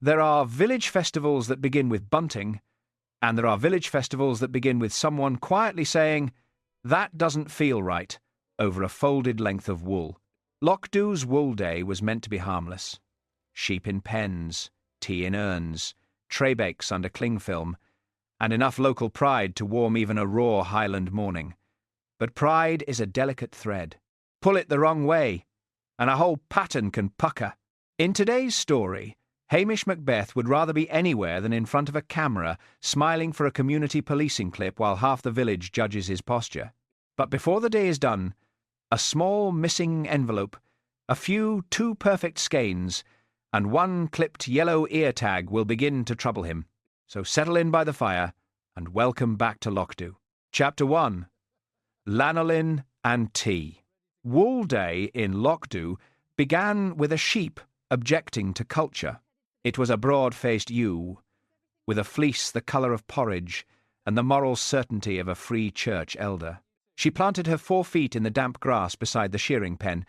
There are village festivals that begin with bunting, and there are village festivals that begin with someone quietly saying, "That doesn't feel right," over a folded length of wool. Lochdubh's wool day was meant to be harmless. Sheep in pens, tea in urns, trebakes under cling film, and enough local pride to warm even a raw Highland morning. But pride is a delicate thread. Pull it the wrong way, and a whole pattern can pucker. In today's story, Hamish Macbeth would rather be anywhere than in front of a camera, smiling for a community policing clip while half the village judges his posture. But before the day is done, a small missing envelope, a few too perfect skeins, and one clipped yellow ear tag will begin to trouble him. So settle in by the fire, and welcome back to Lochdubh. Chapter 1. Lanolin and Tea. Wool Day in Lochdubh began with a sheep objecting to culture. It was a broad-faced ewe, with a fleece the colour of porridge and the moral certainty of a free church elder. She planted her 4 feet in the damp grass beside the shearing pen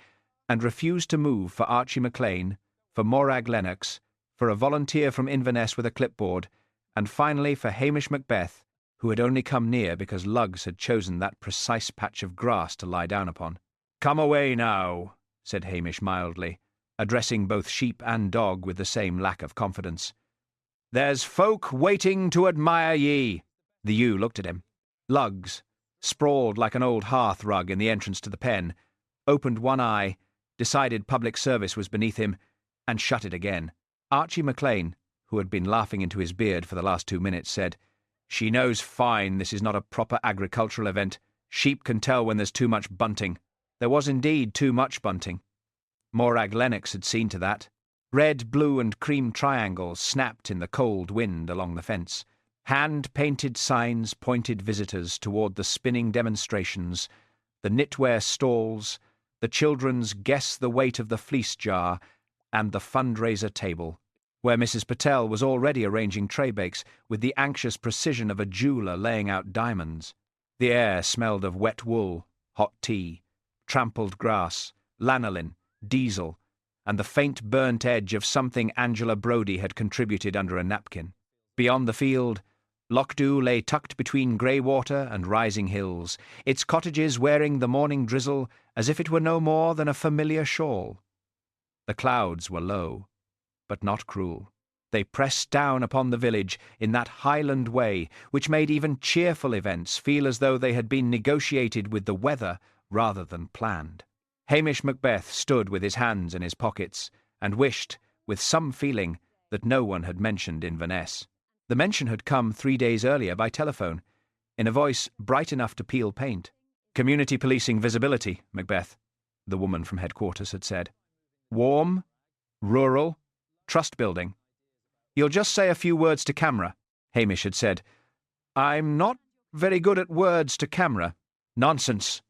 and refused to move for Archie MacLean, for Morag Lennox, for a volunteer from Inverness with a clipboard, and finally for Hamish Macbeth, who had only come near because Lugs had chosen that precise patch of grass to lie down upon. "Come away now," said Hamish mildly, addressing both sheep and dog with the same lack of confidence. "There's folk waiting to admire ye." The ewe looked at him. Lugs, sprawled like an old hearth rug in the entrance to the pen, opened one eye, decided public service was beneath him, and shut it again. Archie MacLean, who had been laughing into his beard for the last 2 minutes, said, "She knows fine this is not a proper agricultural event. Sheep can tell when there's too much bunting." There was indeed too much bunting. Morag Lennox had seen to that. Red, blue, and cream triangles snapped in the cold wind along the fence. Hand-painted signs pointed visitors toward the spinning demonstrations, the knitwear stalls, the children's guess the weight of the fleece jar, and the fundraiser table, where Mrs. Patel was already arranging trebakes with the anxious precision of a jeweller laying out diamonds. The air smelled of wet wool, hot tea, trampled grass, lanolin, diesel, and the faint burnt edge of something Angela Brodie had contributed under a napkin. Beyond the field, Lochdubh lay tucked between grey water and rising hills, its cottages wearing the morning drizzle as if it were no more than a familiar shawl. The clouds were low, but not cruel. They pressed down upon the village in that Highland way which made even cheerful events feel as though they had been negotiated with the weather rather than planned. Hamish Macbeth stood with his hands in his pockets and wished, with some feeling, that no one had mentioned Inverness. The mention had come 3 days earlier by telephone, in a voice bright enough to peel paint. "Community policing visibility, Macbeth," the woman from headquarters had said. "Warm, rural, trust building. You'll just say a few words to camera," Hamish had said. "I'm not very good at words to camera." "Nonsense.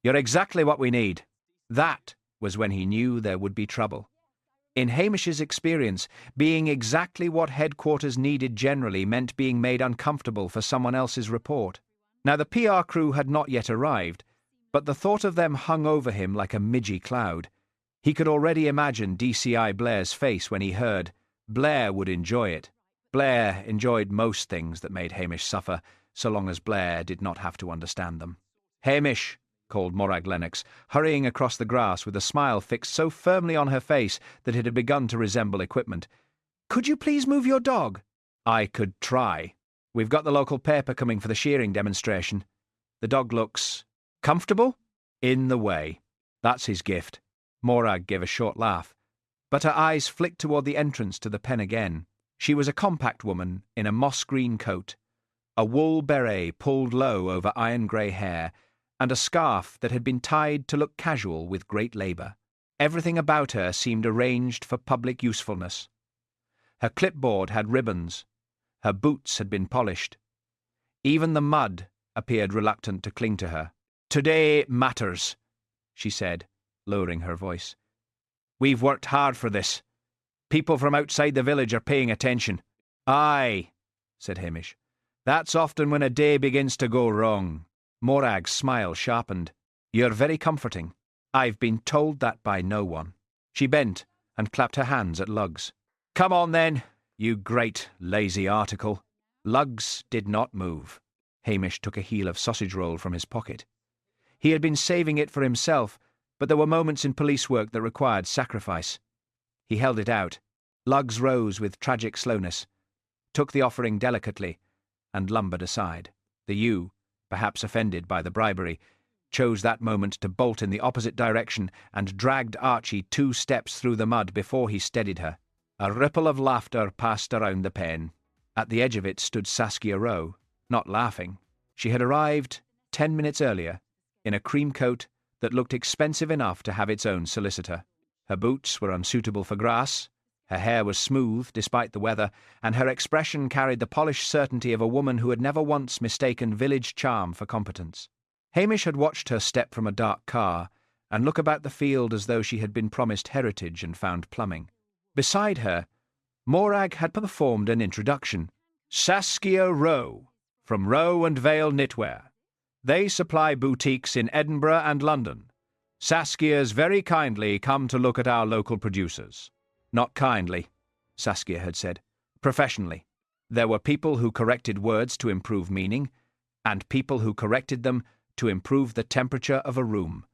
You're exactly what we need." That was when he knew there would be trouble. In Hamish's experience, being exactly what headquarters needed generally meant being made uncomfortable for someone else's report. Now the PR crew had not yet arrived, but the thought of them hung over him like a midgy cloud. He could already imagine DCI Blair's face when he heard, Blair would enjoy it. Blair enjoyed most things that made Hamish suffer, so long as Blair did not have to understand them. "Hamish," called Morag Lennox, hurrying across the grass with a smile fixed so firmly on her face that it had begun to resemble equipment. "Could you please move your dog?" "I could try. We've got the local paper coming for the shearing demonstration. The dog looks comfortable? In the way. That's his gift." Morag gave a short laugh, but her eyes flicked toward the entrance to the pen again. She was a compact woman in a moss-green coat, a wool beret pulled low over iron-grey hair, and a scarf that had been tied to look casual with great labour. Everything about her seemed arranged for public usefulness. Her clipboard had ribbons. Her boots had been polished. Even the mud appeared reluctant to cling to her. "Today matters," she said, lowering her voice. "We've worked hard for this. People from outside the village are paying attention." "Aye," said Hamish. "That's often when a day begins to go wrong." Morag's smile sharpened. "You're very comforting. I've been told that by no one." She bent and clapped her hands at Lugs. Come on then, you great lazy article. Lugs did not move. Hamish took a heel of sausage roll from his pocket. He had been saving it for himself, but there were moments in police work that required sacrifice. He held it out. Lugs rose with tragic slowness, took the offering delicately, and lumbered aside. The ewe, perhaps offended by the bribery, chose that moment to bolt in the opposite direction and dragged Archie 2 steps through the mud before he steadied her. A ripple of laughter passed around the pen. At the edge of it stood Saskia Rowe, not laughing. She had arrived 10 minutes earlier, in a cream coat that looked expensive enough to have its own solicitor. Her boots were unsuitable for grass, her hair was smooth despite the weather, and her expression carried the polished certainty of a woman who had never once mistaken village charm for competence. Hamish had watched her step from a dark car and look about the field as though she had been promised heritage and found plumbing. Beside her, Morag had performed an introduction. Saskia Rowe, from Rowe and Vale Knitwear. They supply boutiques in Edinburgh and London. Saskia's very kindly come to look at our local producers. Not kindly, Saskia had said. Professionally. There were people who corrected words to improve meaning, and people who corrected them to improve the temperature of a room.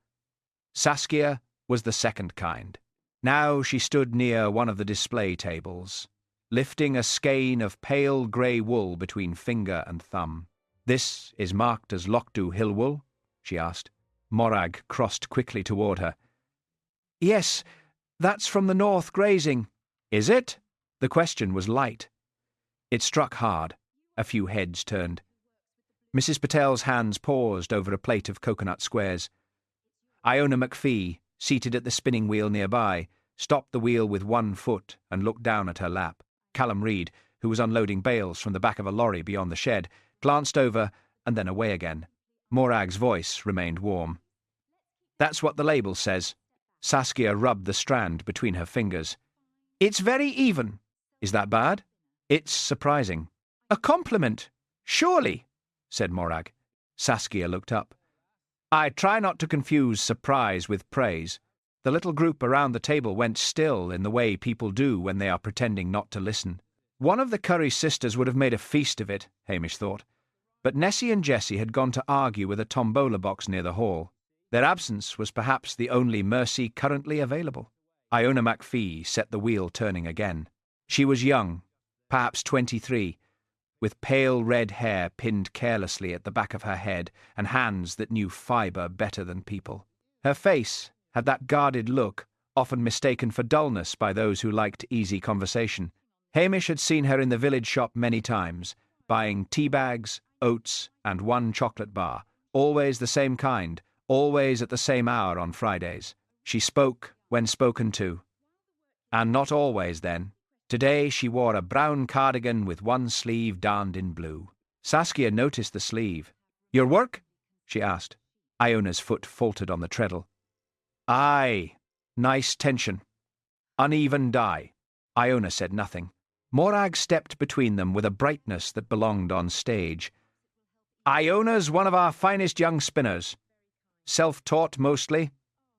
Saskia was the second kind. Now she stood near one of the display tables, lifting a skein of pale grey wool between finger and thumb. "This is marked as Lochdubh hill wool?" she asked. Morag crossed quickly toward her. "Yes, that's from the north grazing." "Is it?" The question was light. It struck hard. A few heads turned. Mrs. Patel's hands paused over a plate of coconut squares. Iona McPhee, seated at the spinning wheel nearby, stopped the wheel with one foot and looked down at her lap. Callum Reed, who was unloading bales from the back of a lorry beyond the shed, glanced over and then away again. Morag's voice remained warm. "That's what the label says." Saskia rubbed the strand between her fingers. "It's very even." "Is that bad?" "It's surprising." "A compliment, surely," said Morag. Saskia looked up. "I try not to confuse surprise with praise." The little group around the table went still in the way people do when they are pretending not to listen. One of the Curry sisters would have made a feast of it, Hamish thought. But Nessie and Jessie had gone to argue with a tombola box near the hall. Their absence was perhaps the only mercy currently available. Iona McPhee set the wheel turning again. She was young, perhaps 23, with pale red hair pinned carelessly at the back of her head and hands that knew fibre better than people. Her face had that guarded look, often mistaken for dullness by those who liked easy conversation. Hamish had seen her in the village shop many times, buying tea bags, oats, and one chocolate bar, always the same kind, always at the same hour on Fridays. She spoke when spoken to. And not always then. Today she wore a brown cardigan with one sleeve darned in blue. Saskia noticed the sleeve. "Your work?" she asked. Iona's foot faltered on the treadle. "Aye, nice tension. Uneven dye." Iona said nothing. Morag stepped between them with a brightness that belonged on stage. "Iona's one of our finest young spinners. Self-taught mostly.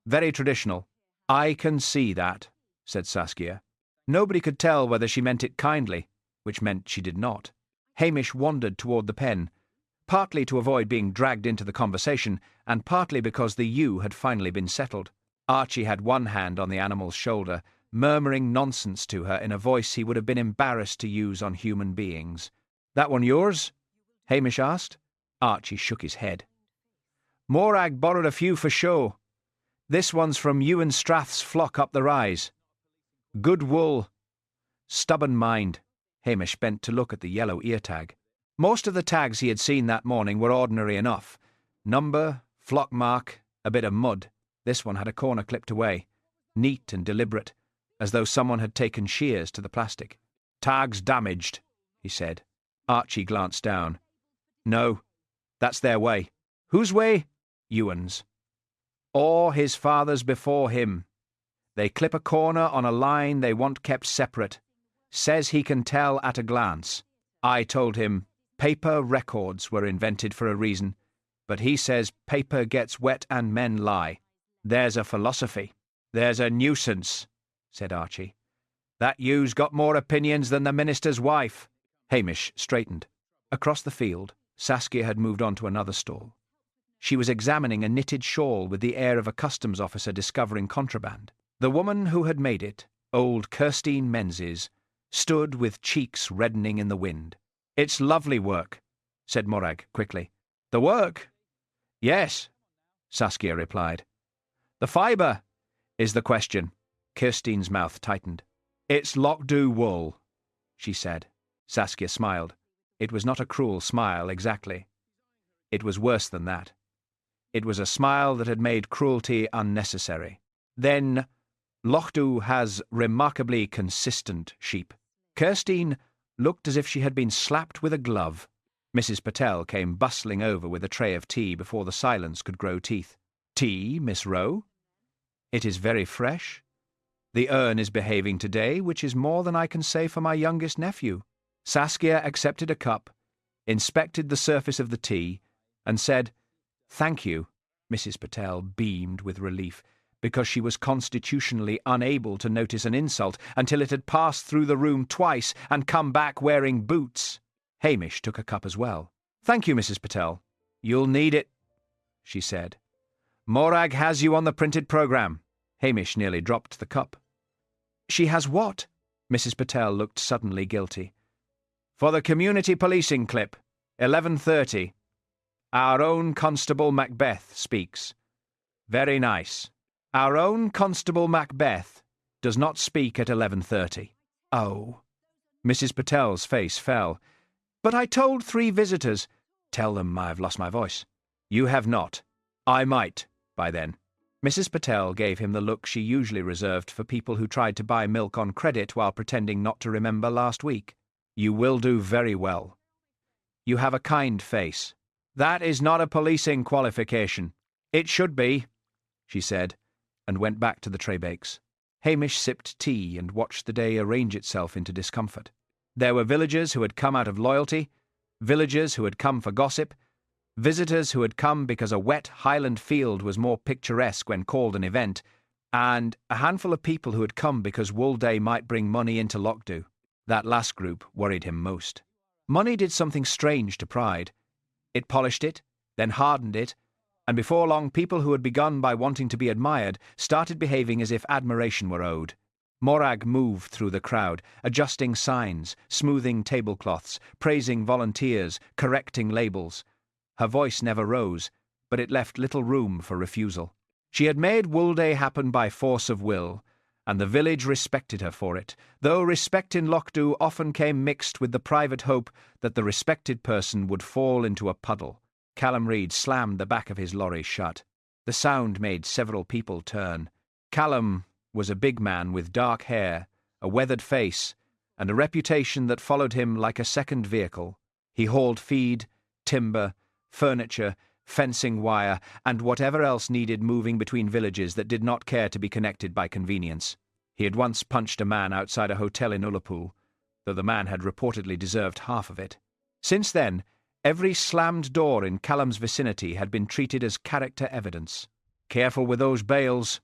Very traditional." "I can see that," said Saskia. Nobody could tell whether she meant it kindly, which meant she did not. Hamish wandered toward the pen, partly to avoid being dragged into the conversation, and partly because the ewe had finally been settled. Archie had one hand on the animal's shoulder, murmuring nonsense to her in a voice he would have been embarrassed to use on human beings. "That one yours?" Hamish asked. Archie shook his head. "Morag borrowed a few for show. This one's from Ewan Strath's flock up the rise. Good wool. Stubborn mind." Hamish bent to look at the yellow ear tag. Most of the tags he had seen that morning were ordinary enough. Number, flock mark, a bit of mud. This one had a corner clipped away, neat and deliberate, as though someone had taken shears to the plastic. "Tag's damaged," he said. Archie glanced down. "No, that's their way." "Whose way?" "Ewan's. Or his father's before him. They clip a corner on a line they want kept separate. Says he can tell at a glance. I told him paper records were invented for a reason, but he says paper gets wet and men lie. There's a philosophy." "There's a nuisance," said Archie. That you's got more opinions than the minister's wife. Hamish straightened. Across the field, Saskia had moved on to another stall. She was examining a knitted shawl with the air of a customs officer discovering contraband. The woman who had made it, old Kirstine Menzies, stood with cheeks reddening in the wind. "It's lovely work," said Morag quickly. "The work?" "Yes," Saskia replied. "The fibre is the question." Kirstine's mouth tightened. "It's Lochdubh wool," she said. Saskia smiled. It was not a cruel smile, exactly. It was worse than that. It was a smile that had made cruelty unnecessary. "Then Lochdubh has remarkably consistent sheep." Kirstine looked as if she had been slapped with a glove. Mrs. Patel came bustling over with a tray of tea before the silence could grow teeth. "Tea, Miss Rowe? It is very fresh. The urn is behaving today, which is more than I can say for my youngest nephew." Saskia accepted a cup, inspected the surface of the tea, and said, "Thank you." Mrs. Patel beamed with relief, because she was constitutionally unable to notice an insult until it had passed through the room twice and come back wearing boots. Hamish took a cup as well. "Thank you, Mrs. Patel. You'll need it," she said. "Morag has you on the printed programme." Hamish nearly dropped the cup. "She has what?" Mrs. Patel looked suddenly guilty. "For the community policing clip, 11:30. Our own Constable Macbeth speaks. Very nice. Our own Constable Macbeth does not speak at 11:30. "Oh." Mrs. Patel's face fell. "But I told 3 visitors—" "Tell them I've lost my voice." "You have not. I might, by then." Mrs. Patel gave him the look she usually reserved for people who tried to buy milk on credit while pretending not to remember last week. "You will do very well. You have a kind face. That is not a policing qualification." "It should be," she said, and went back to the tray bakes. Hamish sipped tea and watched the day arrange itself into discomfort. There were villagers who had come out of loyalty, villagers who had come for gossip, visitors who had come because a wet Highland field was more picturesque when called an event, and a handful of people who had come because Wool Day might bring money into Lochdubh. That last group worried him most. Money did something strange to pride. It polished it, then hardened it, and before long people who had begun by wanting to be admired started behaving as if admiration were owed. Morag moved through the crowd, adjusting signs, smoothing tablecloths, praising volunteers, correcting labels. Her voice never rose, but it left little room for refusal. She had made Wool Day happen by force of will, and the village respected her for it, though respect in Lochdubh often came mixed with the private hope that the respected person would fall into a puddle. Callum Reid slammed the back of his lorry shut. The sound made several people turn. Callum was a big man with dark hair, a weathered face, and a reputation that followed him like a second vehicle. He hauled feed, timber, furniture, fencing wire, and whatever else needed moving between villages that did not care to be connected by convenience. He had once punched a man outside a hotel in Ullapool, though the man had reportedly deserved half of it. Since then, every slammed door in Callum's vicinity had been treated as character evidence. "Careful with those bales,"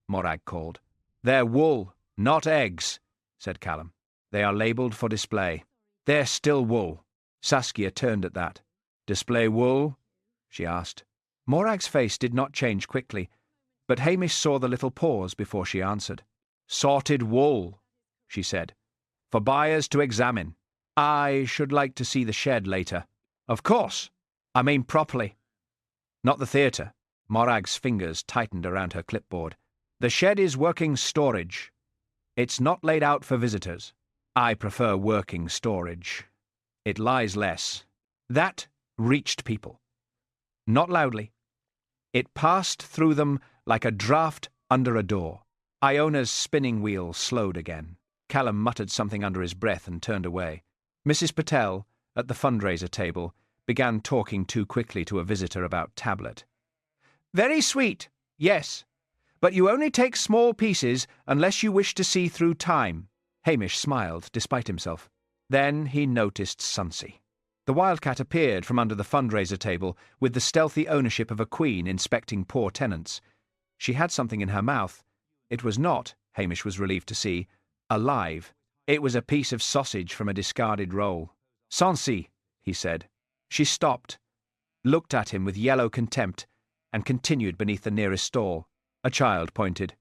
Morag called. "They're wool, not eggs," said Callum. "They are labelled for display. They're still wool." Saskia turned at that. "Display wool?" she asked. Morag's face did not change quickly, but Hamish saw the little pause before she answered. "Sorted wool," she said, "for buyers to examine. I should like to see the shed later." "Of course. I mean properly. Not the theatre." Morag's fingers tightened around her clipboard. "The shed is working storage. It's not laid out for visitors. I prefer working storage. It lies less. That reached people. Not loudly. It passed through them like a draught under a door." Iona's spinning wheel slowed again. Callum muttered something under his breath and turned away. Mrs. Patel, at the fundraiser table, began talking too quickly to a visitor about tablet. "Very sweet, yes, but you only take small pieces unless you wish to see through time." Hamish smiled, despite himself. Then he noticed Sonsie. The wildcat appeared from under the fundraiser table with the stealthy ownership of a queen inspecting poor tenants. She had something in her mouth. It was not, Hamish was relieved to see, alive. It was a piece of sausage from a discarded roll. "Sonsie," he said. She stopped, looked at him with yellow contempt, and continued beneath the nearest stall. A child pointed.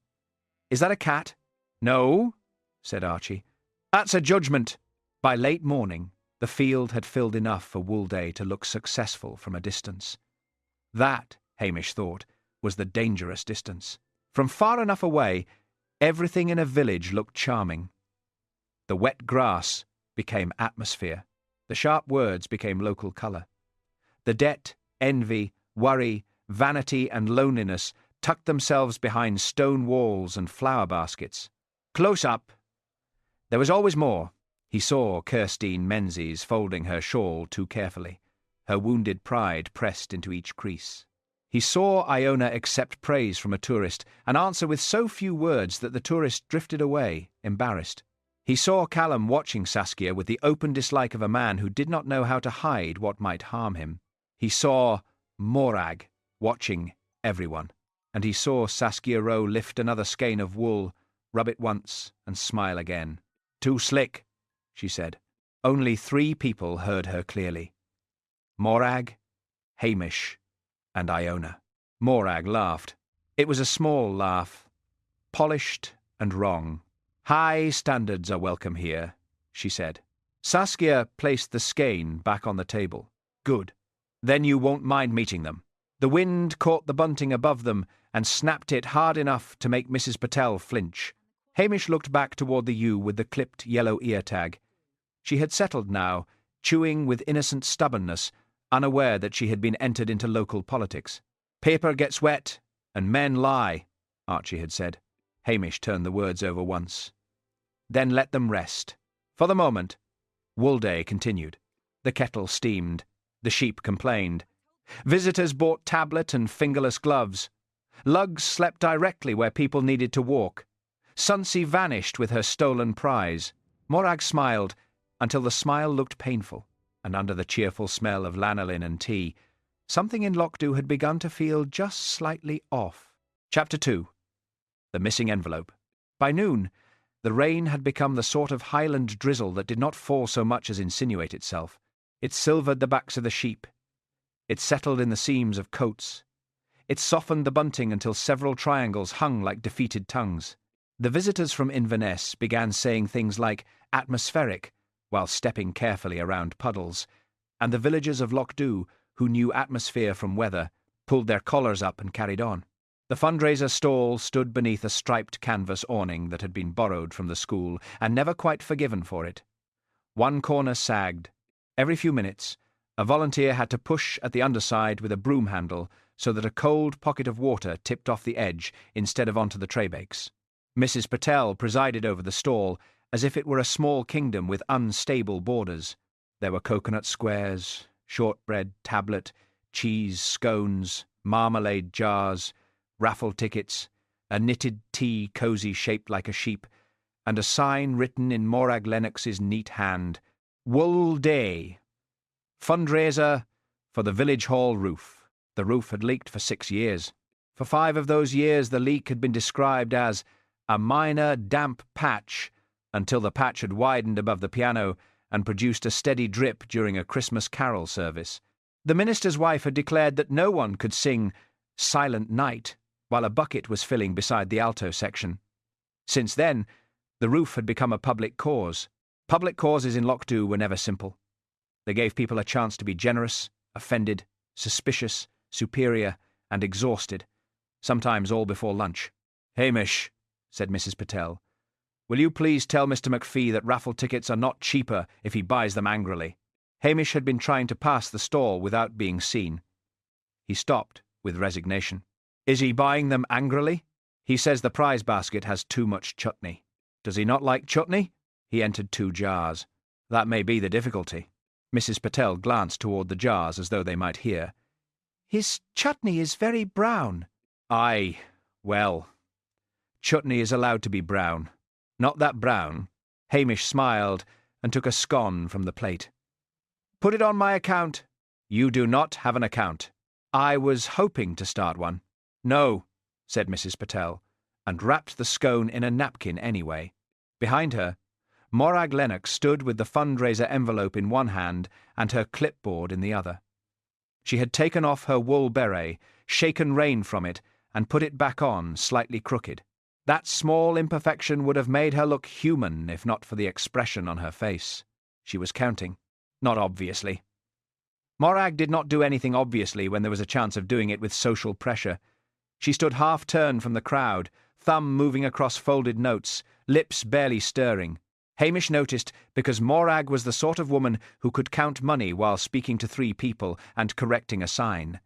"Is that a cat?" "No," said Archie. "That's a judgment." By late morning, the field had filled enough for Wool Day to look successful from a distance. That, Hamish thought, was the dangerous distance. From far enough away, everything in a village looked charming. The wet grass became atmosphere. The sharp words became local colour. The debt, envy, worry, vanity and loneliness tucked themselves behind stone walls and flower baskets. Close up. There was always more. He saw Kirstine Menzies folding her shawl too carefully, her wounded pride pressed into each crease. He saw Iona accept praise from a tourist and answer with so few words that the tourist drifted away, embarrassed. He saw Callum watching Saskia with the open dislike of a man who did not know how to hide what might harm him. He saw Morag watching everyone, and he saw Saskia Rowe lift another skein of wool, rub it once, and smile again. "Too slick," she said. Only 3 people heard her clearly. Morag, Hamish, and Iona. Morag laughed. It was a small laugh, polished and wrong. "High standards are welcome here," she said. Saskia placed the skein back on the table. "Good. Then you won't mind meeting them." The wind caught the bunting above them and snapped it hard enough to make Mrs. Patel flinch. Hamish looked back toward the ewe with the clipped yellow ear tag. She had settled now, chewing with innocent stubbornness, unaware that she had been entered into local politics. "Paper gets wet, and men lie," Archie had said. Hamish turned the words over once. "Then let them rest." For the moment, Wool Day continued. The kettle steamed. The sheep complained. Visitors bought tablet and fingerless gloves. Lugs slept directly where people needed to walk. Sonsie vanished with her stolen prize. Morag smiled, until the smile looked painful, and under the cheerful smell of lanolin and tea, something in Lochdubh had begun to feel just slightly off. Chapter 2. The Missing Envelope. By noon, the rain had become the sort of Highland drizzle that did not fall so much as insinuate itself. It silvered the backs of the sheep. It settled in the seams of coats. It softened the bunting until several triangles hung like defeated tongues. The visitors from Inverness began saying things like atmospheric, while stepping carefully around puddles, and the villagers of Lochdubh, who knew atmosphere from weather, pulled their collars up and carried on. The fundraiser stall stood beneath a striped canvas awning that had been borrowed from the school and never quite forgiven for it. One corner sagged. Every few minutes, a volunteer had to push at the underside with a broom handle so that a cold pocket of water tipped off the edge instead of onto the traybakes. Mrs. Patel presided over the stall as if it were a small kingdom with unstable borders. There were coconut squares, shortbread tablet, cheese scones, marmalade jars, raffle tickets, a knitted tea cosy shaped like a sheep, and a sign written in Morag Lennox's neat hand, "Wool Day. Fundraiser for the village hall roof." The roof had leaked for 6 years. For 5 of those years the leak had been described as a minor damp patch, until the patch had widened above the piano and produced a steady drip during a Christmas carol service. The minister's wife had declared that no one could sing Silent Night while a bucket was filling beside the alto section. Since then, the roof had become a public cause. Public causes in Lochdubh were never simple. They gave people a chance to be generous, offended, suspicious, superior, and exhausted, sometimes all before lunch. "Hamish," said Mrs. Patel, "will you please tell Mr. McPhee that raffle tickets are not cheaper if he buys them angrily?" Hamish had been trying to pass the stall without being seen. He stopped with resignation. "Is he buying them angrily?" "He says the prize basket has too much chutney." "Does he not like chutney?" He entered 2 jars. "That may be the difficulty." Mrs. Patel glanced toward the jars as though they might hear. "His chutney is very brown." "Aye, well, chutney is allowed to be brown. Not that brown." Hamish smiled and took a scone from the plate. "Put it on my account." "You do not have an account." "I was hoping to start one." "No," said Mrs. Patel, and wrapped the scone in a napkin anyway. Behind her, Morag Lennox stood with the fundraiser envelope in one hand and her clipboard in the other. She had taken off her wool beret, shaken rain from it, and put it back on, slightly crooked. That small imperfection would have made her look human if not for the expression on her face. She was counting. Not obviously. Morag did not do anything obviously when there was a chance of doing it with social pressure. She stood half-turned from the crowd, thumb moving across folded notes, lips barely stirring. Hamish noticed because Morag was the sort of woman who could count money while speaking to 3 people and correcting a sign.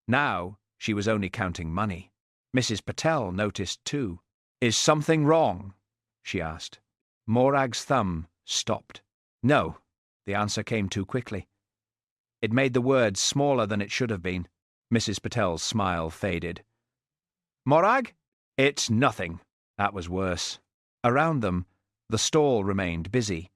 Now she was only counting money. Mrs. Patel noticed too. "Is something wrong?" she asked. Morag's thumb stopped. No, the answer came too quickly. It made the word smaller than it should have been. Mrs. Patel's smile faded. "Morag? It's nothing." That was worse. Around them, the stall remained busy.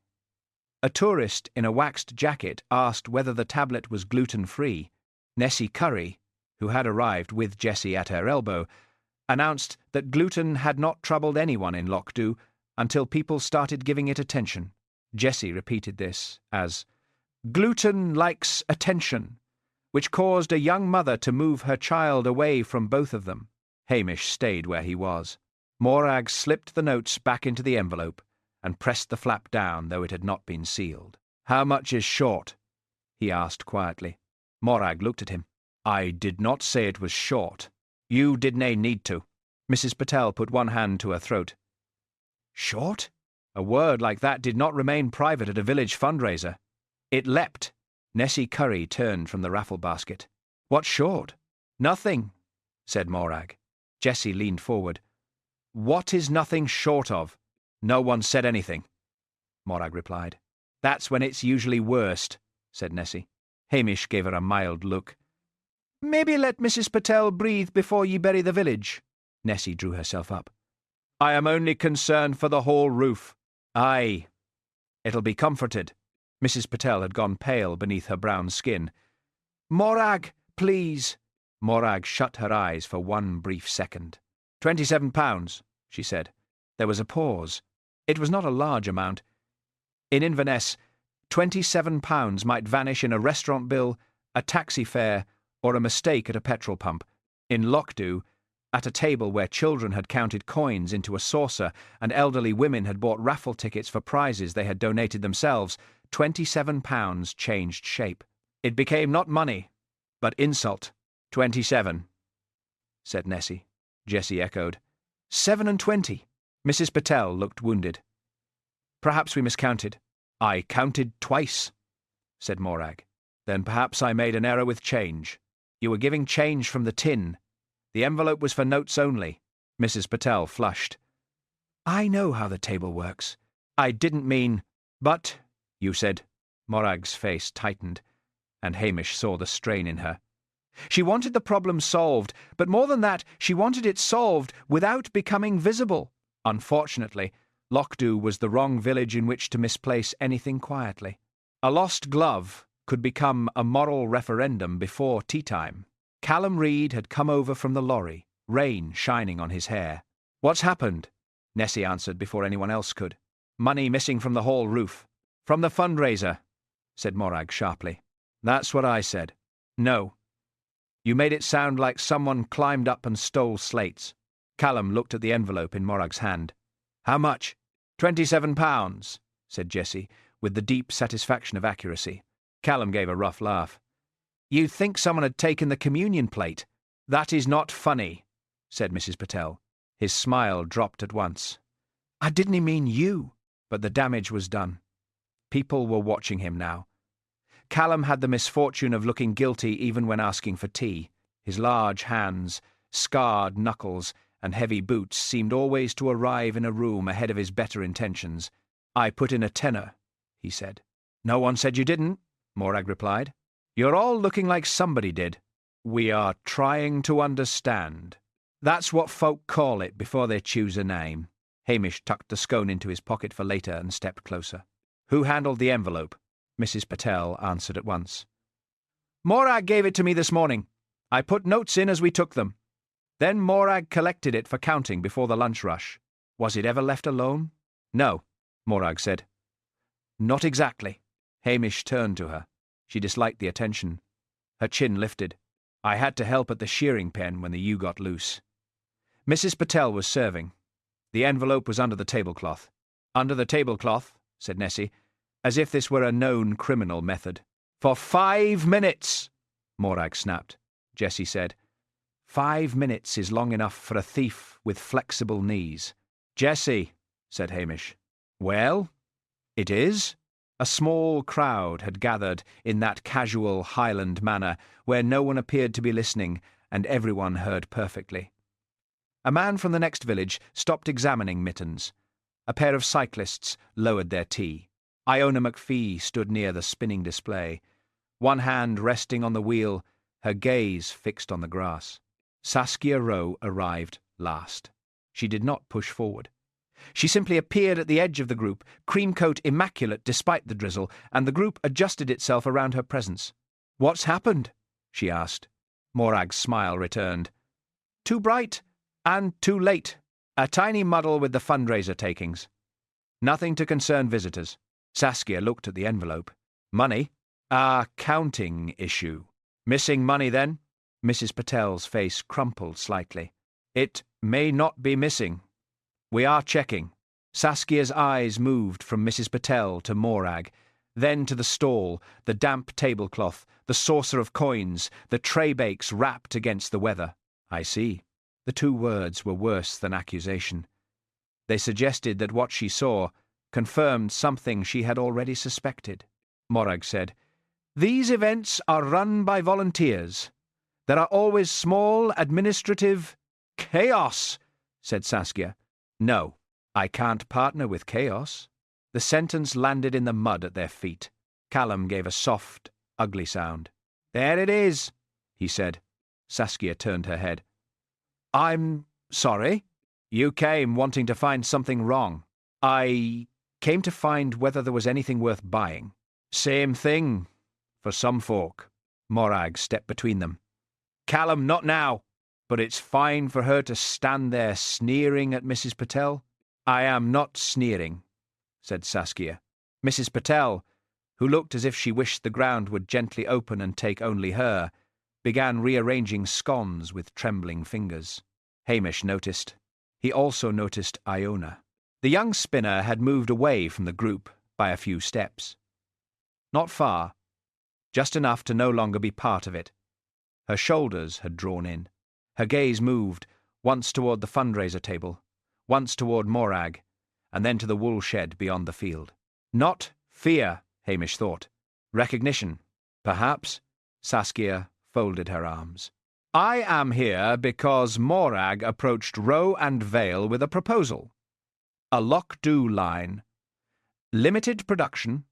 A tourist in a waxed jacket asked whether the tablet was gluten-free. Nessie Curry, who had arrived with Jessie at her elbow, announced that gluten had not troubled anyone in Lochdubh until people started giving it attention. Jessie repeated this as, "Gluten likes attention," which caused a young mother to move her child away from both of them. Hamish stayed where he was. Morag slipped the notes back into the envelope and pressed the flap down, though it had not been sealed. "How much is short?" he asked quietly. Morag looked at him. "I did not say it was short. You did nae need to." Mrs. Patel put one hand to her throat. "Short?" A word like that did not remain private at a village fundraiser. It leapt. Nessie Curry turned from the raffle basket. "What's short?" "Nothing," said Morag. Jessie leaned forward. "What is nothing short of?" "No one said anything," Morag replied. "That's when it's usually worst," said Nessie. Hamish gave her a mild look. "Maybe let Mrs. Patel breathe before ye bury the village." Nessie drew herself up. "I am only concerned for the whole roof." "Aye. It'll be comforted." Mrs. Patel had gone pale beneath her brown skin. "Morag, please." Morag shut her eyes for one brief second. £27, she said. There was a pause. It was not a large amount. In Inverness, £27 might vanish in a restaurant bill, a taxi fare, or a mistake at a petrol pump. In Lochdubh, at a table where children had counted coins into a saucer and elderly women had bought raffle tickets for prizes they had donated themselves, £27 changed shape. It became not money, but insult. 27, said Nessie. Jessie echoed. 7 and 20. Mrs. Patel looked wounded. Perhaps we miscounted. I counted twice, said Morag. Then perhaps I made an error with change. You were giving change from the tin. The envelope was for notes only. Mrs. Patel flushed. I know how the table works. I didn't mean... But, you said. Morag's face tightened, and Hamish saw the strain in her. She wanted the problem solved, but more than that, she wanted it solved without becoming visible. Unfortunately, Lochdubh was the wrong village in which to misplace anything quietly. A lost glove could become a moral referendum before tea time. Callum Reid had come over from the lorry, rain shining on his hair. What's happened? Nessie answered before anyone else could. Money missing from the hall roof. From the fundraiser, said Morag sharply. That's what I said. No. You made it sound like someone climbed up and stole slates. Callum looked at the envelope in Morag's hand. How much? £27, said Jessie, with the deep satisfaction of accuracy. Callum gave a rough laugh. You'd think someone had taken the communion plate. That is not funny, said Mrs. Patel. His smile dropped at once. I didn't mean you. But the damage was done. People were watching him now. Callum had the misfortune of looking guilty even when asking for tea. His large hands, scarred knuckles, and heavy boots seemed always to arrive in a room ahead of his better intentions. I put in a tenner, he said. No one said you didn't, Morag replied. You're all looking like somebody did. We are trying to understand. That's what folk call it before they choose a name. Hamish tucked the scone into his pocket for later and stepped closer. Who handled the envelope? Mrs. Patel answered at once. Morag gave it to me this morning. I put notes in as we took them. Then Morag collected it for counting before the lunch rush. Was it ever left alone? No, Morag said. Not exactly. Hamish turned to her. She disliked the attention. Her chin lifted. I had to help at the shearing pen when the ewe got loose. Mrs. Patel was serving. The envelope was under the tablecloth. Under the tablecloth, said Nessie, as if this were a known criminal method. For 5 minutes, Morag snapped. Jessie said, 5 minutes is long enough for a thief with flexible knees. Jessie, said Hamish. Well, it is? A small crowd had gathered in that casual Highland manner where no one appeared to be listening and everyone heard perfectly. A man from the next village stopped examining Mittens. A pair of cyclists lowered their tea. Iona McPhee stood near the spinning display, one hand resting on the wheel, her gaze fixed on the grass. Saskia Rowe arrived last. She did not push forward. She simply appeared at the edge of the group, creamcoat immaculate despite the drizzle, and the group adjusted itself around her presence. "What's happened?" she asked. Morag's smile returned. "Too bright and too late. A tiny muddle with the fundraiser takings. Nothing to concern visitors." Saskia looked at the envelope. "Money? A counting issue. Missing money, then?" Mrs. Patel's face crumpled slightly. "It may not be missing. We are checking." Saskia's eyes moved from Mrs. Patel to Morag, then to the stall, the damp tablecloth, the saucer of coins, the tray bakes wrapped against the weather. "I see." The two words were worse than accusation. They suggested that what she saw confirmed something she had already suspected. Morag said, "These events are run by volunteers. There are always small administrative—" "Chaos," said Saskia. "No, I can't partner with chaos." The sentence landed in the mud at their feet. Callum gave a soft, ugly sound. "There it is," he said. Saskia turned her head. "I'm sorry." "You came wanting to find something wrong." "I came to find whether there was anything worth buying." "Same thing, for some folk." Morag stepped between them. "Callum, not now." "But it's fine for her to stand there sneering at Mrs. Patel." "I am not sneering," said Saskia. Mrs. Patel, who looked as if she wished the ground would gently open and take only her, began rearranging scones with trembling fingers. Hamish noticed. He also noticed Iona. The young spinner had moved away from the group by a few steps. Not far, just enough to no longer be part of it. Her shoulders had drawn in. Her gaze moved, once toward the fundraiser table, once toward Morag, and then to the wool shed beyond the field. Not fear, Hamish thought. Recognition, perhaps. Saskia folded her arms. "I am here because Morag approached Rowe and Vale with a proposal. A Lochdubh line. Limited production,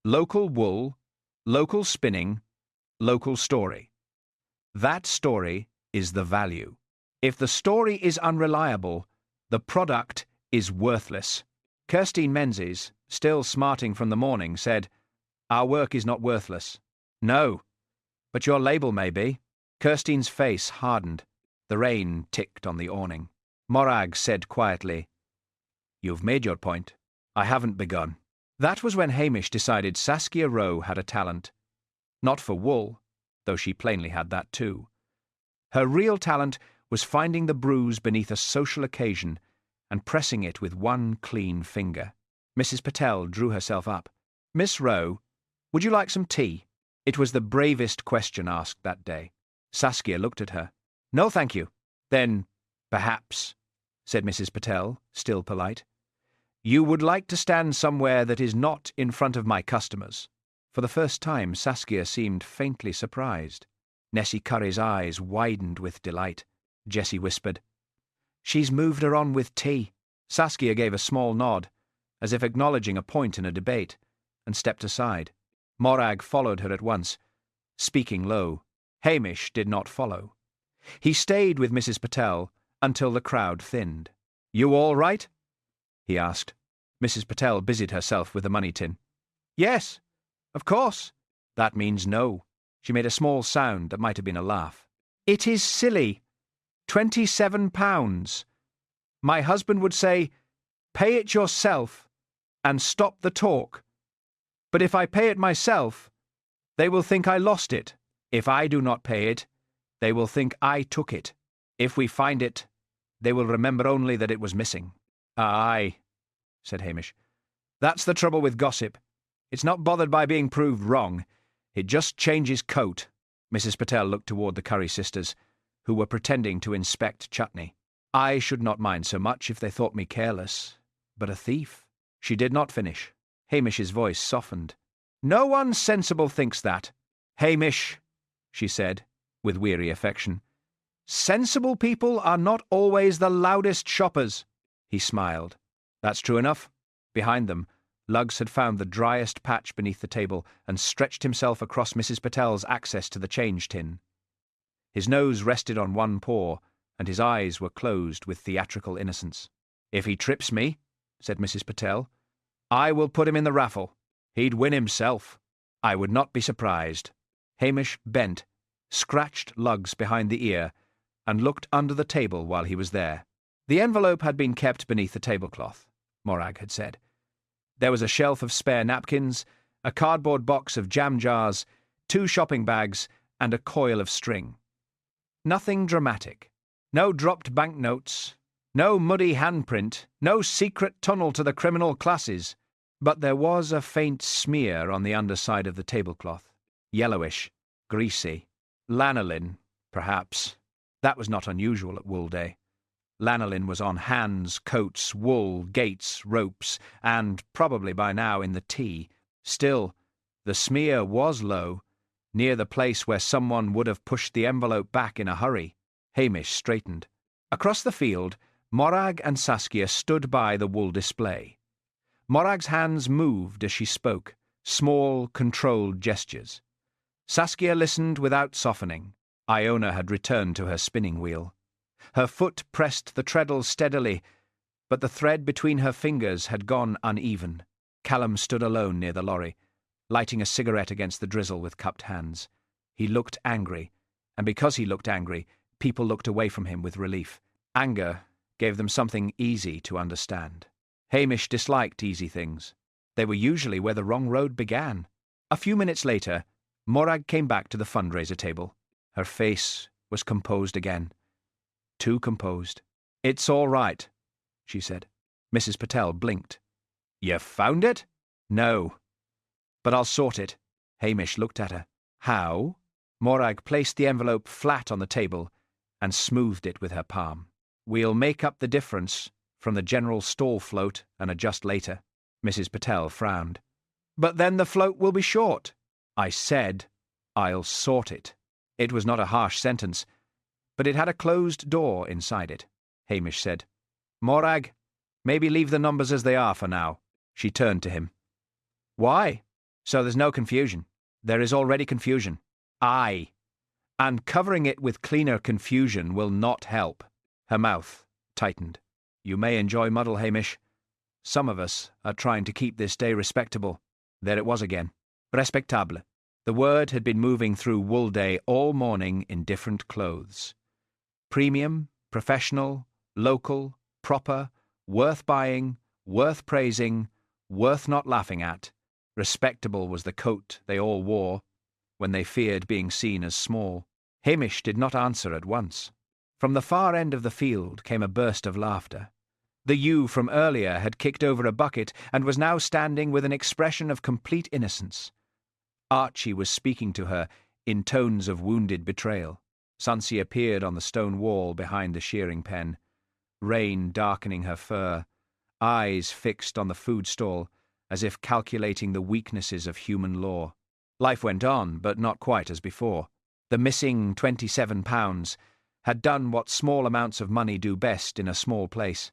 local wool, local spinning, local story. That story is the value. If the story is unreliable, the product is worthless." Kirstine Menzies, still smarting from the morning, said, "Our work is not worthless." "No, but your label may be." Kirstine's face hardened. The rain ticked on the awning. Morag said quietly, "You've made your point. I haven't begun." That was when Hamish decided Saskia Rowe had a talent. Not for wool, though she plainly had that too. Her real talent was finding the bruise beneath a social occasion and pressing it with one clean finger. Mrs. Patel drew herself up. "Miss Rowe, would you like some tea?" It was the bravest question asked that day. Saskia looked at her. "No, thank you." "Then, perhaps," said Mrs. Patel, still polite, "you would like to stand somewhere that is not in front of my customers." For the first time, Saskia seemed faintly surprised. Nessie Curry's eyes widened with delight. Jessie whispered, "She's moved her on with tea." Saskia gave a small nod, as if acknowledging a point in a debate, and stepped aside. Morag followed her at once, speaking low. Hamish did not follow. He stayed with Mrs. Patel until the crowd thinned. "You all right?" he asked. Mrs. Patel busied herself with the money tin. "Yes, of course." "That means no." She made a small sound that might have been a laugh. "It is silly. £27. My husband would say, Pay it yourself and stop the talk. But if I pay it myself, they will think I lost it. If I do not pay it, they will think I took it. If we find it, they will remember only that it was missing." "Aye," said Hamish. "That's the trouble with gossip. It's not bothered by being proved wrong. It just changes coat." Mrs. Patel looked toward the Curry sisters, who were pretending to inspect chutney. "I should not mind so much if they thought me careless. But a thief—" She did not finish. Hamish's voice softened. "No one sensible thinks that. Hamish," she said, with weary affection, "sensible people are not always the loudest shoppers." He smiled. "That's true enough." Behind them, Lugs had found the driest patch beneath the table and stretched himself across Mrs. Patel's access to the change tin. His nose rested on one paw, and his eyes were closed with theatrical innocence. "If he trips me," said Mrs. Patel, "I will put him in the raffle. He'd win himself. I would not be surprised." Hamish bent, scratched Lugs behind the ear, and looked under the table while he was there. The envelope had been kept beneath the tablecloth, Morag had said. There was a shelf of spare napkins, a cardboard box of jam jars, 2 shopping bags, and a coil of string. Nothing dramatic. No dropped banknotes, no muddy handprint, no secret tunnel to the criminal classes. But there was a faint smear on the underside of the tablecloth. Yellowish, greasy. Lanolin, perhaps. That was not unusual at wool day. Lanolin was on hands, coats, wool, gates, ropes, and, probably by now, in the tea. Still, the smear was low, near the place where someone would have pushed the envelope back in a hurry. Hamish straightened. Across the field, Morag and Saskia stood by the wool display. Morag's hands moved as she spoke, small, controlled gestures. Saskia listened without softening. Iona had returned to her spinning wheel. Her foot pressed the treadle steadily, but the thread between her fingers had gone uneven. Callum stood alone near the lorry, lighting a cigarette against the drizzle with cupped hands. He looked angry, and because he looked angry, people looked away from him with relief. Anger gave them something easy to understand. Hamish disliked easy things. They were usually where the wrong road began. A few minutes later, Morag came back to the fundraiser table. Her face was composed again. Too composed. "It's all right," she said. Mrs. Patel blinked. "You found it?" "No. But I'll sort it." Hamish looked at her. "How?" Morag placed the envelope flat on the table and smoothed it with her palm. "We'll make up the difference from the general stall float and adjust later." Mrs. Patel frowned. "But then the float will be short." "I said, I'll sort it." It was not a harsh sentence, but it had a closed door inside it. Hamish said, "Morag, maybe leave the numbers as they are for now." She turned to him. "Why?" "So there's no confusion." "There is already confusion." "Aye. And covering it with cleaner confusion will not help." Her mouth tightened. "You may enjoy muddle, Hamish. Some of us are trying to keep this day respectable." There it was again. Respectable. The word had been moving through wool day all morning in different clothes. Premium, professional, local, proper, worth buying, worth praising, worth not laughing at. Respectable was the coat they all wore when they feared being seen as small. Hamish did not answer at once. From the far end of the field came a burst of laughter. The ewe from earlier had kicked over a bucket and was now standing with an expression of complete innocence. Archie was speaking to her in tones of wounded betrayal. Sonsie appeared on the stone wall behind the shearing pen, rain darkening her fur, eyes fixed on the food stall, as if calculating the weaknesses of human law. Life went on, but not quite as before. The missing £27 had done what small amounts of money do best in a small place.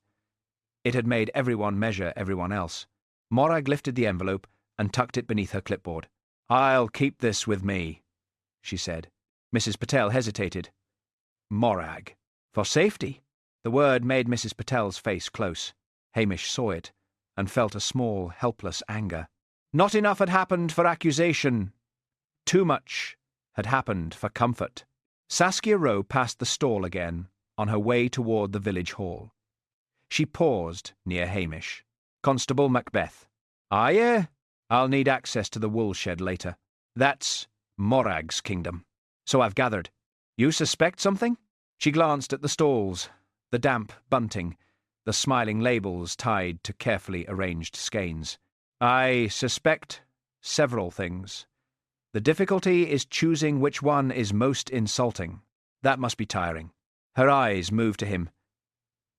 It had made everyone measure everyone else. Morag lifted the envelope and tucked it beneath her clipboard. "I'll keep this with me," she said. Mrs. Patel hesitated. "Morag." "For safety." The word made Mrs. Patel's face close. Hamish saw it, and felt a small, helpless anger. Not enough had happened for accusation. Too much had happened for comfort. Saskia Rowe passed the stall again, on her way toward the village hall. She paused near Hamish. "Constable Macbeth." "Ah, yeah? I'll need access to the wool shed later. That's Morag's kingdom. So I've gathered. You suspect something?" She glanced at the stalls, the damp bunting, the smiling labels tied to carefully arranged skeins. "I suspect several things. The difficulty is choosing which one is most insulting. That must be tiring." Her eyes moved to him,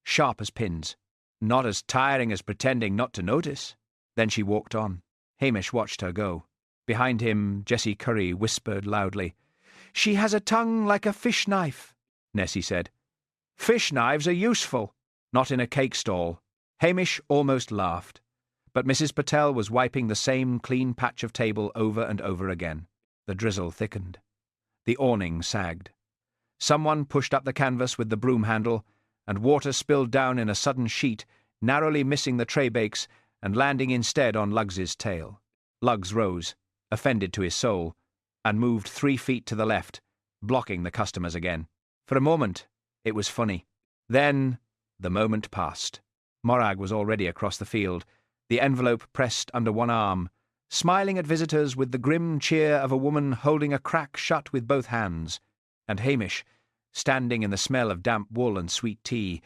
sharp as pins. "Not as tiring as pretending not to notice." Then she walked on. Hamish watched her go. Behind him, Jessie Curry whispered loudly. "She has a tongue like a fish knife," Nessie said. "Fish knives are useful." "Not in a cake stall." Hamish almost laughed, but Mrs. Patel was wiping the same clean patch of table over and over again. The drizzle thickened. The awning sagged. Someone pushed up the canvas with the broom handle, and water spilled down in a sudden sheet, narrowly missing the tray bakes and landing instead on Lugs's tail. Lugs rose, offended to his soul, and moved 3 feet to the left, blocking the customers again. For a moment, it was funny. Then the moment passed. Morag was already across the field, the envelope pressed under one arm, smiling at visitors with the grim cheer of a woman holding a crack shut with both hands, and Hamish, standing in the smell of damp wool and sweet tea,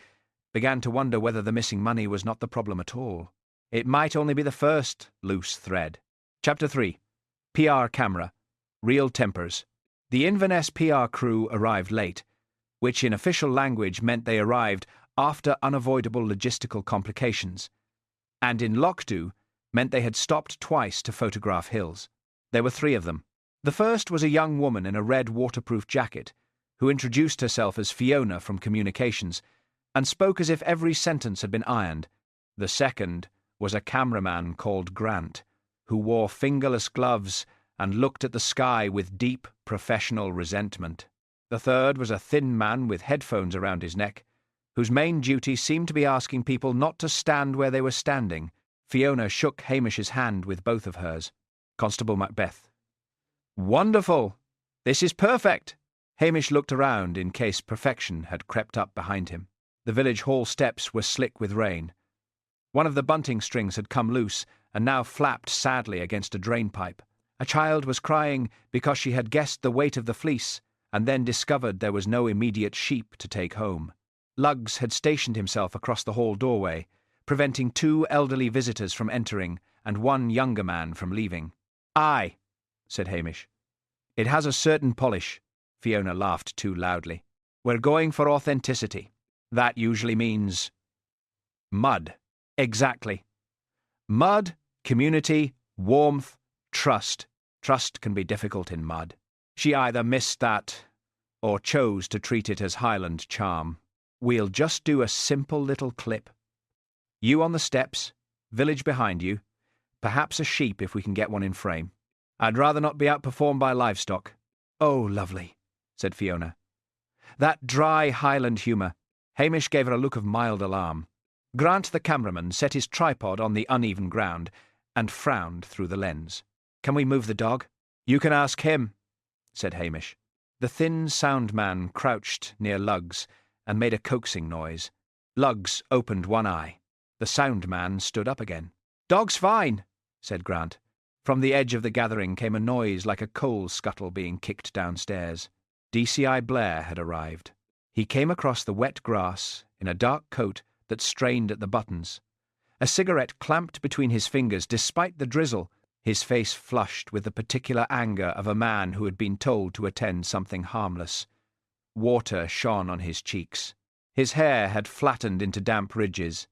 began to wonder whether the missing money was not the problem at all. It might only be the first loose thread. Chapter 3. PR Camera. Real Tempers. The Inverness PR crew arrived late, which in official language meant they arrived after unavoidable logistical complications, and in Lochdubh meant they had stopped twice to photograph Hills. There were 3 of them. The first was a young woman in a red waterproof jacket, who introduced herself as Fiona from Communications, and spoke as if every sentence had been ironed. The second was a cameraman called Grant, who wore fingerless gloves and looked at the sky with deep professional resentment. The third was a thin man with headphones around his neck, whose main duty seemed to be asking people not to stand where they were standing. Fiona shook Hamish's hand with both of hers. Constable Macbeth. "Wonderful! This is perfect!" Hamish looked around in case perfection had crept up behind him. The village hall steps were slick with rain. One of the bunting strings had come loose and now flapped sadly against a drain pipe. A child was crying because she had guessed the weight of the fleece and then discovered there was no immediate sheep to take home. Lugs had stationed himself across the hall doorway, preventing 2 elderly visitors from entering and 1 younger man from leaving. "Aye," said Hamish. "It has a certain polish." Fiona laughed too loudly. "We're going for authenticity. That usually means mud." "Exactly. Mud, community, warmth, trust. Trust can be difficult in mud." She either missed that or chose to treat it as Highland charm. "We'll just do a simple little clip. You on the steps, village behind you, perhaps a sheep if we can get one in frame. I'd rather not be outperformed by livestock." "Oh, lovely," said Fiona. That dry Highland humour. Hamish gave her a look of mild alarm. Grant, the cameraman, set his tripod on the uneven ground and frowned through the lens. "Can we move the dog?" "You can ask him," said Hamish. The thin sound man crouched near Lugs and made a coaxing noise. Lugs opened one eye. The sound man stood up again. "Dog's fine," said Grant. From the edge of the gathering came a noise like a coal scuttle being kicked downstairs. DCI Blair had arrived. He came across the wet grass in a dark coat that strained at the buttons. A cigarette clamped between his fingers despite the drizzle, his face flushed with the particular anger of a man who had been told to attend something harmless. Water shone on his cheeks. His hair had flattened into damp ridges.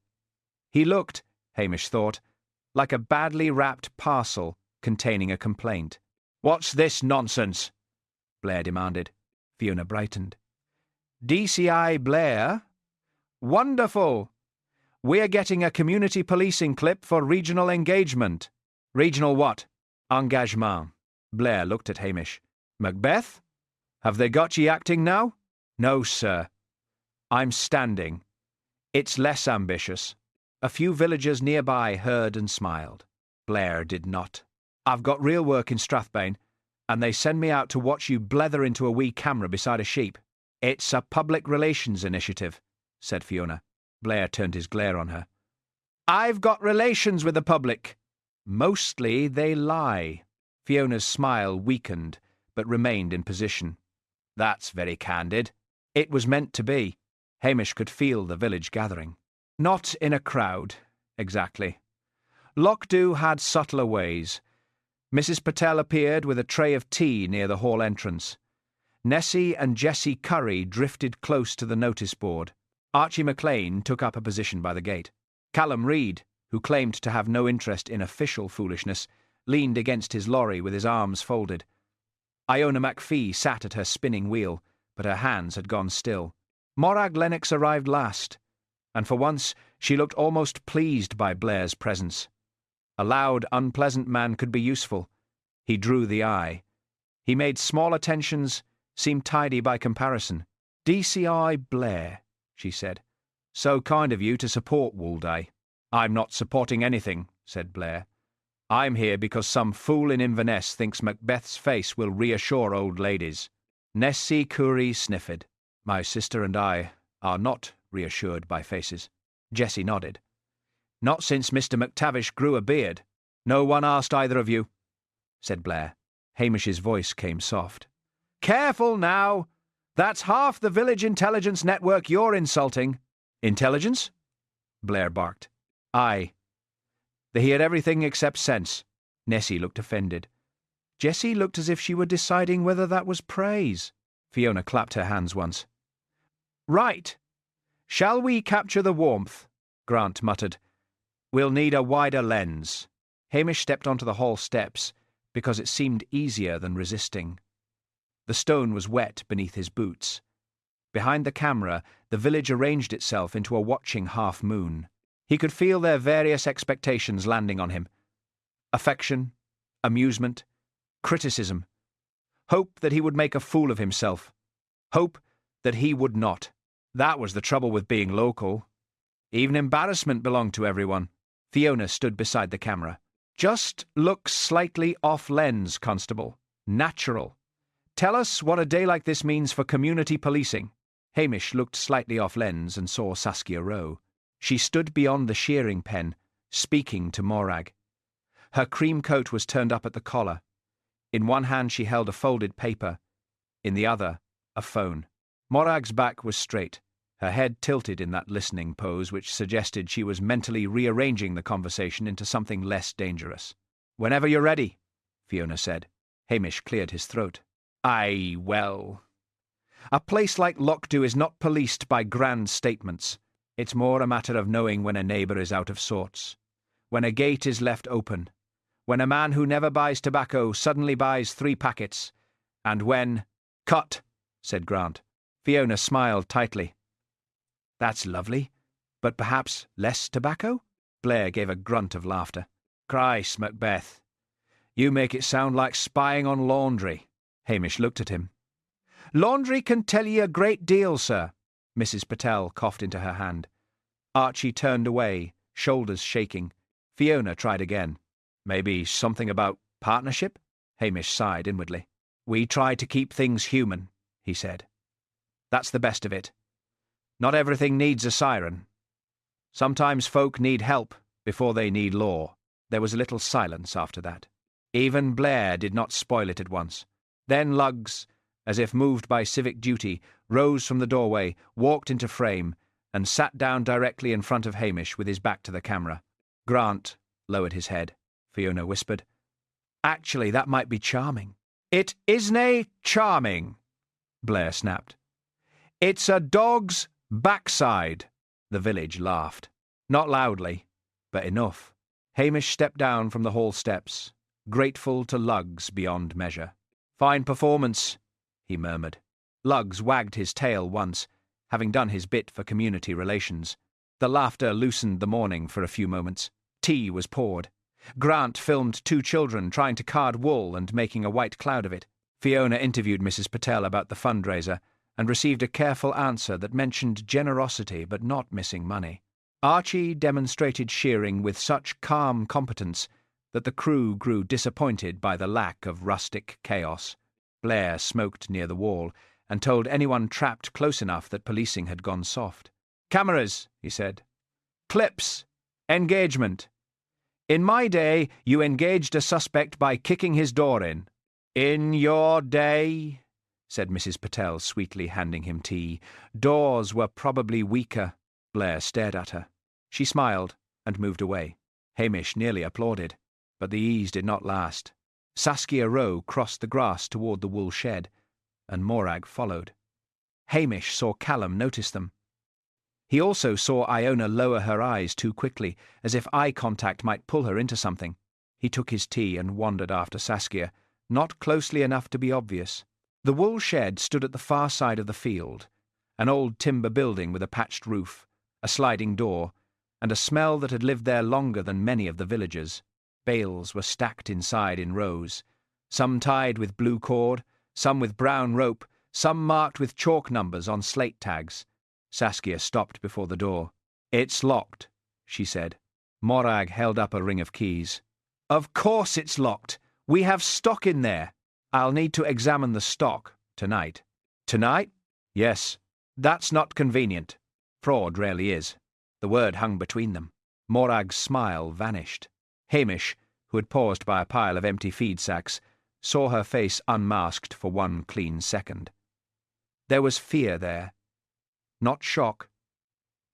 He looked, Hamish thought, like a badly wrapped parcel containing a complaint. "What's this nonsense?" Blair demanded. Fiona brightened. "DCI Blair? Wonderful! We're getting a community policing clip for regional engagement." "Regional what?" "Engagement." Blair looked at Hamish. "Macbeth? Have they got ye acting now?" "No, sir. I'm standing. It's less ambitious." A few villagers nearby heard and smiled. Blair did not. "I've got real work in Strathbane, and they send me out to watch you blether into a wee camera beside a sheep." "It's a public relations initiative," said Fiona. Blair turned his glare on her. "I've got relations with the public. Mostly they lie." Fiona's smile weakened, but remained in position. "That's very candid." It was meant to be. Hamish could feel the village gathering. Not in a crowd, exactly. Lochdubh had subtler ways. Mrs. Patel appeared with a tray of tea near the hall entrance. Nessie and Jessie Curry drifted close to the notice board. Archie McLean took up a position by the gate. Callum Reid, who claimed to have no interest in official foolishness, leaned against his lorry with his arms folded. Iona McPhee sat at her spinning wheel, but her hands had gone still. Morag Lennox arrived last, and for once she looked almost pleased by Blair's presence. A loud, unpleasant man could be useful. He drew the eye. He made small attentions seem tidy by comparison. "DCI Blair," she said. "So kind of you to support Woolday." "I'm not supporting anything," said Blair. "I'm here because some fool in Inverness thinks Macbeth's face will reassure old ladies." Nessie Curry sniffed. "My sister and I are not reassured by faces." Jessie nodded. "Not since Mr. McTavish grew a beard." "No one asked either of you," said Blair. Hamish's voice came soft. "Careful now! That's half the village intelligence network you're insulting." "Intelligence?" Blair barked. "Aye. They hear everything except sense." Nessie looked offended. Jessie looked as if she were deciding whether that was praise. Fiona clapped her hands once. "Right. Shall we capture the warmth?" Grant muttered. "We'll need a wider lens." Hamish stepped onto the hall steps because it seemed easier than resisting. The stone was wet beneath his boots. Behind the camera, the village arranged itself into a watching half-moon. He could feel their various expectations landing on him. Affection, amusement, criticism. Hope that he would make a fool of himself. Hope that he would not. That was the trouble with being local. Even embarrassment belonged to everyone. Fiona stood beside the camera. "Just look slightly off-lens, Constable. Natural. Tell us what a day like this means for community policing." Hamish looked slightly off-lens and saw Saskia Rowe. She stood beyond the shearing pen, speaking to Morag. Her cream coat was turned up at the collar. In one hand she held a folded paper, in the other a phone. Morag's back was straight, her head tilted in that listening pose which suggested she was mentally rearranging the conversation into something less dangerous. "Whenever you're ready," Fiona said. Hamish cleared his throat. "Aye, well. A place like Lochdubh is not policed by grand statements. It's more a matter of knowing when a neighbour is out of sorts, when a gate is left open, when a man who never buys tobacco suddenly buys 3 packets, and when—" "Cut," said Grant. Fiona smiled tightly. "That's lovely, but perhaps less tobacco?" Blair gave a grunt of laughter. "Christ, Macbeth, you make it sound like spying on laundry." Hamish looked at him. "Laundry can tell ye a great deal, sir." Mrs. Patel coughed into her hand. Archie turned away, shoulders shaking. Fiona tried again. "Maybe something about partnership?" Hamish sighed inwardly. "We try to keep things human," he said. "That's the best of it. Not everything needs a siren. Sometimes folk need help before they need law." There was a little silence after that. Even Blair did not spoil it at once. Then Luggs, as if moved by civic duty, rose from the doorway, walked into frame, and sat down directly in front of Hamish with his back to the camera. Grant lowered his head. Fiona whispered, "Actually, that might be charming." "It isn't charming," Blair snapped. "It's a dog's backside." The village laughed. Not loudly, but enough. Hamish stepped down from the hall steps, grateful to Luggs beyond measure. "Fine performance," he murmured. Luggs wagged his tail once, having done his bit for community relations. The laughter loosened the morning for a few moments. Tea was poured. Grant filmed 2 children trying to card wool and making a white cloud of it. Fiona interviewed Mrs. Patel about the fundraiser and received a careful answer that mentioned generosity but not missing money. Archie demonstrated shearing with such calm competence that the crew grew disappointed by the lack of rustic chaos. Blair smoked near the wall and told anyone trapped close enough that policing had gone soft. Cameras, he said. Clips. Engagement. In my day, you engaged a suspect by kicking his door in. In your day, said Mrs. Patel, sweetly handing him tea, doors were probably weaker. Blair stared at her. She smiled and moved away. Hamish nearly applauded, but the ease did not last. Saskia Rowe crossed the grass toward the wool shed, and Morag followed. Hamish saw Callum notice them. He also saw Iona lower her eyes too quickly, as if eye contact might pull her into something. He took his tea and wandered after Saskia, not closely enough to be obvious. The wool shed stood at the far side of the field, an old timber building with a patched roof, a sliding door, and a smell that had lived there longer than many of the villagers. Bales were stacked inside in rows, some tied with blue cord, some with brown rope, some marked with chalk numbers on slate tags. Saskia stopped before the door. "It's locked," she said. Morag held up a ring of keys. "Of course it's locked. We have stock in there. I'll need to examine the stock tonight." "Tonight?" "Yes. That's not convenient. Fraud rarely is." The word hung between them. Morag's smile vanished. Hamish, who had paused by a pile of empty feed sacks, saw her face unmasked for one clean second. There was fear there. Not shock.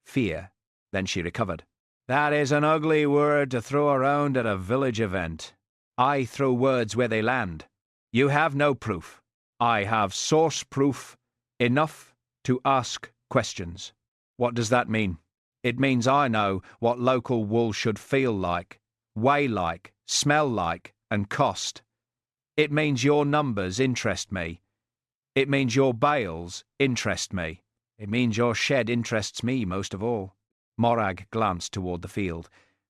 Fear. Then she recovered. "That is an ugly word to throw around at a village event. I throw words where they land. You have no proof. I have source proof enough to ask questions." "What does that mean?" "It means I know what local wool should feel like, weigh like, smell like, and cost. It means your numbers interest me. It means your bales interest me. It means your shed interests me most of all." Morag glanced toward the field.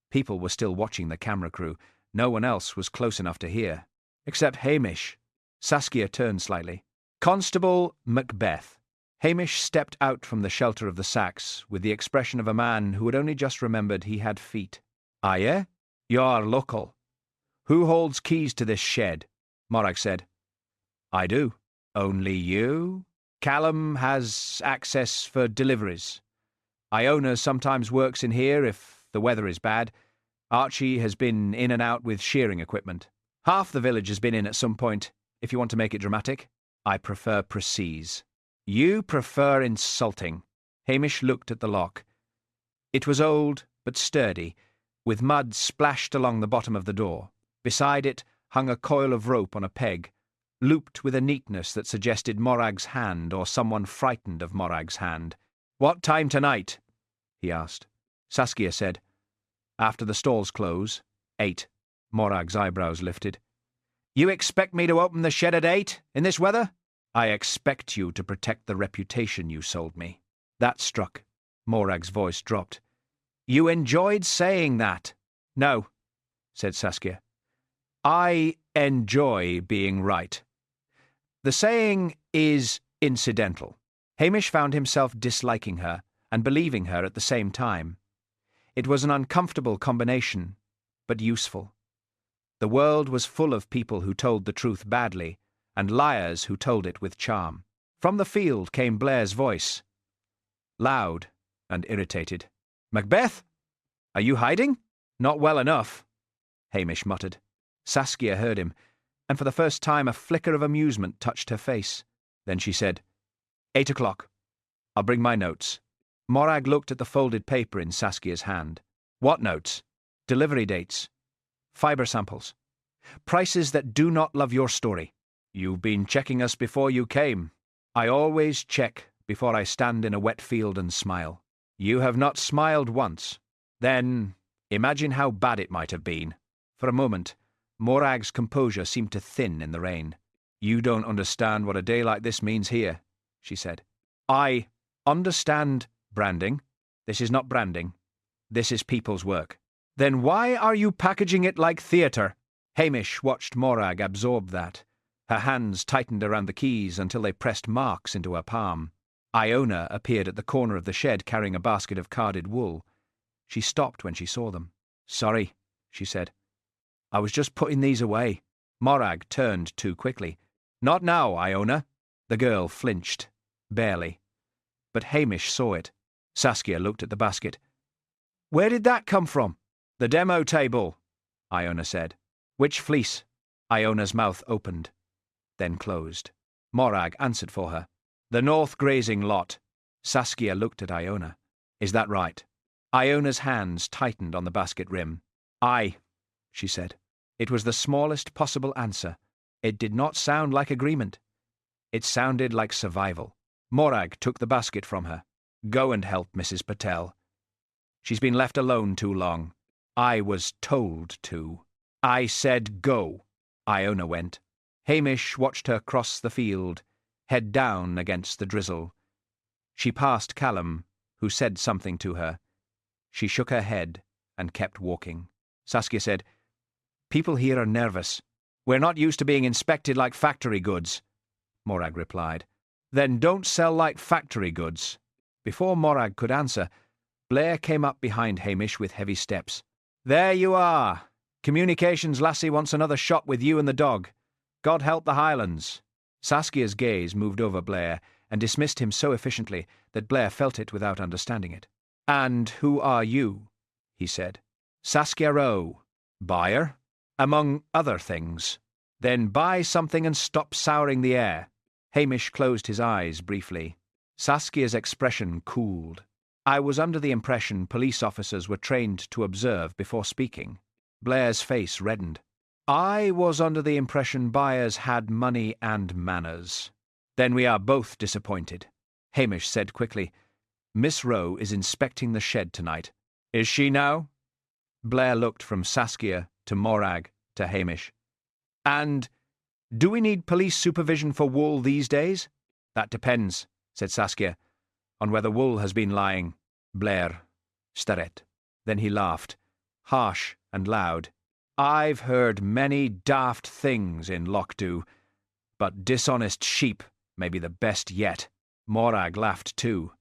People were still watching the camera crew. No one else was close enough to hear. Except Hamish. Saskia turned slightly. "Constable Macbeth." Hamish stepped out from the shelter of the sacks with the expression of a man who had only just remembered he had feet. "Aye? You're local. Who holds keys to this shed?" Morag said. "I do." "Only you?" "Callum has access for deliveries. Iona sometimes works in here if the weather is bad. Archie has been in and out with shearing equipment. Half the village has been in at some point, if you want to make it dramatic. I prefer précise." "You prefer insulting." Hamish looked at the lock. It was old but sturdy, with mud splashed along the bottom of the door. Beside it hung a coil of rope on a peg, looped with a neatness that suggested Morag's hand or someone frightened of Morag's hand. "What time tonight?" he asked. Saskia said, "After the stalls close, 8. Morag's eyebrows lifted. "You expect me to open the shed at 8, in this weather?" "I expect you to protect the reputation you sold me." That struck. Morag's voice dropped. "You enjoyed saying that." "No," said Saskia. "I enjoy being right. The saying is incidental." Hamish found himself disliking her and believing her at the same time. It was an uncomfortable combination, but useful. The world was full of people who told the truth badly, and liars who told it with charm. From the field came Blair's voice, loud and irritated. "Macbeth? Are you hiding?" "Not well enough," Hamish muttered. Saskia heard him, and for the first time a flicker of amusement touched her face. Then she said, 8 o'clock. I'll bring my notes." Morag looked at the folded paper in Saskia's hand. "What notes?" "Delivery dates. Fibre samples. Prices that do not love your story." "You've been checking us before you came." "I always check before I stand in a wet field and smile." "You have not smiled once." "Then imagine how bad it might have been." For a moment, Morag's composure seemed to thin in the rain. "You don't understand what a day like this means here," she said. "I understand branding. This is not branding. This is people's work." "Then why are you packaging it like theatre?" Hamish watched Morag absorb that. Her hands tightened around the keys until they pressed marks into her palm. Iona appeared at the corner of the shed carrying a basket of carded wool. She stopped when she saw them. "Sorry," she said. "I was just putting these away." Morag turned too quickly. "Not now, Iona." The girl flinched, barely. But Hamish saw it. Saskia looked at the basket. "Where did that come from?" "The demo table," Iona said. "Which fleece?" Iona's mouth opened, then closed. Morag answered for her. "The north grazing lot." Saskia looked at Iona. "Is that right?" Iona's hands tightened on the basket rim. "Aye," she said. It was the smallest possible answer. It did not sound like agreement. It sounded like survival. Morag took the basket from her. "Go and help Mrs. Patel. She's been left alone too long. I was told to." "I said go." Iona went. Hamish watched her cross the field, head down against the drizzle. She passed Callum, who said something to her. She shook her head and kept walking. Saskia said, "People here are nervous. We're not used to being inspected like factory goods." Morag replied, "Then don't sell like factory goods." Before Morag could answer, Blair came up behind Hamish with heavy steps. "There you are. Communications lassie wants another shot with you and the dog. God help the Highlands." Saskia's gaze moved over Blair and dismissed him so efficiently that Blair felt it without understanding it. "And who are you?" he said. "Saskia Rowe. Buyer? Among other things. Then buy something and stop souring the air." Hamish closed his eyes briefly. Saskia's expression cooled. "I was under the impression police officers were trained to observe before speaking." Blair's face reddened. "I was under the impression buyers had money and manners." "Then we are both disappointed." Hamish said quickly, "Miss Rowe is inspecting the shed tonight." "Is she now?" Blair looked from Saskia to Morag to Hamish. "And do we need police supervision for wool these days?" "That depends," said Saskia, "on where the wool has been lying." Blair stared. Then he laughed, harsh and loud. "I've heard many daft things in Lochdubh, but dishonest sheep may be the best yet." Morag laughed too,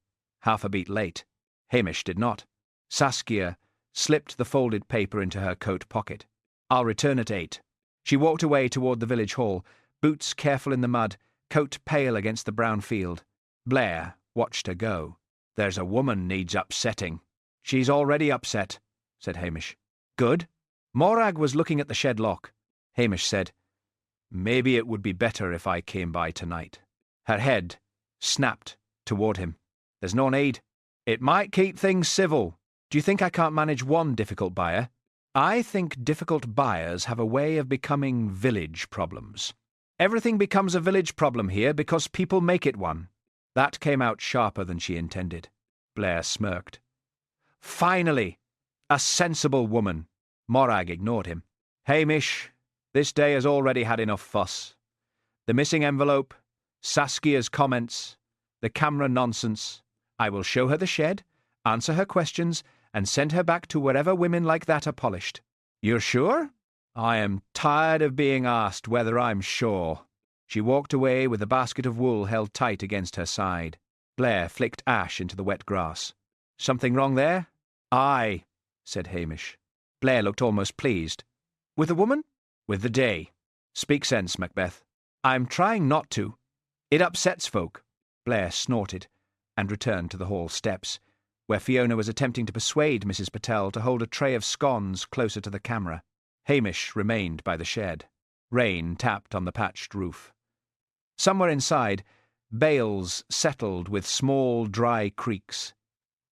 half a beat late. Hamish did not. Saskia slipped the folded paper into her coat pocket. "I'll return at 8. She walked away toward the village hall, boots careful in the mud, coat pale against the brown field. Blair watched her go. "There's a woman needs upsetting." "She's already upset," said Hamish. "Good." Morag was looking at the shed lock. Hamish said, "Maybe it would be better if I came by tonight." Her head snapped toward him. "There's no need. It might keep things civil. Do you think I can't manage one difficult buyer?" "I think difficult buyers have a way of becoming village problems. Everything becomes a village problem here because people make it one." That came out sharper than she intended. Blair smirked. "Finally! A sensible woman." Morag ignored him. "Hamish, this day has already had enough fuss. The missing envelope, Saskia's comments, the camera nonsense. I will show her the shed, answer her questions, and send her back to wherever women like that are polished." "You're sure?" "I am tired of being asked whether I'm sure." She walked away with the basket of wool held tight against her side. Blair flicked ash into the wet grass. "Something wrong there?" "Aye," said Hamish. Blair looked almost pleased. "With the woman?" "With the day. Speak sense, Macbeth." "I'm trying not to. It upsets folk." Blair snorted and returned to the hall steps, where Fiona was attempting to persuade Mrs. Patel to hold a tray of scones closer to the camera. Hamish remained by the shed. Rain tapped on the patched roof. Somewhere inside, bales settled with small, dry creaks.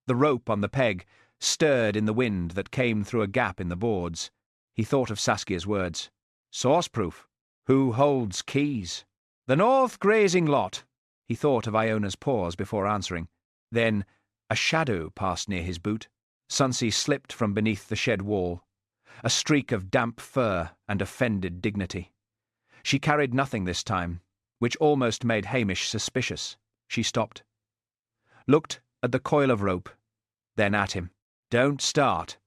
The rope on the peg stirred in the wind that came through a gap in the boards. He thought of Saskia's words. "Source-proof. Who holds keys?" "The north grazing lot." He thought of Iona's pause before answering. Then a shadow passed near his boot. Sonsie slipped from beneath the shed wall, a streak of damp fur and offended dignity. She carried nothing this time, which almost made Hamish suspicious. She stopped, looked at the coil of rope, then at him. "Don't start,"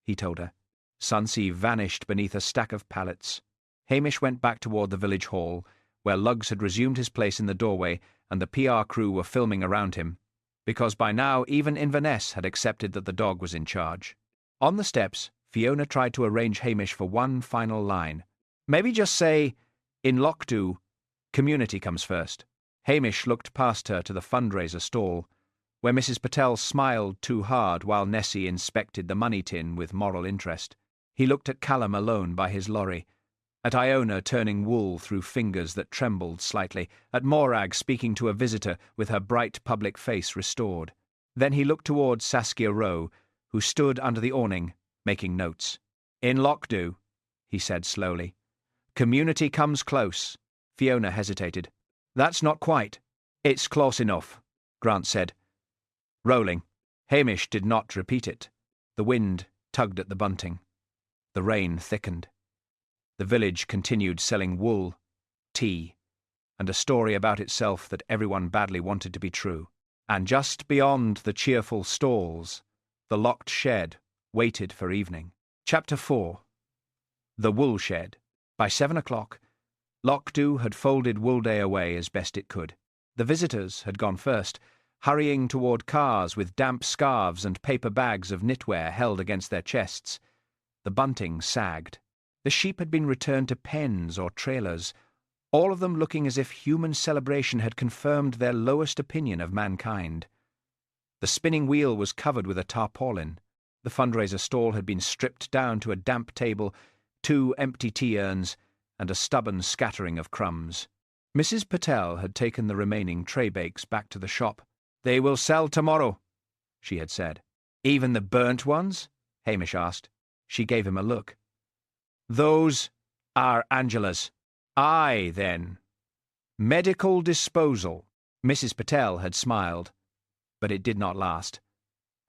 he told her. Sonsie vanished beneath a stack of pallets. Hamish went back toward the village hall, where Luggs had resumed his place in the doorway and the PR crew were filming around him, because by now even Inverness had accepted that the dog was in charge. On the steps, Fiona tried to arrange Hamish for one final line. Maybe just say, "In Lochdubh, community comes first." Hamish looked past her to the fundraiser stall, where Mrs. Patel smiled too hard while Nessie inspected the money tin with moral interest. He looked at Callum alone by his lorry, at Iona turning wool through fingers that trembled slightly, at Morag speaking to a visitor with her bright public face restored. Then he looked towards Saskia Rowe, who stood under the awning, making notes. "In Lochdubh," he said slowly. "Community comes close." Fiona hesitated. "That's not quite." "It's close enough," Grant said. Rolling. Hamish did not repeat it. The wind tugged at the bunting. The rain thickened. The village continued selling wool, tea, and a story about itself that everyone badly wanted to be true. And just beyond the cheerful stalls, the locked shed waited for evening. Chapter 4. The Wool Shed. By 7 o'clock, Lochdubh had folded Woolday away as best it could. The visitors had gone first, hurrying toward cars with damp scarves and paper bags of knitwear held against their chests. The bunting sagged. The sheep had been returned to pens or trailers, all of them looking as if human celebration had confirmed their lowest opinion of mankind. The spinning wheel was covered with a tarpaulin. The fundraiser stall had been stripped down to a damp table, 2 empty tea urns, and a stubborn scattering of crumbs. Mrs. Patel had taken the remaining tray bakes back to the shop. "They will sell tomorrow," she had said. "Even the burnt ones?" Hamish asked. She gave him a look. "Those are Angela's." "Aye, then. Medical disposal." Mrs. Patel had smiled, but it did not last.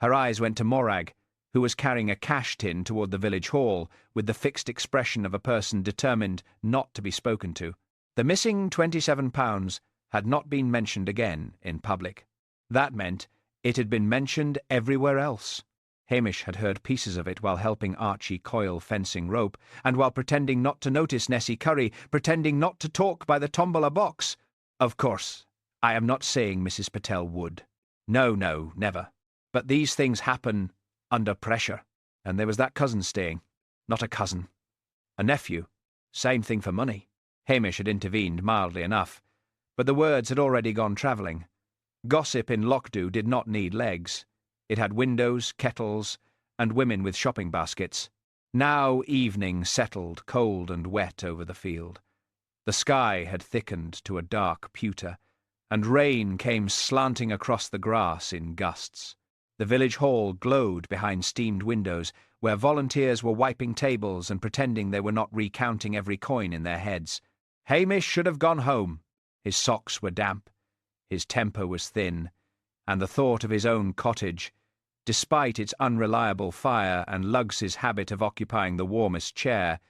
Her eyes went to Morag, who was carrying a cash tin toward the village hall with the fixed expression of a person determined not to be spoken to. The missing £27 had not been mentioned again in public. That meant it had been mentioned everywhere else. Hamish had heard pieces of it while helping Archie coil fencing rope, and while pretending not to notice Nessie Curry, pretending not to talk by the tombola box. Of course, I am not saying Mrs. Patel would. No, never. But these things happen under pressure. And there was that cousin staying. Not a cousin. A nephew. Same thing for money. Hamish had intervened mildly enough, but the words had already gone travelling. Gossip in Lochdubh did not need legs. It had windows, kettles, and women with shopping baskets. Now evening settled cold and wet over the field. The sky had thickened to a dark pewter, and rain came slanting across the grass in gusts. The village hall glowed behind steamed windows, where volunteers were wiping tables and pretending they were not recounting every coin in their heads. Hamish should have gone home. His socks were damp, his temper was thin, and the thought of his own cottage, despite its unreliable fire and Lugs's habit of occupying the warmest chair,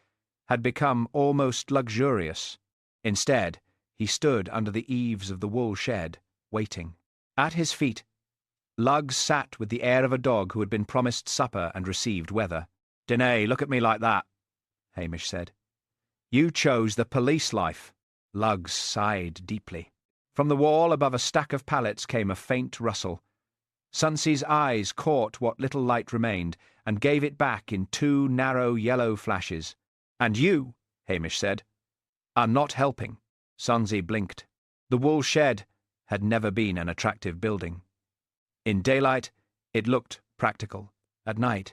had become almost luxurious. Instead, he stood under the eaves of the wool shed, waiting. At his feet, Lugs sat with the air of a dog who had been promised supper and received weather. "Dinnae, look at me like that," Hamish said. "You chose the police life." Lugs sighed deeply. From the wall above a stack of pallets came a faint rustle. Sonsie's eyes caught what little light remained, and gave it back in 2 narrow yellow flashes. "And you," Hamish said, "are not helping." Sonsie blinked. The wool shed had never been an attractive building. In daylight, it looked practical. At night,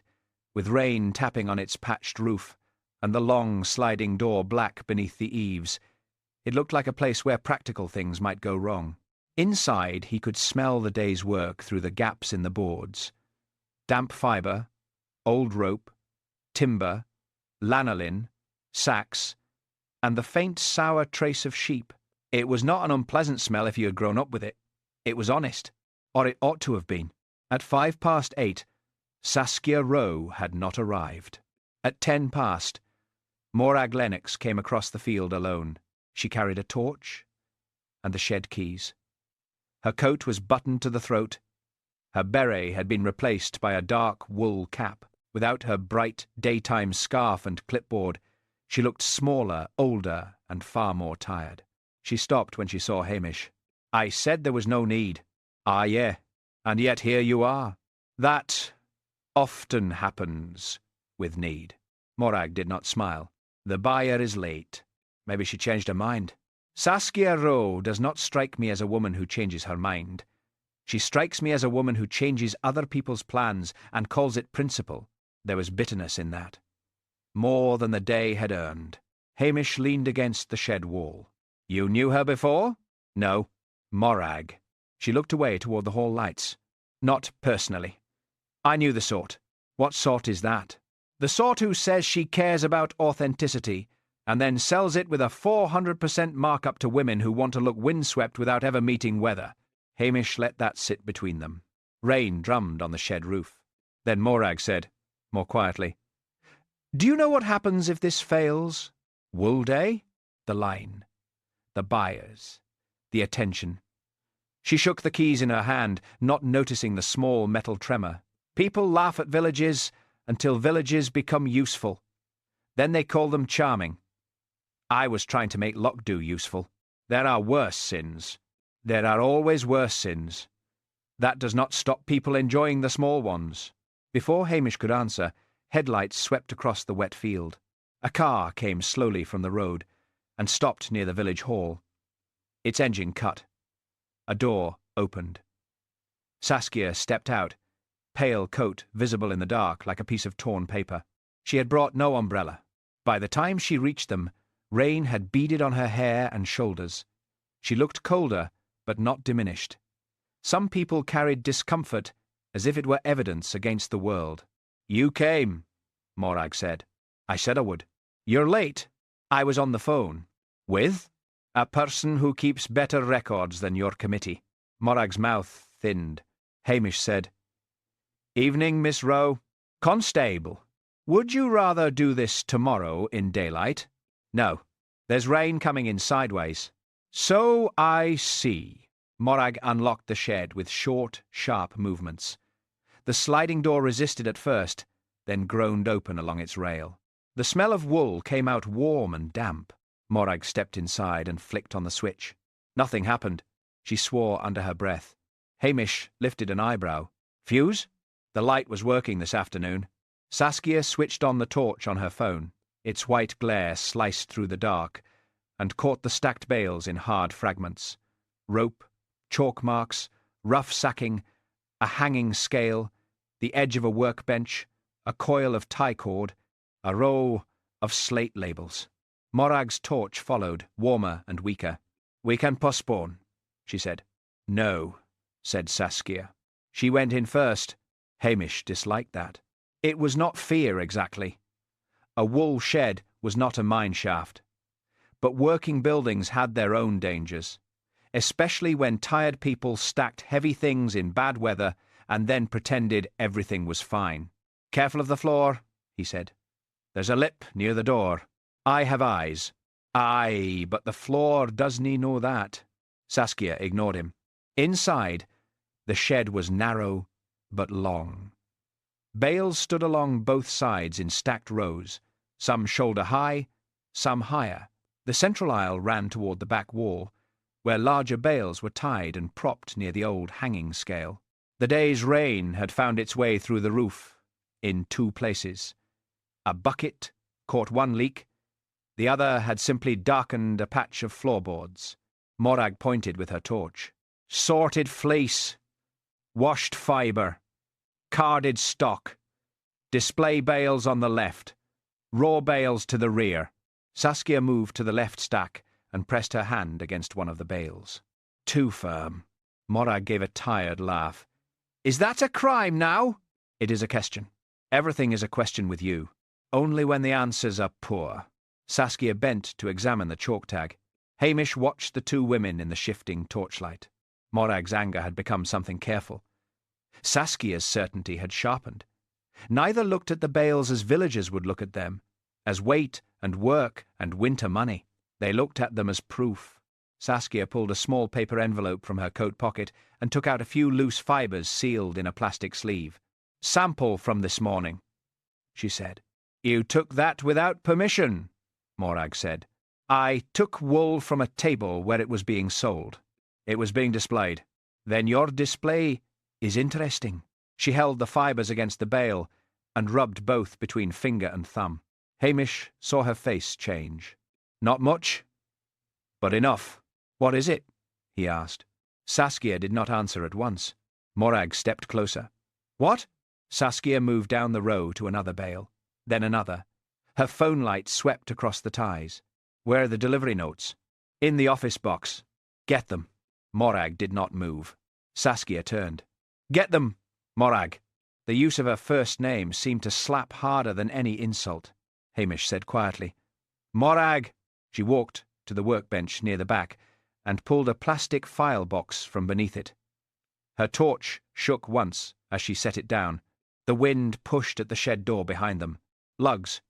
with rain tapping on its patched roof, and the long sliding door black beneath the eaves, it looked like a place where practical things might go wrong. Inside, he could smell the day's work through the gaps in the boards. Damp fibre, old rope, timber, lanolin, sacks, and the faint sour trace of sheep. It was not an unpleasant smell if you had grown up with it. It was honest, or it ought to have been. At 8:05, Saskia Rowe had not arrived. At 10 past, Morag Lennox came across the field alone. She carried a torch and the shed keys. Her coat was buttoned to the throat. Her beret had been replaced by a dark wool cap. Without her bright daytime scarf and clipboard, she looked smaller, older, and far more tired. She stopped when she saw Hamish. "I said there was no need." "Ah, yeah, and yet here you are." "That often happens with need." Morag did not smile. "The buyer is late." Maybe she changed her mind. "Saskia Rowe does not strike me as a woman who changes her mind. She strikes me as a woman who changes other people's plans and calls it principle. There was bitterness in that. More than the day had earned. Hamish leaned against the shed wall. You knew her before? No. Morag. She looked away toward the hall lights. Not personally. I knew the sort. What sort is that? The sort who says she cares about authenticity and then sells it with a 400% markup to women who want to look windswept without ever meeting weather. Hamish let that sit between them. Rain drummed on the shed roof. Then Morag said, more quietly, Do you know what happens if this fails? Wool Day? The line. The buyers. The attention. She shook the keys in her hand, not noticing the small metal tremor. People laugh at villages until villages become useful. Then they call them charming. I was trying to make Lochdubh useful. There are worse sins. There are always worse sins. That does not stop people enjoying the small ones. Before Hamish could answer, headlights swept across the wet field. A car came slowly from the road and stopped near the village hall. Its engine cut. A door opened. Saskia stepped out, pale coat visible in the dark like a piece of torn paper. She had brought no umbrella. By the time she reached them, rain had beaded on her hair and shoulders. She looked colder, but not diminished. Some people carried discomfort as if it were evidence against the world. You came, Morag said. I said I would. You're late. I was on the phone. With? A person who keeps better records than your committee. Morag's mouth thinned. Hamish said, Evening, Miss Rowe. Constable, would you rather do this tomorrow in daylight? No. There's rain coming in sideways. So I see. Morag unlocked the shed with short, sharp movements. The sliding door resisted at first, then groaned open along its rail. The smell of wool came out warm and damp. Morag stepped inside and flicked on the switch. Nothing happened. She swore under her breath. Hamish lifted an eyebrow. Fuse? The light was working this afternoon. Saskia switched on the torch on her phone. Its white glare sliced through the dark and caught the stacked bales in hard fragments. Rope, chalk marks, rough sacking, a hanging scale, the edge of a workbench, a coil of tie cord, a row of slate labels. Morag's torch followed, warmer and weaker. We can postpone, she said. No, said Saskia. She went in first. Hamish disliked that. It was not fear exactly. A wool shed was not a mine shaft. But working buildings had their own dangers, especially when tired people stacked heavy things in bad weather and then pretended everything was fine. Careful of the floor, he said. There's a lip near the door. I have eyes. Aye, but the floor doesn't know that. Saskia ignored him. Inside, the shed was narrow but long. Bales stood along both sides in stacked rows, some shoulder-high, some higher. The central aisle ran toward the back wall, where larger bales were tied and propped near the old hanging scale. The day's rain had found its way through the roof, in two places. A bucket caught one leak, the other had simply darkened a patch of floorboards. Morag pointed with her torch. Sorted fleece, washed fibre, carded stock, display bales on the left, raw bales to the rear. Saskia moved to the left stack and pressed her hand against one of the bales. Too firm. Morag gave a tired laugh. Is that a crime now? It is a question. Everything is a question with you. Only when the answers are poor. Saskia bent to examine the chalk tag. Hamish watched the two women in the shifting torchlight. Morag's anger had become something careful. Saskia's certainty had sharpened. Neither looked at the bales as villagers would look at them, as weight and work and winter money. They looked at them as proof. Saskia pulled a small paper envelope from her coat pocket and took out a few loose fibres sealed in a plastic sleeve. Sample from this morning, she said. You took that without permission, Morag said. I took wool from a table where it was being sold. It was being displayed. Then your display is interesting. She held the fibres against the bale and rubbed both between finger and thumb. Hamish saw her face change. Not much, but enough. What is it? He asked. Saskia did not answer at once. Morag stepped closer. What? Saskia moved down the row to another bale, then another. Her phone light swept across the ties. Where are the delivery notes? In the office box. Get them. Morag did not move. Saskia turned. Get them, Morag. The use of her first name seemed to slap harder than any insult. Hamish said quietly. Morag! She walked to the workbench near the back and pulled a plastic file box from beneath it. Her torch shook once as she set it down. The wind pushed at the shed door behind them. Lugs,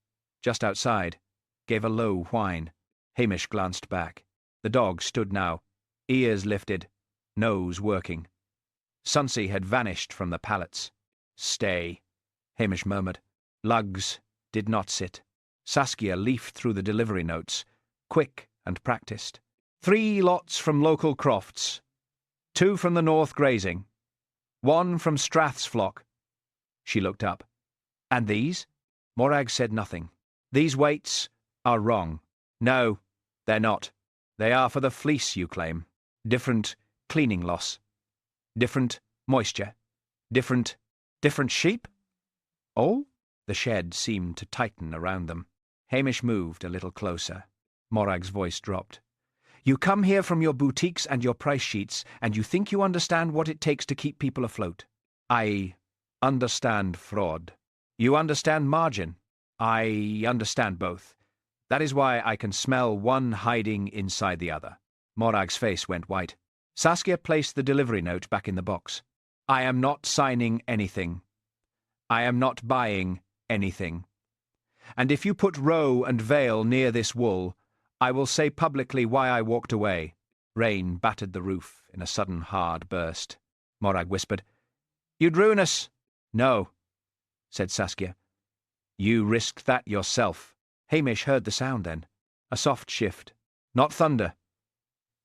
just outside, gave a low whine. Hamish glanced back. The dog stood now, ears lifted, nose working. Sonsie had vanished from the pallets. Stay, Hamish murmured. Lugs did not sit. Saskia leafed through the delivery notes, quick and practised. 3 lots from local crofts. 2 from the north grazing. 1 from Strath's flock. She looked up. And these? Morag said nothing. These weights are wrong. No, they're not. They are for the fleece, you claim. Different cleaning loss. Different moisture. Different sheep? Oh? The shed seemed to tighten around them. Hamish moved a little closer. Morag's voice dropped. You come here from your boutiques and your price sheets, and you think you understand what it takes to keep people afloat. I understand fraud. You understand margin. I understand both. That is why I can smell one hiding inside the other. Morag's face went white. Saskia placed the delivery note back in the box. I am not signing anything. I am not buying anything. And if you put roe and veil near this wool, I will say publicly why I walked away. Rain battered the roof in a sudden hard burst. Morag whispered, You'd ruin us. No, said Saskia. You risked that yourself. Hamish heard the sound then. A soft shift. Not thunder.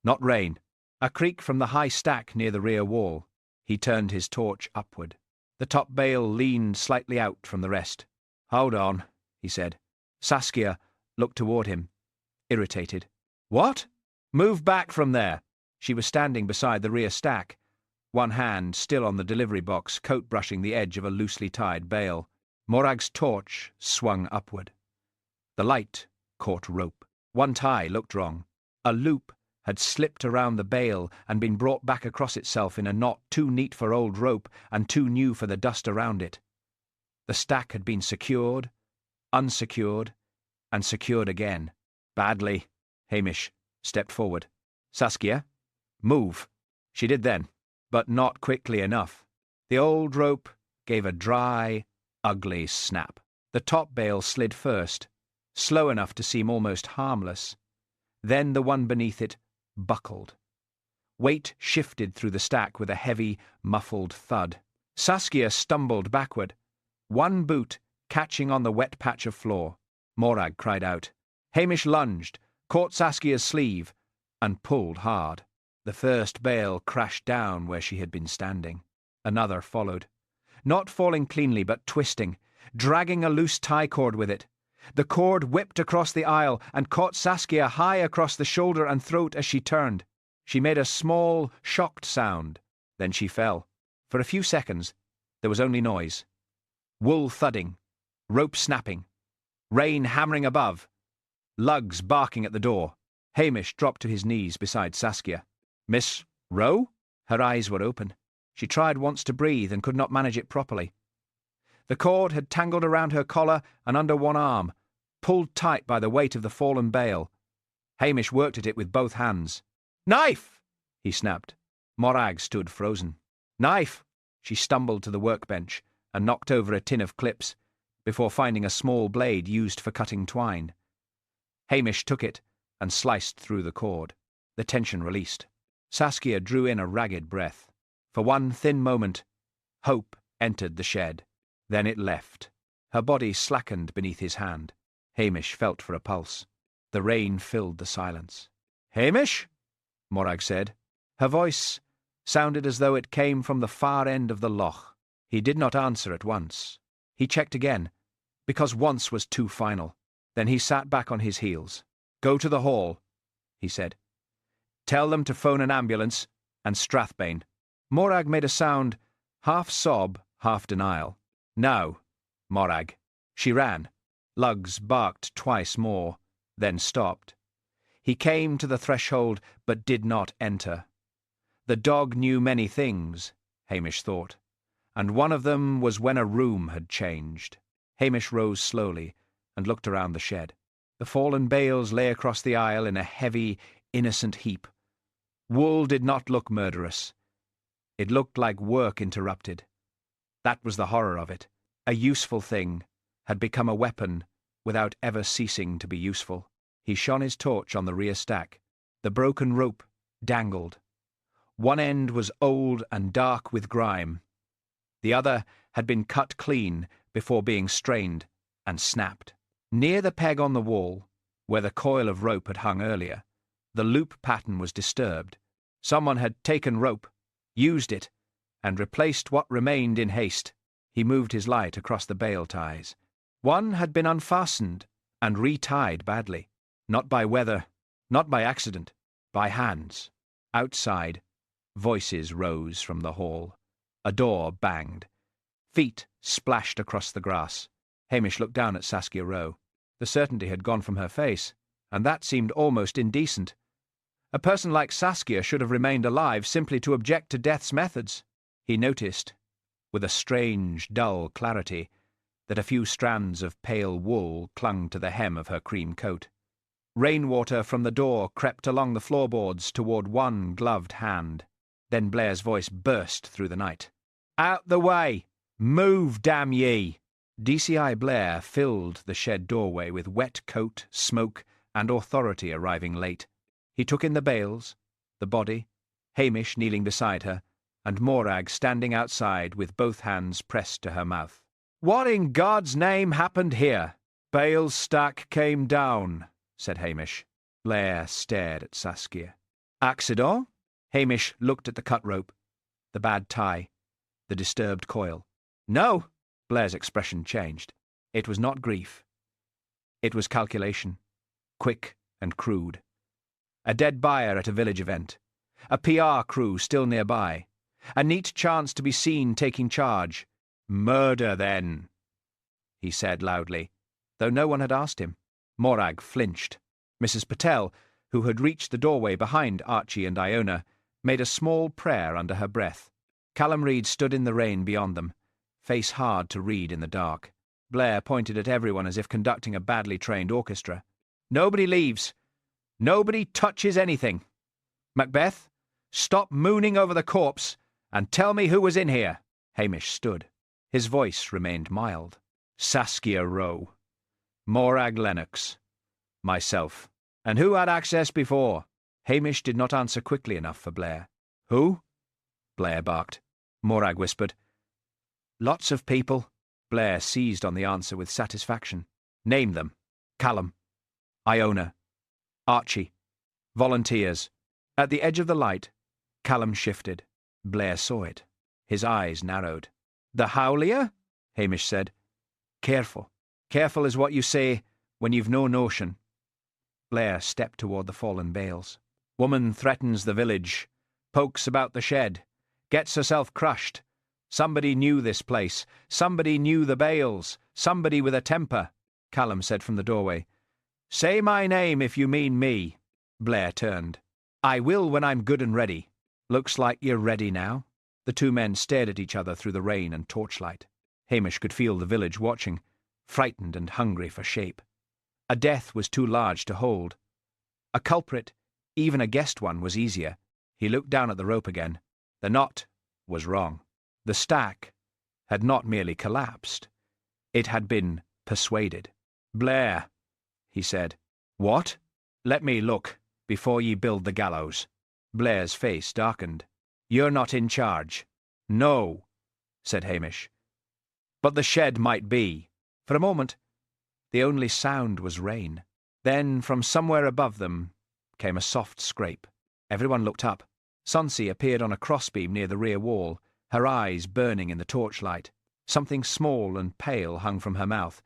Not rain. A creak from the high stack near the rear wall. He turned his torch upward. The top bale leaned slightly out from the rest. Hold on, he said. Saskia looked toward him, irritated. What? Move back from there. She was standing beside the rear stack, one hand still on the delivery box, coat brushing the edge of a loosely tied bale. Morag's torch swung upward. The light caught rope. One tie looked wrong. A loop had slipped around the bale and been brought back across itself in a knot too neat for old rope and too new for the dust around it. The stack had been secured, unsecured, and secured again. Badly. Hamish stepped forward. Saskia, move. She did then, but not quickly enough. The old rope gave a dry, ugly snap. The top bale slid first, slow enough to seem almost harmless. Then the one beneath it buckled. Weight shifted through the stack with a heavy, muffled thud. Saskia stumbled backward, one boot catching on the wet patch of floor. Morag cried out. Hamish lunged, caught Saskia's sleeve, and pulled hard. The first bale crashed down where she had been standing. Another followed, not falling cleanly but twisting, dragging a loose tie cord with it. The cord whipped across the aisle and caught Saskia high across the shoulder and throat as she turned. She made a small, shocked sound. Then she fell. For a few seconds, there was only noise. Wool thudding, rope snapping, rain hammering above, lugs barking at the door. Hamish dropped to his knees beside Saskia. Miss Rowe? Her eyes were open. She tried once to breathe and could not manage it properly. The cord had tangled around her collar and under one arm, pulled tight by the weight of the fallen bale. Hamish worked at it with both hands. Knife! He snapped. Morag stood frozen. Knife! She stumbled to the workbench and knocked over a tin of clips, before finding a small blade used for cutting twine. Hamish took it and sliced through the cord. The tension released. Saskia drew in a ragged breath. For one thin moment, hope entered the shed. Then it left. Her body slackened beneath his hand. Hamish felt for a pulse. The rain filled the silence. Hamish? Morag said. Her voice sounded as though it came from the far end of the loch. He did not answer at once. He checked again, because once was too final. Then he sat back on his heels. Go to the hall, he said. Tell them to phone an ambulance and Strathbane. Morag made a sound, half sob, half denial. "Now, Morag." She ran. Lugs barked twice more, then stopped. He came to the threshold, but did not enter. The dog knew many things, Hamish thought, and one of them was when a room had changed. Hamish rose slowly and looked around the shed. The fallen bales lay across the aisle in a heavy, innocent heap. Wool did not look murderous. It looked like work interrupted. That was the horror of it. A useful thing had become a weapon without ever ceasing to be useful. He shone his torch on the rear stack. The broken rope dangled. One end was old and dark with grime. The other had been cut clean before being strained and snapped. Near the peg on the wall, where the coil of rope had hung earlier, the loop pattern was disturbed. Someone had taken rope, used it, and replaced what remained in haste. He moved his light across the bale ties. One had been unfastened and retied badly. Not by weather, not by accident, by hands. Outside, voices rose from the hall. A door banged. Feet splashed across the grass. Hamish looked down at Saskia Rowe. The certainty had gone from her face, and that seemed almost indecent. A person like Saskia should have remained alive simply to object to death's methods. He noticed, with a strange, dull clarity, that a few strands of pale wool clung to the hem of her cream coat. Rainwater from the door crept along the floorboards toward one gloved hand. Then Blair's voice burst through the night. "Out the way! Move, damn ye!" DCI Blair filled the shed doorway with wet coat, smoke, and authority arriving late. He took in the bales, the body, Hamish kneeling beside her, and Morag standing outside with both hands pressed to her mouth. "What in God's name happened here?" "Bale's stack came down," said Hamish. Blair stared at Saskia. "Accident?" Hamish looked at the cut rope, the bad tie, the disturbed coil. "No." Blair's expression changed. It was not grief. It was calculation, quick and crude. A dead buyer at a village event. A PR crew still nearby. A neat chance to be seen taking charge. "Murder, then," he said loudly, though no one had asked him. Morag flinched. Mrs. Patel, who had reached the doorway behind Archie and Iona, made a small prayer under her breath. Callum Reed stood in the rain beyond them, face hard to read in the dark. Blair pointed at everyone as if conducting a badly trained orchestra. "Nobody leaves. Nobody touches anything. Macbeth, stop mooning over the corpse and tell me who was in here." Hamish stood. His voice remained mild. "Saskia Rowe. Morag Lennox. Myself. And who had access before?" Hamish did not answer quickly enough for Blair. "Who?" Blair barked. Morag whispered. "Lots of people." Blair seized on the answer with satisfaction. "Name them." "Callum. Iona. Archie. Volunteers." At the edge of the light, Callum shifted. Blair saw it. His eyes narrowed. "The Howlier?" Hamish said. "Careful. Careful is what you say when you've no notion." Blair stepped toward the fallen bales. "Woman threatens the village. Pokes about the shed. Gets herself crushed. Somebody knew this place. Somebody knew the bales. Somebody with a temper." Callum said from the doorway. "Say my name if you mean me." Blair turned. "I will when I'm good and ready." "Looks like you're ready now." The two men stared at each other through the rain and torchlight. Hamish could feel the village watching, frightened and hungry for shape. A death was too large to hold. A culprit, even a guessed one, was easier. He looked down at the rope again. The knot was wrong. The stack had not merely collapsed. It had been persuaded. "Blair," he said. "What?" "Let me look, before ye build the gallows." Blair's face darkened. "You're not in charge." "No," said Hamish. "But the shed might be." For a moment, the only sound was rain. Then, from somewhere above them, came a soft scrape. Everyone looked up. Sonsie appeared on a crossbeam near the rear wall, her eyes burning in the torchlight. Something small and pale hung from her mouth.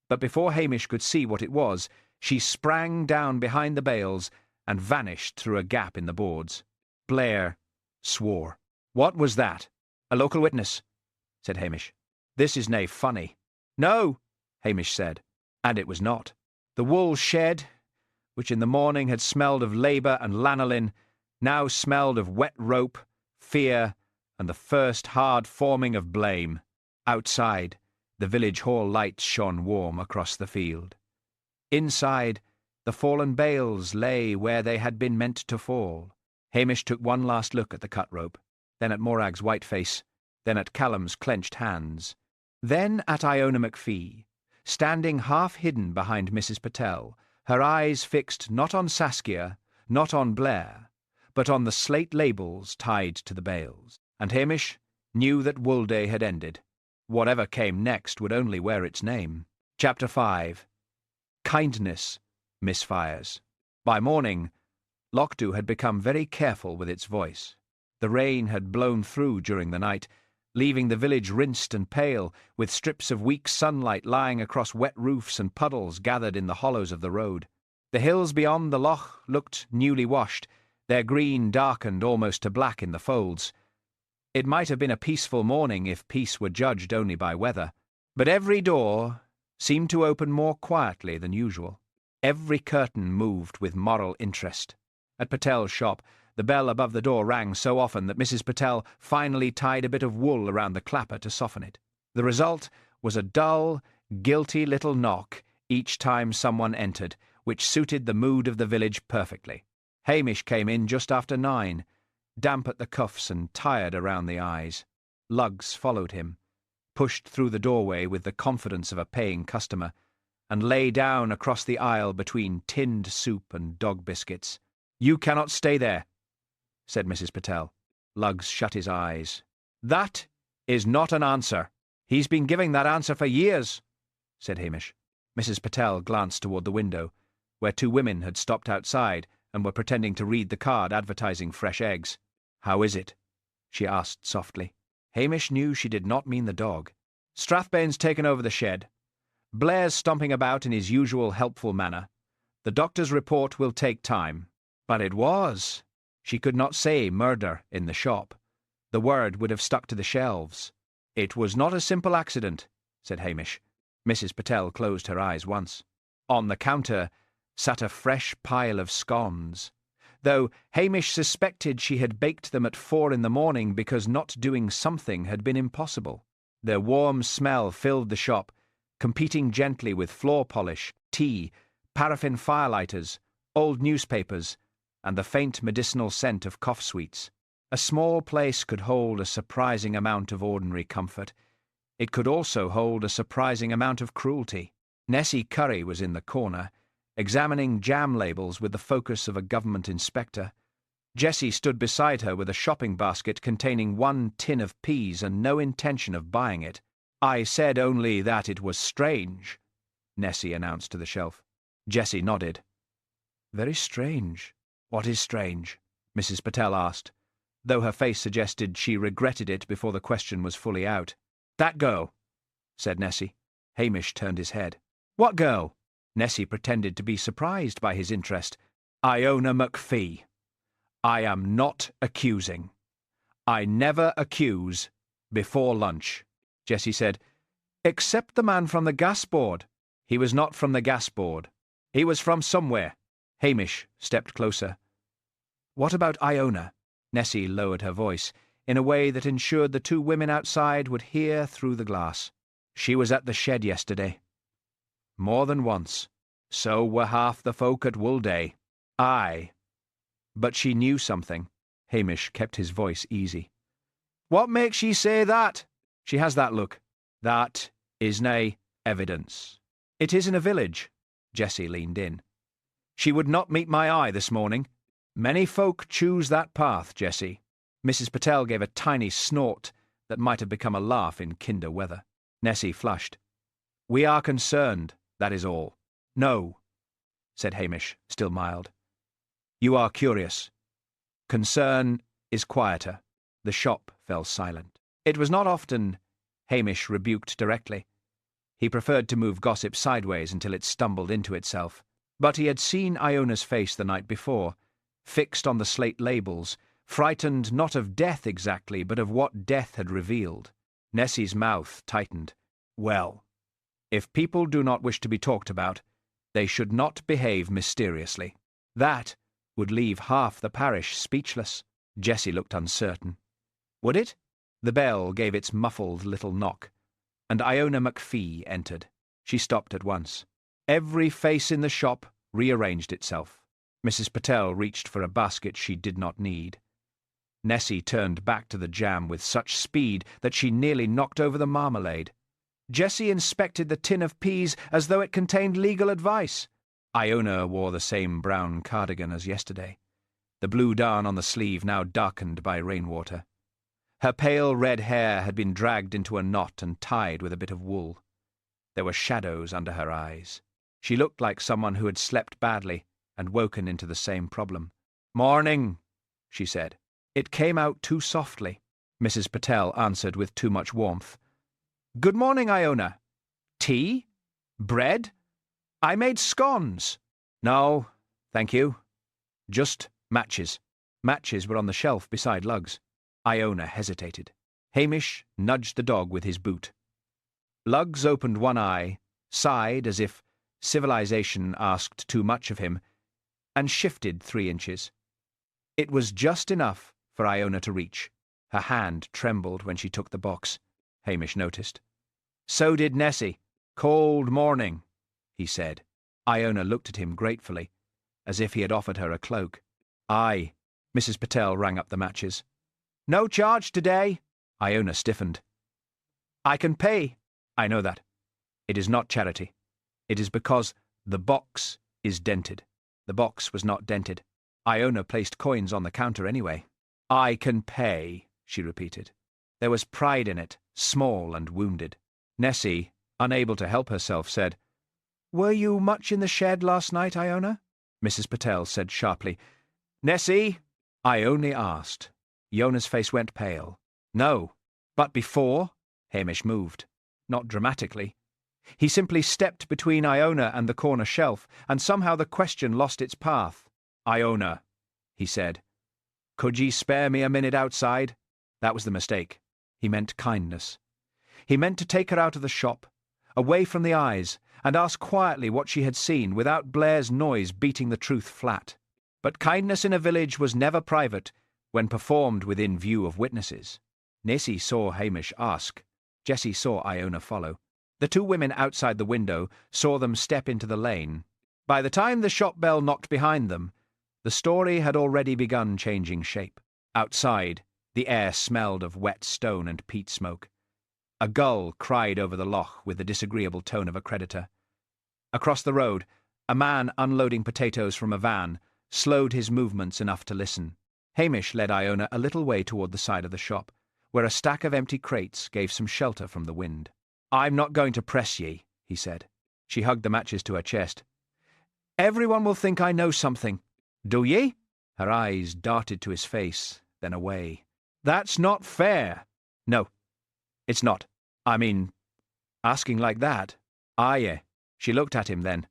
But before Hamish could see what it was, she sprang down behind the bales and vanished through a gap in the boards. Blair swore. "What was that?" "A local witness," said Hamish. "This is nae funny." "No," Hamish said. And it was not. The wool shed, which in the morning had smelled of labour and lanolin, now smelled of wet rope, fear, and the first hard forming of blame. Outside, the village hall lights shone warm across the field. Inside, the fallen bales lay where they had been meant to fall. Hamish took one last look at the cut rope, then at Morag's white face, then at Callum's clenched hands, then at Iona McPhee, standing half-hidden behind Mrs. Patel, her eyes fixed not on Saskia, not on Blair, but on the slate labels tied to the bales. And Hamish knew that Wool Day had ended. Whatever came next would only wear its name. Chapter 5. Kindness, Misfires. By morning, Lochdubh had become very careful with its voice. The rain had blown through during the night, leaving the village rinsed and pale, with strips of weak sunlight lying across wet roofs and puddles gathered in the hollows of the road. The hills beyond the loch looked newly washed, their green darkened almost to black in the folds. It might have been a peaceful morning if peace were judged only by weather, but every door seemed to open more quietly than usual. Every curtain moved with moral interest. At Patel's shop, the bell above the door rang so often that Mrs. Patel finally tied a bit of wool around the clapper to soften it. The result was a dull, guilty little knock each time someone entered, which suited the mood of the village perfectly. Hamish came in just after 9, damp at the cuffs and tired around the eyes. Lugs followed him, pushed through the doorway with the confidence of a paying customer, and lay down across the aisle between tinned soup and dog biscuits. "You cannot stay there," said Mrs. Patel. Lugs shut his eyes. "That is not an answer." "He's been giving that answer for years," said Hamish. Mrs. Patel glanced toward the window, where 2 women had stopped outside and were pretending to read the card advertising fresh eggs. "How is it?" she asked softly. Hamish knew she did not mean the dog. "Strathbane's taken over the shed. Blair's stomping about in his usual helpful manner. The doctor's report will take time." But it was. She could not say murder in the shop. The word would have stuck to the shelves. "It was not a simple accident," said Hamish. Mrs. Patel closed her eyes once. On the counter sat a fresh pile of scones, though Hamish suspected she had baked them at 4 in the morning because not doing something had been impossible. Their warm smell filled the shop, competing gently with floor polish, tea, paraffin firelighters, old newspapers, and the faint medicinal scent of cough sweets. A small place could hold a surprising amount of ordinary comfort. It could also hold a surprising amount of cruelty. Nessie Curry was in the corner, examining jam labels with the focus of a government inspector. Jessie stood beside her with a shopping basket containing 1 tin of peas and no intention of buying it. "I said only that it was strange," Nessie announced to the shelf. Jessie nodded. "Very strange." "What is strange?" Mrs. Patel asked, though her face suggested she regretted it before the question was fully out. "That girl," said Nessie. Hamish turned his head. "What girl?" Nessie pretended to be surprised by his interest. "Iona McPhee. I am not accusing. I never accuse before lunch," Jessie said. "Except the man from the gas board." "He was not from the gas board. He was from somewhere." Hamish stepped closer. "What about Iona?" Nessie lowered her voice in a way that ensured the 2 women outside would hear through the glass. "She was at the shed yesterday." "More than once. So were half the folk at Wool Day." "Aye. But she knew something." Hamish kept his voice easy. "What makes ye say that?" "She has that look." "That is nae evidence." "It is in a village." Jessie leaned in. "She would not meet my eye this morning." "Many folk choose that path, Jessie." Mrs. Patel gave a tiny snort that might have become a laugh in kinder weather. Nessie flushed. "We are concerned, that is all." "No," said Hamish, still mild. "You are curious. Concern is quieter." The shop fell silent. It was not often Hamish rebuked directly. He preferred to move gossip sideways until it stumbled into itself. But he had seen Iona's face the night before, fixed on the slate labels, frightened not of death exactly, but of what death had revealed. Nessie's mouth tightened. Well, if people do not wish to be talked about, they should not behave mysteriously. That would leave half the parish speechless. Jessie looked uncertain. Would it? The bell gave its muffled little knock, and Iona McPhee entered. She stopped at once. Every face in the shop rearranged itself. Mrs. Patel reached for a basket she did not need. Nessie turned back to the jam with such speed that she nearly knocked over the marmalade. Jessie inspected the tin of peas as though it contained legal advice. Iona wore the same brown cardigan as yesterday, the blue darn on the sleeve now darkened by rainwater. Her pale red hair had been dragged into a knot and tied with a bit of wool. There were shadows under her eyes. She looked like someone who had slept badly and woken into the same problem. "Morning," she said. It came out too softly. Mrs. Patel answered with too much warmth. "Good morning, Iona. Tea? Bread? I made scones." "No, thank you. Just matches." Matches were on the shelf beside lugs. Iona hesitated. Hamish nudged the dog with his boot. Lugs opened one eye, sighed as if civilization asked too much of him, and shifted 3 inches. It was just enough for Iona to reach. Her hand trembled when she took the box. Hamish noticed. So did Nessie. "Cold morning," he said. Iona looked at him gratefully, as if he had offered her a cloak. "Aye." Mrs. Patel rang up the matches. "No charge today." Iona stiffened. "I can pay." "I know that. It is not charity. It is because the box is dented." The box was not dented. Iona placed coins on the counter anyway. "I can pay," she repeated. There was pride in it, small and wounded. Nessie, unable to help herself, said, "Were you much in the shed last night, Iona?" Mrs. Patel said sharply, "Nessie, I only asked." Iona's face went pale. "No. But before?" Hamish moved. Not dramatically. He simply stepped between Iona and the corner shelf, and somehow the question lost its path. "Iona," he said, "could ye spare me a minute outside?" That was the mistake. He meant kindness. He meant to take her out of the shop, away from the eyes, and ask quietly what she had seen, without Blair's noise beating the truth flat. But kindness in a village was never private when performed within view of witnesses. Nessie saw Hamish ask. Jessie saw Iona follow. The 2 women outside the window saw them step into the lane. By the time the shop bell knocked behind them, the story had already begun changing shape. Outside, the air smelled of wet stone and peat smoke. A gull cried over the loch with the disagreeable tone of a creditor. Across the road, a man unloading potatoes from a van slowed his movements enough to listen. Hamish led Iona a little way toward the side of the shop, where a stack of empty crates gave some shelter from the wind. "I'm not going to press ye," he said. She hugged the matches to her chest. "Everyone will think I know something." "Do ye?" Her eyes darted to his face, then away. "That's not fair." "No, it's not. I mean, asking like that." "Aye." She looked at him then,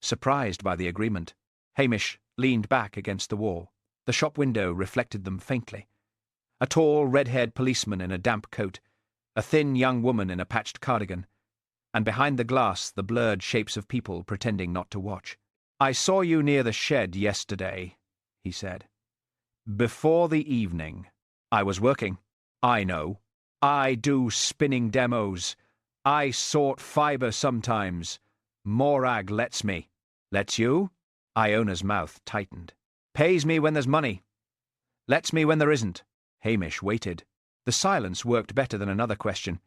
surprised by the agreement. Hamish leaned back against the wall. The shop window reflected them faintly. A tall, red-haired policeman in a damp coat, a thin young woman in a patched cardigan, and behind the glass the blurred shapes of people pretending not to watch. "I saw you near the shed yesterday," he said. "Before the evening. I was working. I know. I do spinning demos. I sort fibre sometimes. Morag lets me." "Lets you?" Iona's mouth tightened. "Pays me when there's money. Lets me when there isn't." Hamish waited. The silence worked better than another question.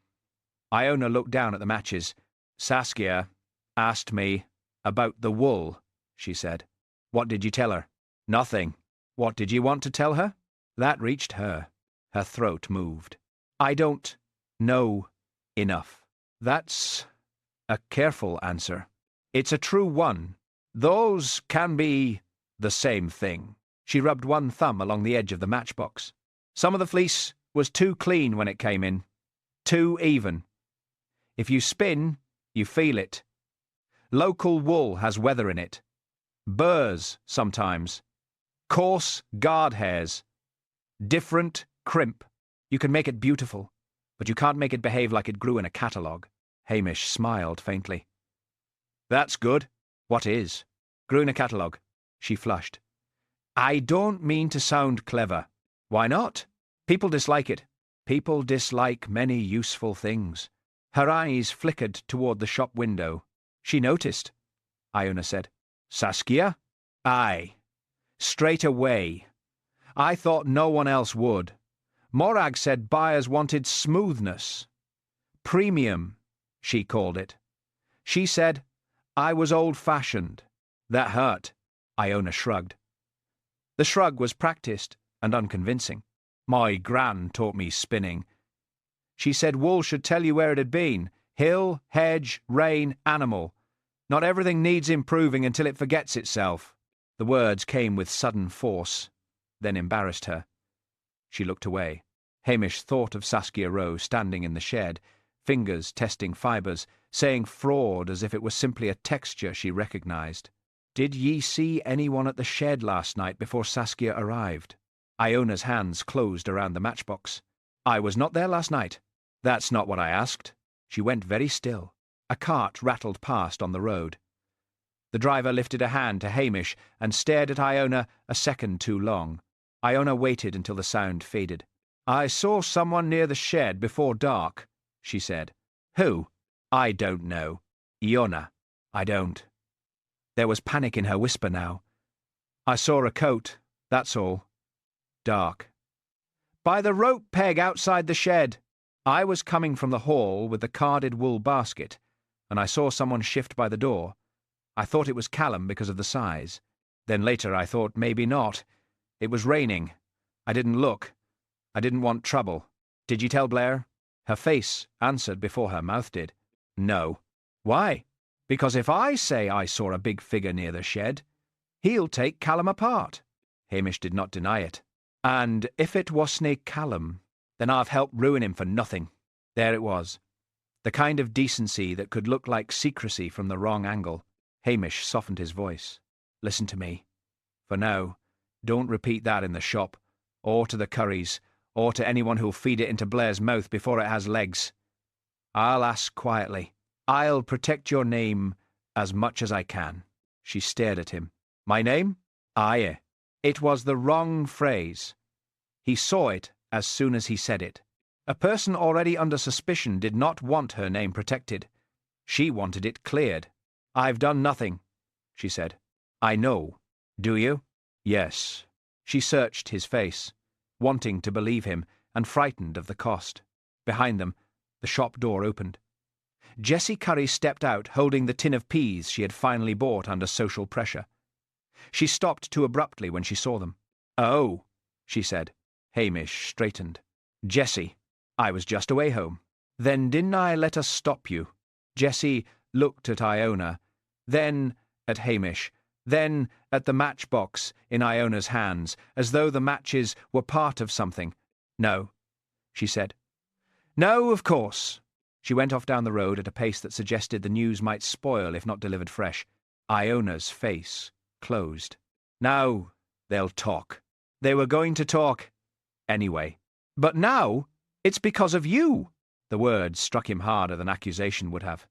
Iona looked down at the matches. "Saskia asked me about the wool," she said. "What did you tell her?" "Nothing." "What did you want to tell her?" That reached her. Her throat moved. "I don't know enough." "That's a careful answer." "It's a true one. Those can be the same thing." She rubbed one thumb along the edge of the matchbox. "Some of the fleece was too clean when it came in. Too even. If you spin, you feel it. Local wool has weather in it. Burrs, sometimes. Coarse guard hairs. Different crimp. You can make it beautiful, but you can't make it behave like it grew in a catalogue. Hamish smiled faintly. That's good. What is? Grew in a catalogue. She flushed. I don't mean to sound clever. Why not? People dislike it. People dislike many useful things. Her eyes flickered toward the shop window. She noticed, Iona said. Saskia? Aye. Straight away. I thought no one else would. Morag said buyers wanted smoothness. Premium, she called it. She said I was old-fashioned. That hurt. Iona shrugged. The shrug was practiced and unconvincing. My gran taught me spinning. She said wool should tell you where it had been. Hill, hedge, rain, animal. Not everything needs improving until it forgets itself. The words came with sudden force, then embarrassed her. She looked away. Hamish thought of Saskia Rowe standing in the shed, fingers testing fibres, saying fraud as if it was simply a texture she recognised. Did ye see anyone at the shed last night before Saskia arrived? Iona's hands closed around the matchbox. I was not there last night. That's not what I asked. She went very still. A cart rattled past on the road. The driver lifted a hand to Hamish and stared at Iona a second too long. Iona waited until the sound faded. I saw someone near the shed before dark, she said. Who? I don't know. Iona. I don't. There was panic in her whisper now. I saw a coat, that's all. Dark. By the rope peg outside the shed. I was coming from the hall with the carded wool basket, and I saw someone shift by the door. I thought it was Callum because of the size. Then later I thought maybe not. It was raining. I didn't look. I didn't want trouble. Did you tell Blair? Her face answered before her mouth did. No. Why? Because if I say I saw a big figure near the shed, he'll take Callum apart. Hamish did not deny it. And if it wasn't Callum, then I've helped ruin him for nothing. There it was. The kind of decency that could look like secrecy from the wrong angle. Hamish softened his voice. Listen to me. For now, don't repeat that in the shop, or to the Curries, or to anyone who'll feed it into Blair's mouth before it has legs. I'll ask quietly. I'll protect your name as much as I can. She stared at him. My name? Aye. It was the wrong phrase. He saw it as soon as he said it. A person already under suspicion did not want her name protected. She wanted it cleared. I've done nothing, she said. I know. Do you? Yes. She searched his face, wanting to believe him and frightened of the cost. Behind them, the shop door opened. Jessie Curry stepped out, holding the tin of peas she had finally bought under social pressure. She stopped too abruptly when she saw them. Oh, she said. Hamish straightened. Jessie, I was just away home. Then didn't I let us stop you? Jessie looked at Iona, then at Hamish, then at the matchbox in Iona's hands, as though the matches were part of something. No, she said. No, of course. She went off down the road at a pace that suggested the news might spoil if not delivered fresh. Iona's face closed. Now they'll talk. They were going to talk anyway. But now it's because of you. The words struck him harder than accusation would have.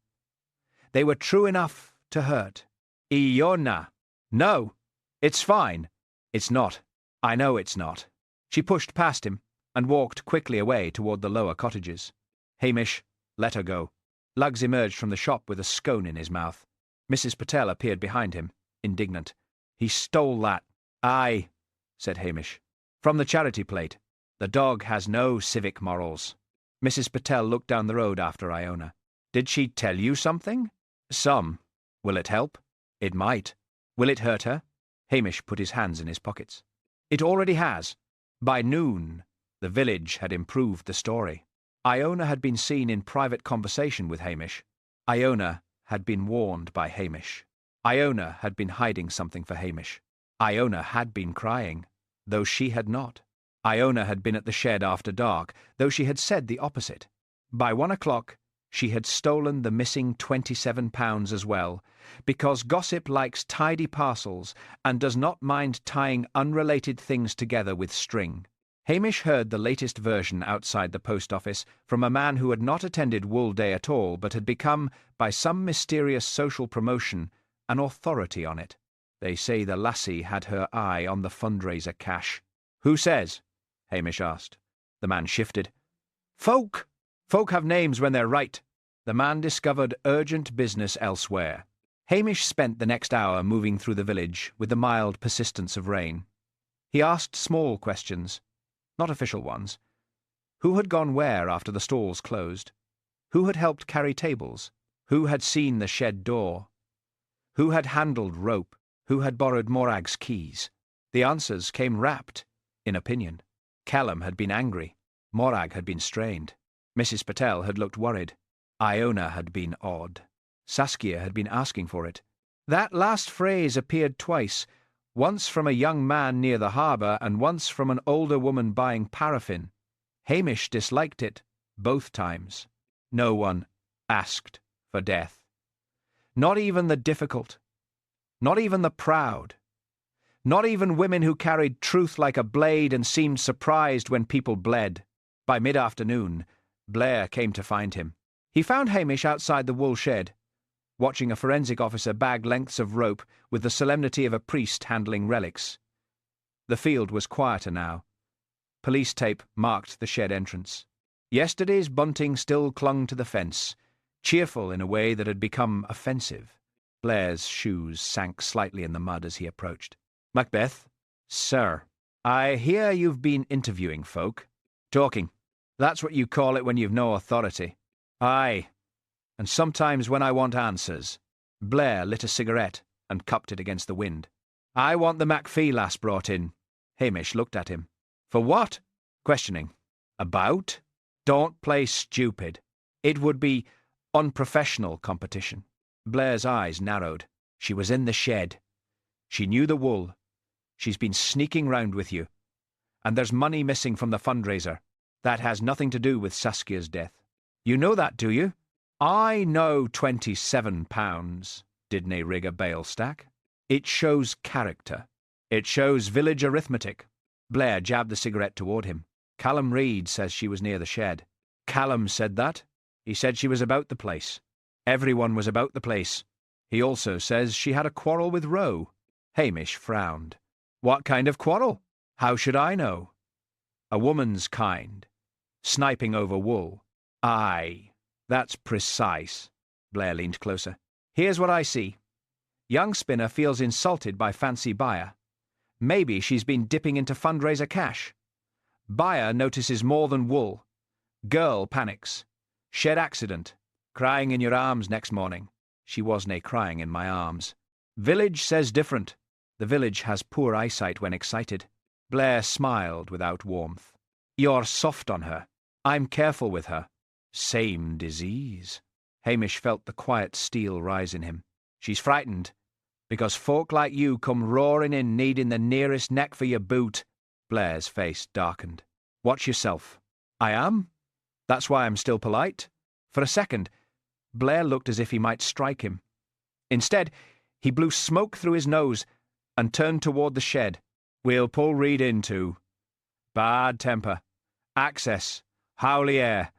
They were true enough to hurt. Iona. No, it's fine. It's not. I know it's not. She pushed past him and walked quickly away toward the lower cottages. Hamish let her go. Luggs emerged from the shop with a scone in his mouth. Mrs. Patel appeared behind him, indignant. He stole that. Aye, said Hamish. From the charity plate. The dog has no civic morals. Mrs. Patel looked down the road after Iona. Did she tell you something? Some. Will it help? It might. Will it hurt her? Hamish put his hands in his pockets. It already has. By noon, the village had improved the story. Iona had been seen in private conversation with Hamish. Iona had been warned by Hamish. Iona had been hiding something for Hamish. Iona had been crying, though she had not. Iona had been at the shed after dark, though she had said the opposite. By 1 o'clock, she had stolen the missing £27 as well, because gossip likes tidy parcels and does not mind tying unrelated things together with string. Hamish heard the latest version outside the post office from a man who had not attended Wool Day at all, but had become, by some mysterious social promotion, an authority on it. They say the lassie had her eye on the fundraiser cash. "Who says?" Hamish asked. The man shifted. "Folk! Folk have names when they're right." The man discovered urgent business elsewhere. Hamish spent the next hour moving through the village with the mild persistence of rain. He asked small questions, not official ones. Who had gone where after the stalls closed? Who had helped carry tables? Who had seen the shed door? Who had handled rope? Who had borrowed Morag's keys? The answers came wrapped in opinion. Callum had been angry. Morag had been strained. Mrs. Patel had looked worried. Iona had been odd. Saskia had been asking for it. That last phrase appeared twice, once from a young man near the harbour and once from an older woman buying paraffin. Hamish disliked it, both times. No one asked for death. Not even the difficult. Not even the proud. Not even women who carried truth like a blade and seemed surprised when people bled. By mid-afternoon, Blair came to find him. He found Hamish outside the wool shed, watching a forensic officer bag lengths of rope with the solemnity of a priest handling relics. The field was quieter now. Police tape marked the shed entrance. Yesterday's bunting still clung to the fence, cheerful in a way that had become offensive. Blair's shoes sank slightly in the mud as he approached. "Macbeth." "Sir." "I hear you've been interviewing folk." "Talking. That's what you call it when you've no authority." "Aye. And sometimes when I want answers." Blair lit a cigarette and cupped it against the wind. "I want the MacPhee lass brought in." Hamish looked at him. "For what?" Questioning. "About?" "Don't play stupid. It would be unprofessional competition." Blair's eyes narrowed. "She was in the shed. She knew the wool. She's been sneaking round with you. And there's money missing from the fundraiser. That has nothing to do with Saskia's death. You know that, do you?" "I know £27. Didn't rig a bail stack." "It shows character. It shows village arithmetic." Blair jabbed the cigarette toward him. "Callum Reid says she was near the shed." "Callum said that? He said she was about the place. Everyone was about the place. He also says she had a quarrel with Roe." Hamish frowned. "What kind of quarrel? How should I know?" "A woman's kind. Sniping over wool." "Aye. That's precise." Blair leaned closer. "Here's what I see. Young spinner feels insulted by fancy buyer. Maybe she's been dipping into fundraiser cash. Buyer notices more than wool. Girl panics. Shed accident. Crying in your arms next morning." "She wasn't crying in my arms." "Village says different." "The village has poor eyesight when excited." Blair smiled without warmth. "You're soft on her." "I'm careful with her." "Same disease." Hamish felt the quiet steel rise in him. "She's frightened, because folk like you come roaring in needing the nearest neck for your boot." Blair's face darkened. "Watch yourself." "I am? That's why I'm still polite?" For a second, Blair looked as if he might strike him. Instead, he blew smoke through his nose and turned toward the shed. "We'll pull Reid in too. Bad temper. Access. Howlier.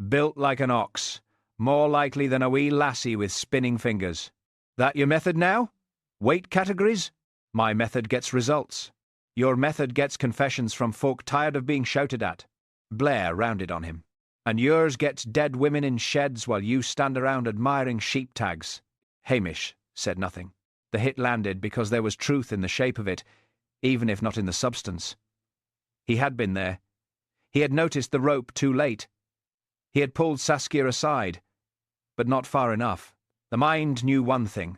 Built like an ox. More likely than a wee lassie with spinning fingers. That your method now? Weight categories? My method gets results. Your method gets confessions from folk tired of being shouted at." Blair rounded on him. "And yours gets dead women in sheds while you stand around admiring sheep tags." Hamish said nothing. The hit landed because there was truth in the shape of it, even if not in the substance. He had been there. He had noticed the rope too late. He had pulled Saskia aside, but not far enough. The mind knew one thing.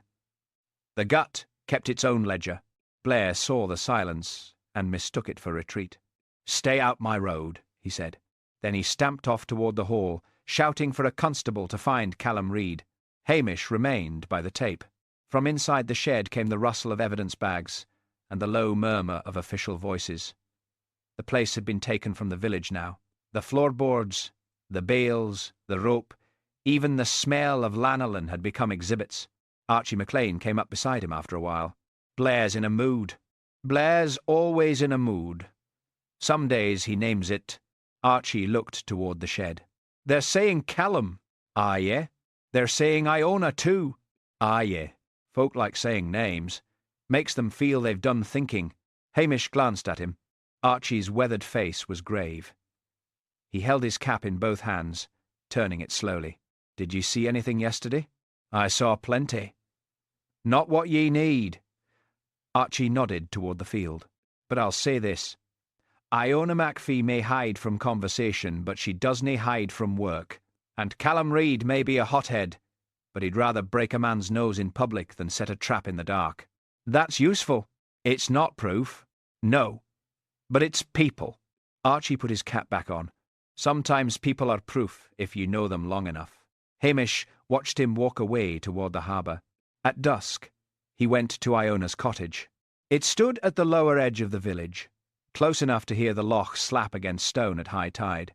The gut kept its own ledger. Blair saw the silence and mistook it for retreat. "Stay out my road," he said. Then he stamped off toward the hall, shouting for a constable to find Callum Reid. Hamish remained by the tape. From inside the shed came the rustle of evidence bags and the low murmur of official voices. The place had been taken from the village now. The floorboards, the bales, the rope, even the smell of lanolin had become exhibits. Archie McLean came up beside him after a while. "Blair's in a mood." "Blair's always in a mood. Some days he names it. Archie looked toward the shed. They're saying Callum. Ah, yeah. They're saying Iona too. Ah, yeah. Folk like saying names. Makes them feel they've done thinking. Hamish glanced at him. Archie's weathered face was grave. He held his cap in both hands, turning it slowly. Did you see anything yesterday? I saw plenty. Not what ye need. Archie nodded toward the field. But I'll say this. Iona McPhee may hide from conversation, but she doesn't hide from work. And Callum Reid may be a hothead, but he'd rather break a man's nose in public than set a trap in the dark. That's useful. It's not proof. No. But it's people. Archie put his cap back on. Sometimes people are proof if you know them long enough. Hamish watched him walk away toward the harbour. At dusk, he went to Iona's cottage. It stood at the lower edge of the village, close enough to hear the loch slap against stone at high tide.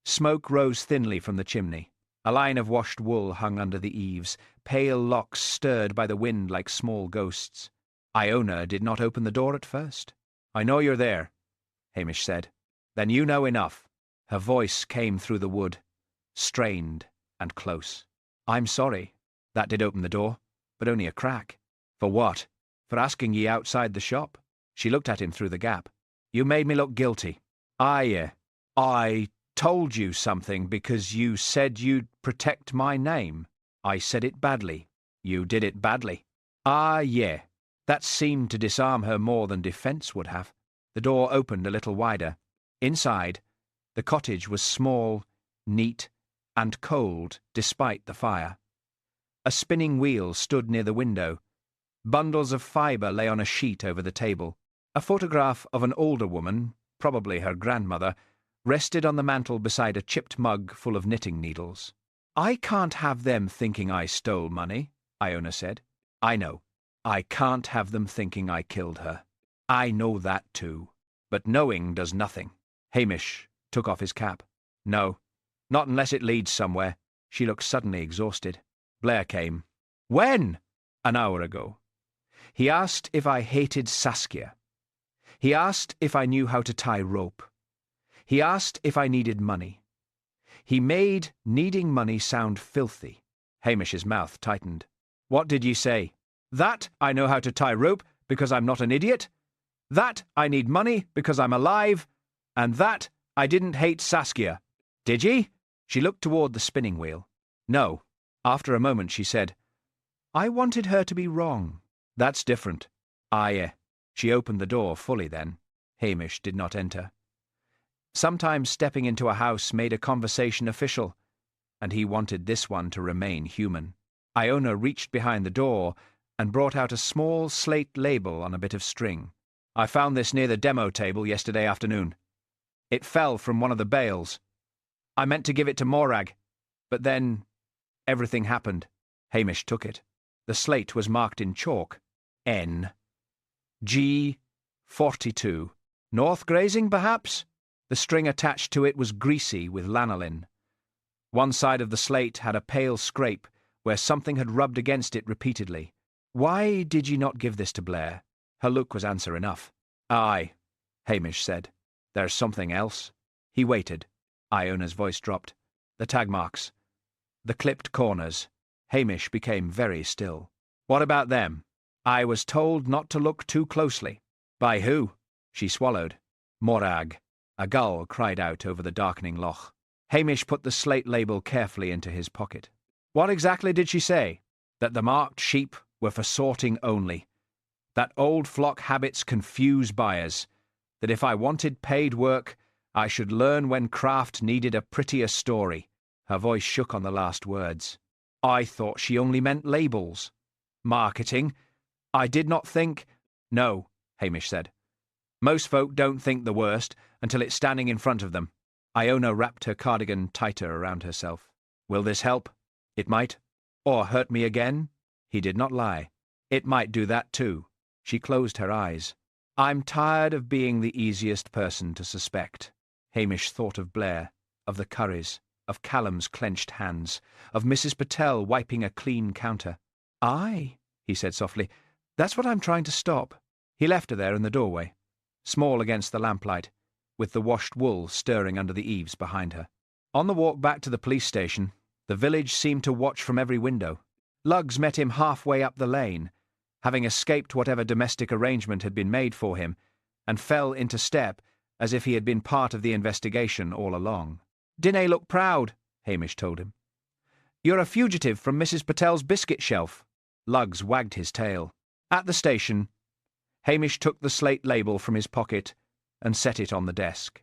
Smoke rose thinly from the chimney. A line of washed wool hung under the eaves, pale locks stirred by the wind like small ghosts. Iona did not open the door at first. I know you're there, Hamish said. Then you know enough. Her voice came through the wood, strained and close. I'm sorry. That did open the door, but only a crack. For what? For asking ye outside the shop. She looked at him through the gap. You made me look guilty. I told you something because you said you'd protect my name. I said it badly. You did it badly. Yeah. That seemed to disarm her more than defence would have. The door opened a little wider. Inside, the cottage was small, neat, and cold despite the fire. A spinning wheel stood near the window. Bundles of fibre lay on a sheet over the table. A photograph of an older woman, probably her grandmother, rested on the mantel beside a chipped mug full of knitting needles. I can't have them thinking I stole money, Iona said. I know. I can't have them thinking I killed her. I know that too. But knowing does nothing. Hamish took off his cap. No, not unless it leads somewhere. She looked suddenly exhausted. Blair came. When? An hour ago. He asked if I hated Saskia. He asked if I knew how to tie rope. He asked if I needed money. He made needing money sound filthy. Hamish's mouth tightened. What did you say? That I know how to tie rope because I'm not an idiot. That I need money because I'm alive. And that I didn't hate Saskia. Did ye? She looked toward the spinning wheel. No. After a moment she said, I wanted her to be wrong. That's different. She opened the door fully then. Hamish did not enter. Sometimes stepping into a house made a conversation official, and he wanted this one to remain human. Iona reached behind the door and brought out a small slate label on a bit of string. I found this near the demo table yesterday afternoon. It fell from one of the bales. I meant to give it to Morag, but then everything happened. Hamish took it. The slate was marked in chalk. N. G. 42. North grazing, perhaps? The string attached to it was greasy with lanolin. One side of the slate had a pale scrape where something had rubbed against it repeatedly. Why did you not give this to Blair? Her look was answer enough. Aye, Hamish said. There's something else. He waited. Iona's voice dropped. The tag marks. The clipped corners. Hamish became very still. What about them? I was told not to look too closely. By who? She swallowed. Morag. A gull cried out over the darkening loch. Hamish put the slate label carefully into his pocket. What exactly did she say? That the marked sheep were for sorting only. That old flock habits confuse buyers. That if I wanted paid work, I should learn when craft needed a prettier story. Her voice shook on the last words. I thought she only meant labels. Marketing. I did not think... No, Hamish said. Most folk don't think the worst until it's standing in front of them. Iona wrapped her cardigan tighter around herself. Will this help? It might. Or hurt me again? He did not lie. It might do that too. She closed her eyes. I'm tired of being the easiest person to suspect. Hamish thought of Blair, of the curries, of Callum's clenched hands, of Mrs. Patel wiping a clean counter. Aye, he said softly. That's what I'm trying to stop. He left her there in the doorway, small against the lamplight, with the washed wool stirring under the eaves behind her. On the walk back to the police station, the village seemed to watch from every window. Lugs met him halfway up the lane, having escaped whatever domestic arrangement had been made for him, and fell into step as if he had been part of the investigation all along. "Dinna look proud," Hamish told him. "You're a fugitive from Mrs. Patel's biscuit shelf." Lugs wagged his tail. At the station, Hamish took the slate label from his pocket and set it on the desk.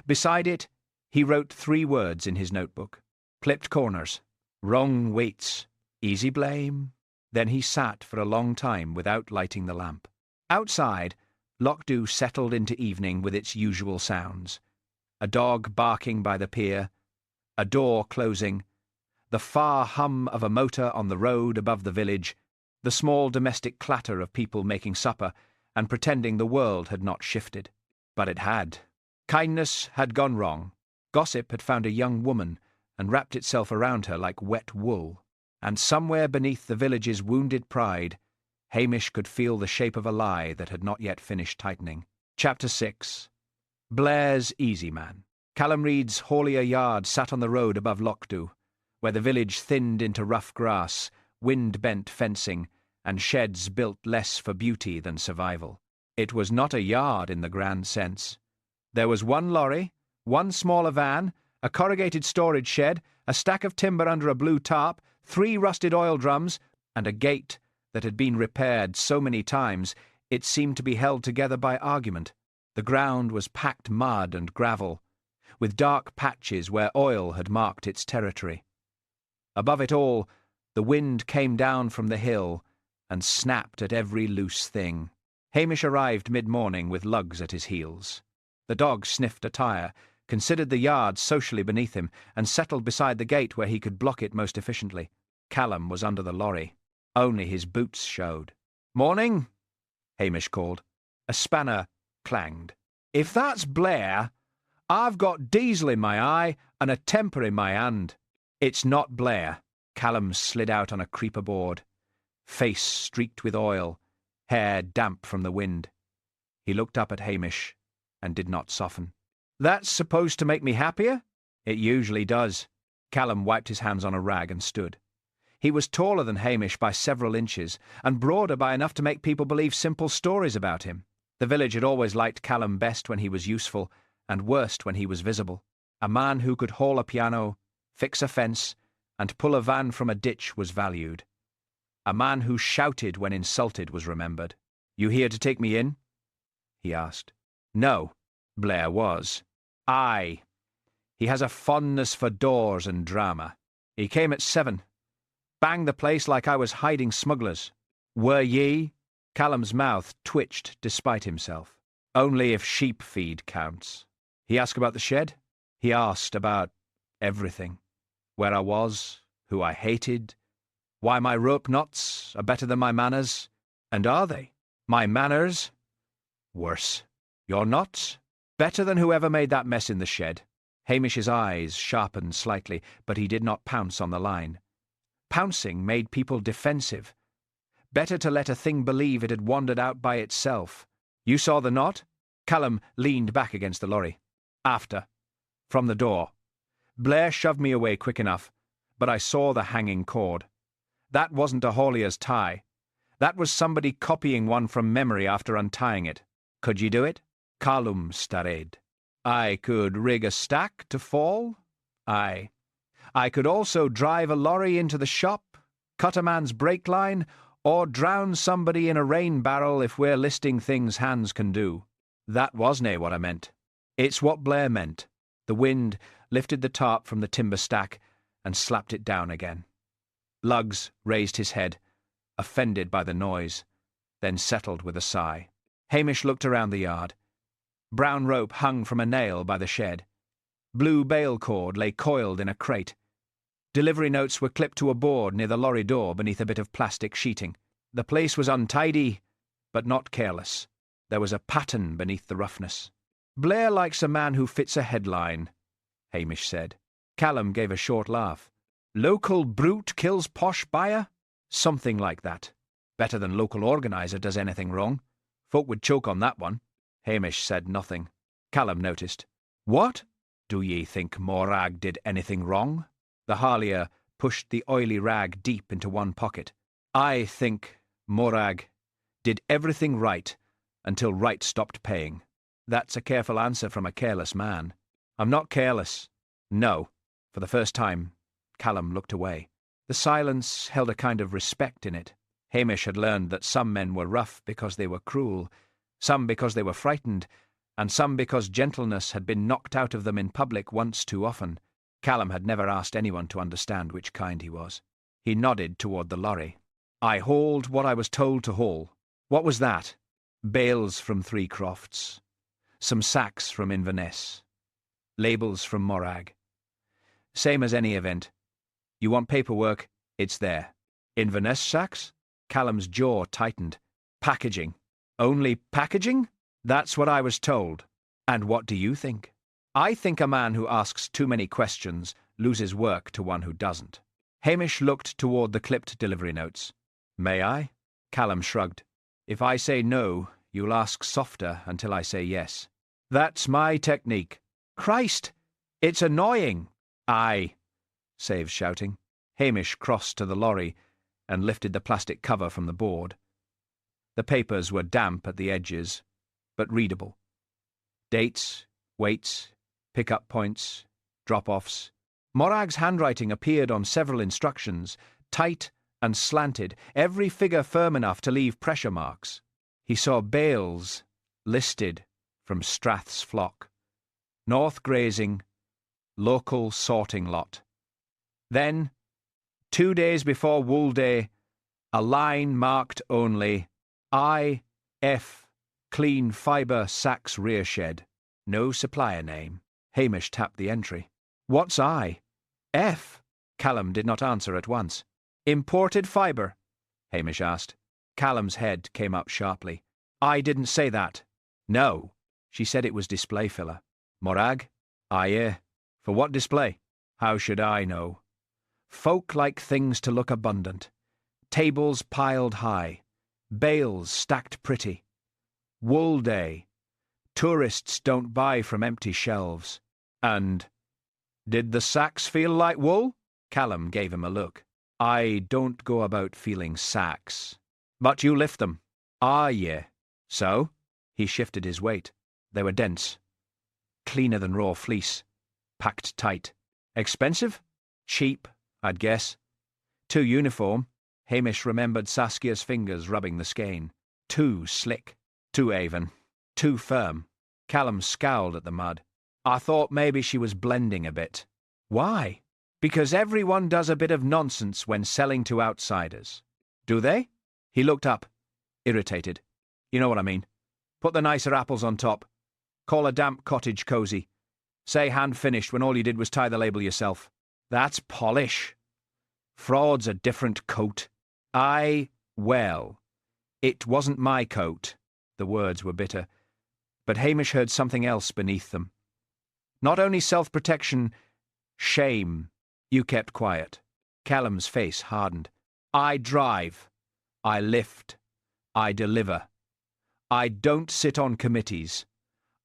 Beside it, he wrote 3 words in his notebook. Clipped corners. Wrong weights. Easy blame. Then he sat for a long time without lighting the lamp. Outside, Lochdubh settled into evening with its usual sounds. A dog barking by the pier, a door closing, the far hum of a motor on the road above the village, the small domestic clatter of people making supper and pretending the world had not shifted. But it had. Kindness had gone wrong. Gossip had found a young woman and wrapped itself around her like wet wool. And somewhere beneath the village's wounded pride, Hamish could feel the shape of a lie that had not yet finished tightening. Chapter 6. Blair's Easy Man. Callum Reed's Haulier Yard sat on the road above Lochdubh, where the village thinned into rough grass, wind-bent fencing, and sheds built less for beauty than survival. It was not a yard in the grand sense. There was 1 lorry, 1 smaller van, a corrugated storage shed, a stack of timber under a blue tarp, 3 rusted oil drums, and a gate that had been repaired so many times it seemed to be held together by argument. The ground was packed mud and gravel, with dark patches where oil had marked its territory. Above it all, the wind came down from the hill and snapped at every loose thing. Hamish arrived mid-morning with Lugs at his heels. The dog sniffed a tire, considered the yard socially beneath him, and settled beside the gate where he could block it most efficiently. Callum was under the lorry. Only his boots showed. "Morning," Hamish called. A spanner clanged. "If that's Blair, I've got diesel in my eye and a temper in my hand." "It's not Blair." Callum slid out on a creeper board, face streaked with oil, hair damp from the wind. He looked up at Hamish and did not soften. "That's supposed to make me happier?" "It usually does." Callum wiped his hands on a rag and stood. He was taller than Hamish by several inches, and broader by enough to make people believe simple stories about him. The village had always liked Callum best when he was useful, and worst when he was visible. A man who could haul a piano, fix a fence, and pull a van from a ditch was valued. A man who shouted when insulted was remembered. "You here to take me in?" he asked. "No." Blair was. "Aye. He has a fondness for doors and drama. He came at 7. Banged the place like I was hiding smugglers." "Were ye?" Callum's mouth twitched despite himself. "Only if sheep feed counts." He asked about the shed. He asked about everything. Where I was, who I hated, why my rope knots are better than my manners. And are they? My manners? Worse. Your knots? Better than whoever made that mess in the shed. Hamish's eyes sharpened slightly, but he did not pounce on the line. Pouncing made people defensive. Better to let a thing believe it had wandered out by itself. "You saw the knot?" Callum leaned back against the lorry. "After. From the door. Blair shoved me away quick enough, but I saw the hanging cord. That wasn't a haulier's tie. That was somebody copying one from memory after untying it. Could ye do it?" Callum starred. "I could rig a stack to fall. Aye. I could also drive a lorry into the shop, cut a man's brake line, or drown somebody in a rain barrel if we're listing things hands can do." "That wasnae what I meant." "It's what Blair meant." The wind lifted the tarp from the timber stack and slapped it down again. Lugs raised his head, offended by the noise, then settled with a sigh. Hamish looked around the yard. Brown rope hung from a nail by the shed. Blue bail cord lay coiled in a crate. Delivery notes were clipped to a board near the lorry door beneath a bit of plastic sheeting. The place was untidy, but not careless. There was a pattern beneath the roughness. "Blair likes a man who fits a headline," Hamish said. Callum gave a short laugh. "Local brute kills posh buyer?" "Something like that. Better than local organiser does anything wrong. Folk would choke on that one." Hamish said nothing. Callum noticed. What? Do ye think Morag did anything wrong? The Harlier pushed the oily rag deep into one pocket. I think Morag did everything right until right stopped paying. That's a careful answer from a careless man. I'm not careless. No. For the first time, Callum looked away. The silence held a kind of respect in it. Hamish had learned that some men were rough because they were cruel, some because they were frightened, and some because gentleness had been knocked out of them in public once too often. Callum had never asked anyone to understand which kind he was. He nodded toward the lorry. I hauled what I was told to haul. What was that? Bales from Three Crofts. Some sacks from Inverness. Labels from Morag. Same as any event. You want paperwork? It's there. Inverness sacks? Callum's jaw tightened. Packaging. Only packaging? That's what I was told. And what do you think? I think a man who asks too many questions loses work to one who doesn't. Hamish looked toward the clipped delivery notes. May I? Callum shrugged. If I say no, you'll ask softer until I say yes. That's my technique. Christ! It's annoying! Aye, saves shouting. Hamish crossed to the lorry and lifted the plastic cover from the board. The papers were damp at the edges, but readable. Dates, weights, pick-up points, drop-offs. Morag's handwriting appeared on several instructions, tight and slanted, every figure firm enough to leave pressure marks. He saw bales listed from Strath's flock. North grazing, local sorting lot. Then, 2 days before Wool Day, a line marked only I.F. Clean Fibre Sacks Rear Shed. No supplier name. Hamish tapped the entry. What's I? F? Callum did not answer at once. Imported fibre? Hamish asked. Callum's head came up sharply. I didn't say that. No. She said it was display filler. Morag? Aye. For what display? How should I know? Folk like things to look abundant. Tables piled high. Bales stacked pretty. Wool Day. Tourists don't buy from empty shelves. And did the sacks feel like wool? Callum gave him a look. I don't go about feeling sacks. But you lift them. Ah, yeah. So? He shifted his weight. They were dense. Cleaner than raw fleece. Packed tight. Expensive? Cheap, I'd guess. Too uniform. Hamish remembered Saskia's fingers rubbing the skein. Too slick. Too even. Too firm. Callum scowled at the mud. I thought maybe she was blending a bit. Why? Because everyone does a bit of nonsense when selling to outsiders. Do they? He looked up, irritated. You know what I mean. Put the nicer apples on top. Call a damp cottage cosy. Say hand-finished when all you did was tie the label yourself. That's polish. Fraud's a different coat. Well, it wasn't my coat. The words were bitter. But Hamish heard something else beneath them. Not only self-protection, shame. You kept quiet. Callum's face hardened. I drive. I lift. I deliver. I don't sit on committees.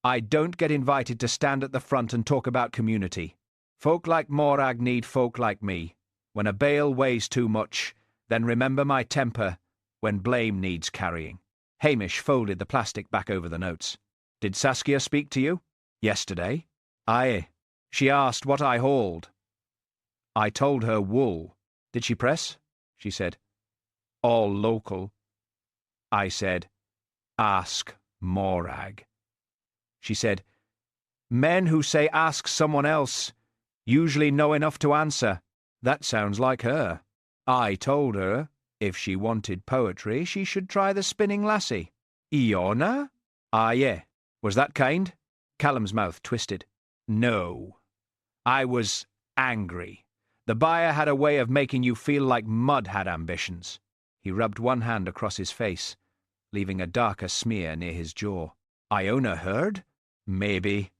I don't get invited to stand at the front and talk about community. Folk like Morag need folk like me. When a bale weighs too much, then remember my temper when blame needs carrying. Hamish folded the plastic back over the notes. Did Saskia speak to you? Yesterday? Aye. She asked what I hauled. I told her wool. Did she press? She said. All local. I said, ask Morag. She said, men who say ask someone else usually know enough to answer. That sounds like her. I told her if she wanted poetry, she should try the Spinning Lassie. Iona? Ah, yeah. Was that kind? Callum's mouth twisted. No. I was angry. The buyer had a way of making you feel like mud had ambitions. He rubbed one hand across his face, leaving a darker smear near his jaw. Iona heard? Maybe.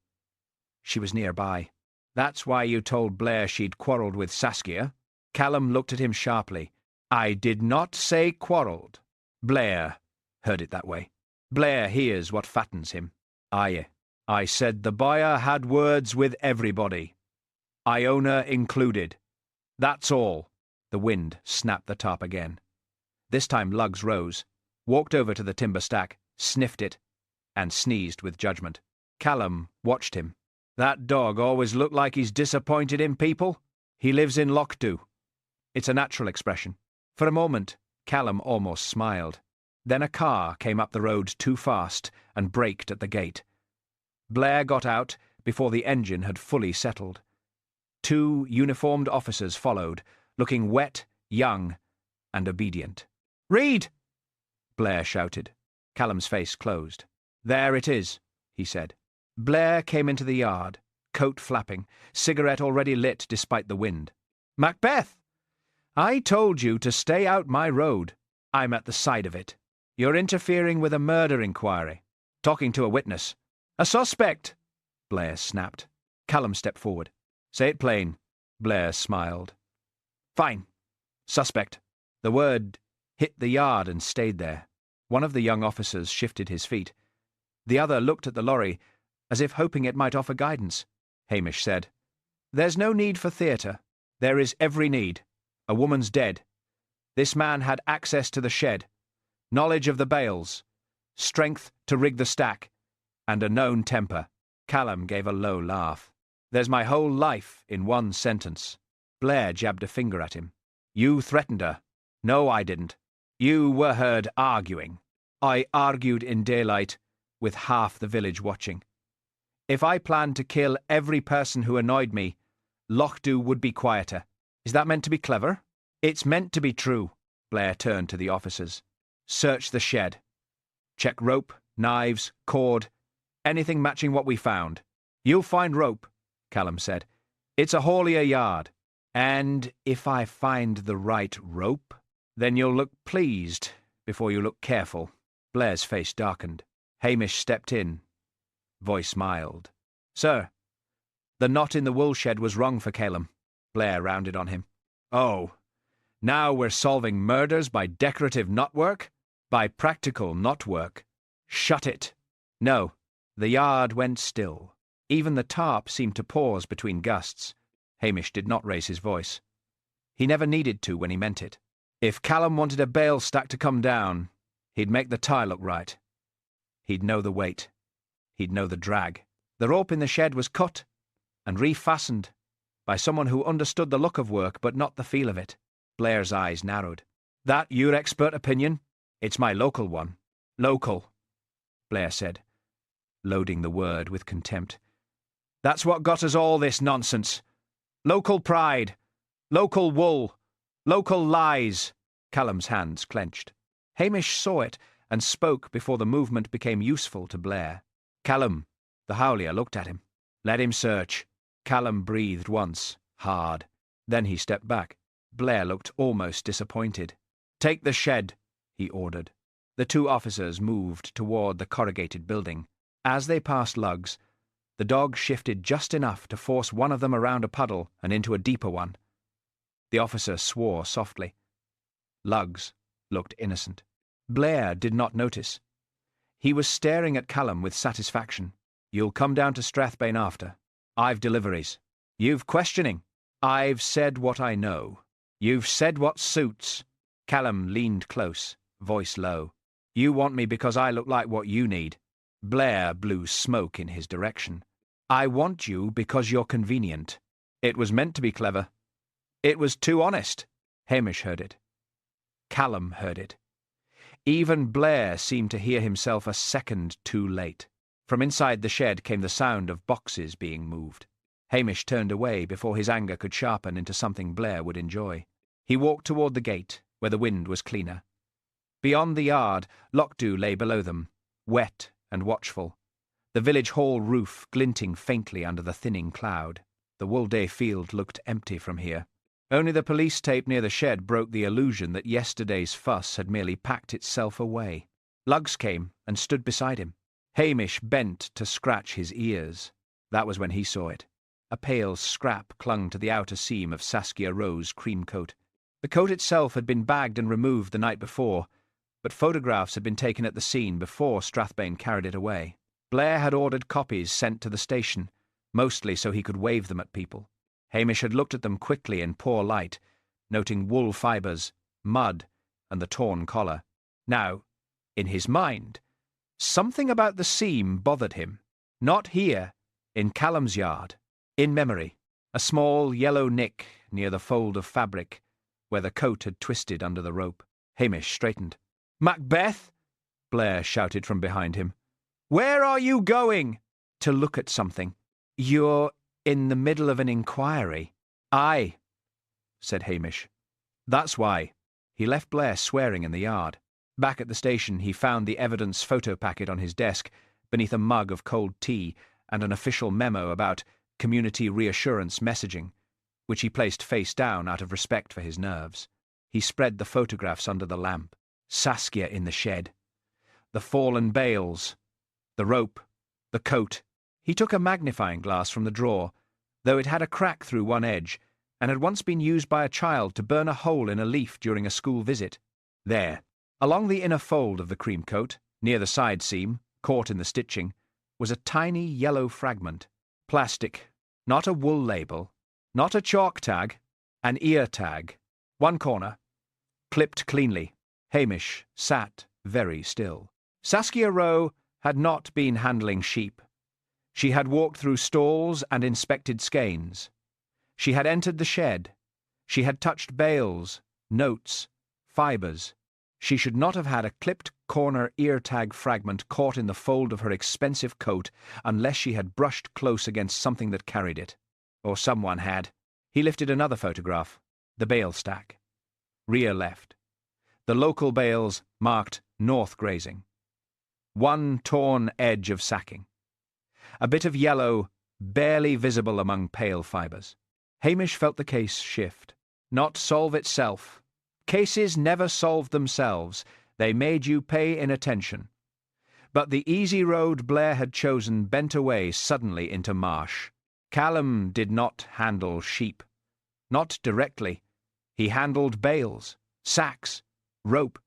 She was nearby. That's why you told Blair she'd quarrelled with Saskia. Callum looked at him sharply. I did not say quarrelled. Blair heard it that way. Blair hears what fattens him. Aye. I said the buyer had words with everybody, Iona included. That's all. The wind snapped the tarp again. This time Lugs rose, walked over to the timber stack, sniffed it, and sneezed with judgment. Callum watched him. That dog always looked like he's disappointed in people. He lives in Lochdubh. It's a natural expression. For a moment, Callum almost smiled. Then a car came up the road too fast and braked at the gate. Blair got out before the engine had fully settled. 2 uniformed officers followed, looking wet, young, and obedient. "Read!" Blair shouted. Callum's face closed. "There it is," he said. Blair came into the yard, coat flapping, cigarette already lit despite the wind. "Macbeth! I told you to stay out my road. I'm at the side of it. You're interfering with a murder inquiry. Talking to a witness. A suspect!" Blair snapped. Callum stepped forward. "Say it plain." Blair smiled. "Fine. Suspect." The word hit the yard and stayed there. One of the young officers shifted his feet. The other looked at the lorry, as if hoping it might offer guidance. Hamish said, "There's no need for theatre. There is every need. A woman's dead. This man had access to the shed, knowledge of the bales, strength to rig the stack, and a known temper." Callum gave a low laugh. "There's my whole life in one sentence." Blair jabbed a finger at him. "You threatened her." "No, I didn't. You were heard arguing." "I argued in daylight, with half the village watching. If I planned to kill every person who annoyed me, Lochdubh would be quieter. Is that meant to be clever?" "It's meant to be true." Blair turned to the officers. "Search the shed. Check rope, knives, cord, anything matching what we found." "You'll find rope," Callum said. "It's a haulier yard." "And if I find the right rope?" "Then you'll look pleased before you look careful." Blair's face darkened. Hamish stepped in. Voice mild. "Sir, the knot in the wool shed was wrong for Callum." Blair rounded on him. "Oh, now we're solving murders by decorative knotwork? By practical knotwork? Shut it." No. The yard went still. Even the tarp seemed to pause between gusts. Hamish did not raise his voice. He never needed to when he meant it. If Callum wanted a bale stack to come down, he'd make the tie look right. He'd know the weight. He'd know the drag. The rope in the shed was cut and refastened by someone who understood the look of work but not the feel of it. Blair's eyes narrowed. "That your expert opinion? It's my local one." "Local," Blair said, loading the word with contempt. "That's what got us all this nonsense. Local pride, local wool, local lies." Callum's hands clenched. Hamish saw it and spoke before the movement became useful to Blair. "Callum." The howlier looked at him. "Let him search." Callum breathed once, hard. Then he stepped back. Blair looked almost disappointed. "Take the shed," he ordered. The 2 officers moved toward the corrugated building. As they passed Lugs, the dog shifted just enough to force one of them around a puddle and into a deeper one. The officer swore softly. Lugs looked innocent. Blair did not notice. He was staring at Callum with satisfaction. "You'll come down to Strathbane after. I've deliveries. You've questioning. I've said what I know. You've said what suits." Callum leaned close, voice low. "You want me because I look like what you need." Blair blew smoke in his direction. "I want you because you're convenient." It was meant to be clever. It was too honest. Hamish heard it. Callum heard it. Even Blair seemed to hear himself a second too late. From inside the shed came the sound of boxes being moved. Hamish turned away before his anger could sharpen into something Blair would enjoy. He walked toward the gate, where the wind was cleaner. Beyond the yard, Lochdubh lay below them, wet and watchful, the village hall roof glinting faintly under the thinning cloud. The Woolday field looked empty from here. Only the police tape near the shed broke the illusion that yesterday's fuss had merely packed itself away. Lugs came and stood beside him. Hamish bent to scratch his ears. That was when he saw it. A pale scrap clung to the outer seam of Saskia Rowe's cream coat. The coat itself had been bagged and removed the night before, but photographs had been taken at the scene before Strathbane carried it away. Blair had ordered copies sent to the station, mostly so he could wave them at people. Hamish had looked at them quickly in poor light, noting wool fibres, mud, and the torn collar. Now, in his mind, something about the seam bothered him. Not here, in Callum's yard. In memory, a small yellow nick near the fold of fabric, where the coat had twisted under the rope. Hamish straightened. "Macbeth!" Blair shouted from behind him. "Where are you going?" "To look at something." "You're in the middle of an inquiry." "Aye," said Hamish. "That's why." He left Blair swearing in the yard. Back at the station, he found the evidence photo packet on his desk, beneath a mug of cold tea and an official memo about community reassurance messaging, which he placed face down out of respect for his nerves. He spread the photographs under the lamp. Saskia in the shed. The fallen bales. The rope. The coat. He took a magnifying glass from the drawer, though it had a crack through one edge, and had once been used by a child to burn a hole in a leaf during a school visit. There, along the inner fold of the cream coat, near the side seam, caught in the stitching, was a tiny yellow fragment. Plastic. Not a wool label. Not a chalk tag. An ear tag. One corner. Clipped cleanly. Hamish sat very still. Saskia Rowe had not been handling sheep. She had walked through stalls and inspected skeins. She had entered the shed. She had touched bales, notes, fibres. She should not have had a clipped corner ear tag fragment caught in the fold of her expensive coat unless she had brushed close against something that carried it. Or someone had. He lifted another photograph. The bale stack. Rear left. The local bales marked north grazing. One torn edge of sacking. A bit of yellow, barely visible among pale fibres. Hamish felt the case shift. Not solve itself. Cases never solved themselves. They made you pay inattention. But the easy road Blair had chosen bent away suddenly into marsh. Callum did not handle sheep. Not directly. He handled bales, sacks, rope.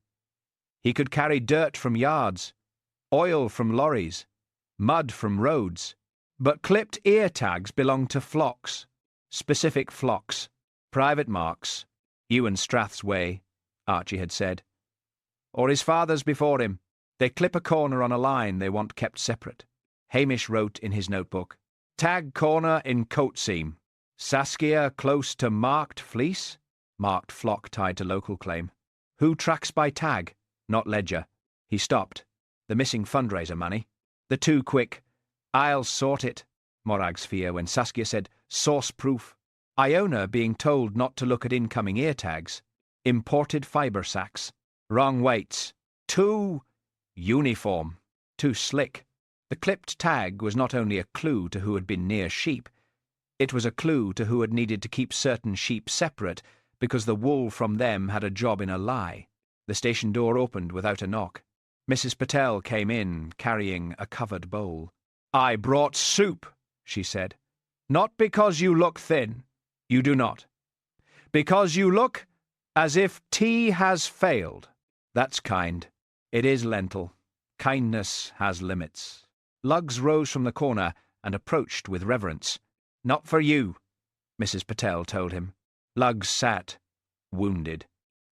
He could carry dirt from yards, oil from lorries, mud from roads. But clipped ear tags belonged to flocks. Specific flocks. Private marks. Ewan Strath's way, Archie had said. Or his father's before him. They clip a corner on a line they want kept separate. Hamish wrote in his notebook, "Tag corner in coat seam. Saskia close to marked fleece." Marked flock tied to local claim. Who tracks by tag, not ledger? He stopped. The missing fundraiser money. The too quick, "I'll sort it," Morag's fear when Saskia said, "source proof." Iona being told not to look at incoming ear tags. Imported fibre sacks. Wrong weights. Too uniform. Too slick. The clipped tag was not only a clue to who had been near sheep, it was a clue to who had needed to keep certain sheep separate because the wool from them had a job in a lie. The station door opened without a knock. Mrs. Patel came in, carrying a covered bowl. "I brought soup," she said. "Not because you look thin. You do not. Because you look as if tea has failed. That's kind. It is lentil. Kindness has limits." Lugs rose from the corner and approached with reverence. "Not for you," Mrs. Patel told him. Lugs sat, wounded.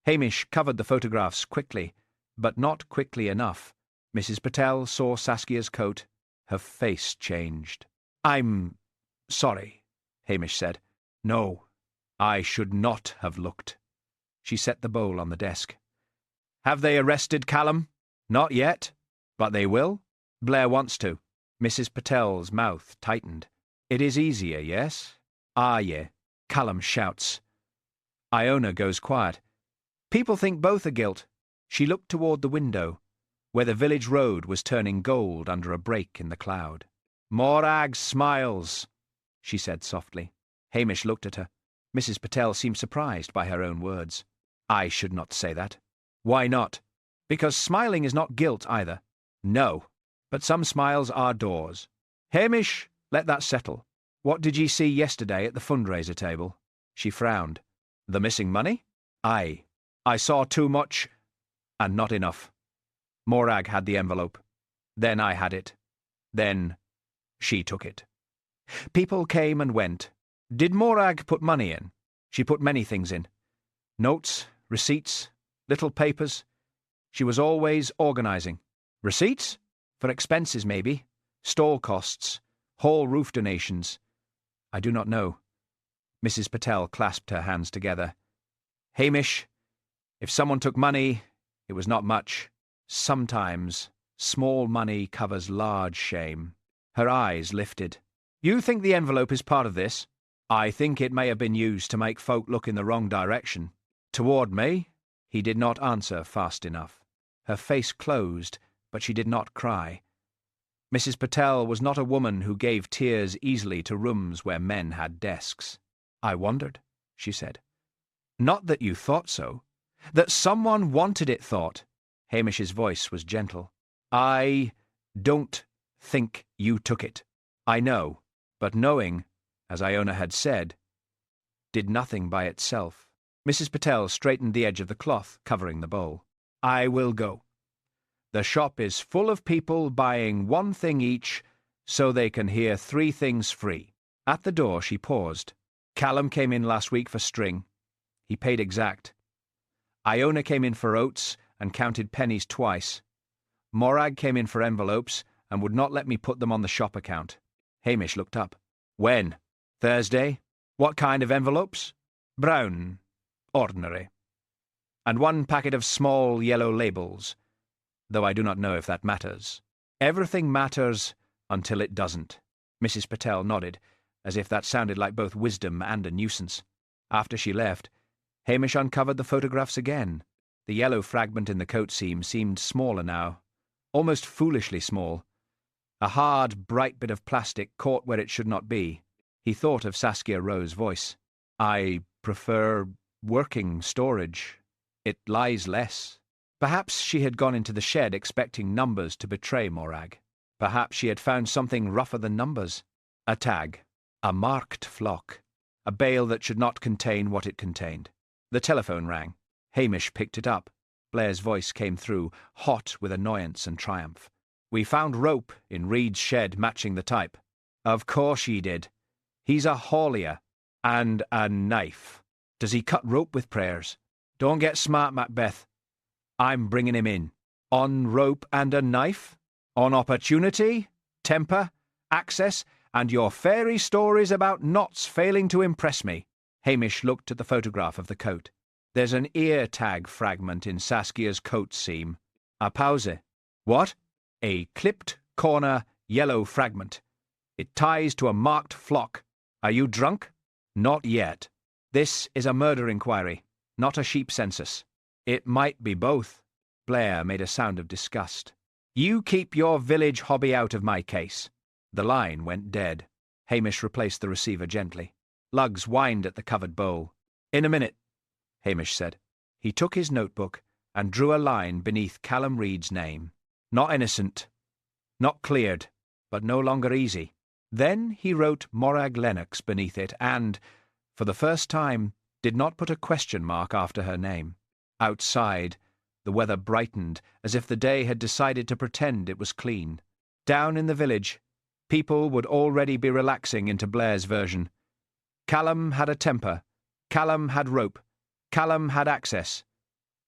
Hamish covered the photographs quickly, but not quickly enough. Mrs. Patel saw Saskia's coat. Her face changed. "I'm sorry," Hamish said. "No, I should not have looked." She set the bowl on the desk. "Have they arrested Callum?" "Not yet, but they will. Blair wants to." Mrs. Patel's mouth tightened. "It is easier, yes?" "Ah, yeah." Callum shouts. Iona goes quiet. People think both are guilt. She looked toward the window, where the village road was turning gold under a break in the cloud. "Morag smiles," she said softly. Hamish looked at her. Mrs. Patel seemed surprised by her own words. "I should not say that." "Why not?" "Because smiling is not guilt either." "No, but some smiles are doors." "Hamish, let that settle. What did ye see yesterday at the fundraiser table?" She frowned. "The missing money?" "Aye. I saw too much, and not enough. Morag had the envelope. Then I had it. Then she took it. People came and went. Did Morag put money in? She put many things in. Notes, receipts, little papers. She was always organising. Receipts? For expenses, maybe. Stall costs. Hall roof donations. I do not know. Mrs. Patel clasped her hands together. Hamish, if someone took money, it was not much. Sometimes small money covers large shame. Her eyes lifted. You think the envelope is part of this? I think it may have been used to make folk look in the wrong direction. Toward me? He did not answer fast enough. Her face closed, but she did not cry. Mrs. Patel was not a woman who gave tears easily to rooms where men had desks. I wondered, she said. Not that you thought so. That someone wanted it thought. Hamish's voice was gentle. I don't think you took it. I know, but knowing, as Iona had said, did nothing by itself. Mrs. Patel straightened the edge of the cloth covering the bowl. I will go. The shop is full of people buying one thing each so they can hear 3 things free. At the door she paused. Callum came in last week for string. He paid exact. Iona came in for oats and counted pennies twice. Morag came in for envelopes and would not let me put them on the shop account. Hamish looked up. When? Thursday? What kind of envelopes? Brown. Ordinary. And 1 packet of small yellow labels, though I do not know if that matters. Everything matters until it doesn't. Mrs. Patel nodded, as if that sounded like both wisdom and a nuisance. After she left, Hamish uncovered the photographs again. The yellow fragment in the coat seam seemed smaller now, almost foolishly small. A hard, bright bit of plastic caught where it should not be. He thought of Saskia Rowe's voice. I prefer working storage. It lies less. Perhaps she had gone into the shed expecting numbers to betray Morag. Perhaps she had found something rougher than numbers. A tag. A marked flock. A bale that should not contain what it contained. The telephone rang. Hamish picked it up. Blair's voice came through, hot with annoyance and triumph. We found rope in Reed's shed matching the type. Of course ye did. He's a haulier. And a knife. Does he cut rope with prayers? Don't get smart, Macbeth. I'm bringing him in. On rope and a knife? On opportunity, temper, access, and your fairy stories about knots failing to impress me. Hamish looked at the photograph of the coat. There's an ear tag fragment in Saskia's coat seam. A pause. What? A clipped corner yellow fragment. It ties to a marked flock. Are you drunk? Not yet. This is a murder inquiry, not a sheep census. It might be both. Blair made a sound of disgust. You keep your village hobby out of my case. The line went dead. Hamish replaced the receiver gently. Lugs whined at the covered bowl. In a minute, Hamish said. He took his notebook and drew a line beneath Callum Reed's name. Not innocent. Not cleared, but no longer easy. Then he wrote Morag Lennox beneath it and, for the first time, did not put a question mark after her name. Outside, the weather brightened as if the day had decided to pretend it was clean. Down in the village, people would already be relaxing into Blair's version. Callum had a temper. Callum had rope. Callum had access.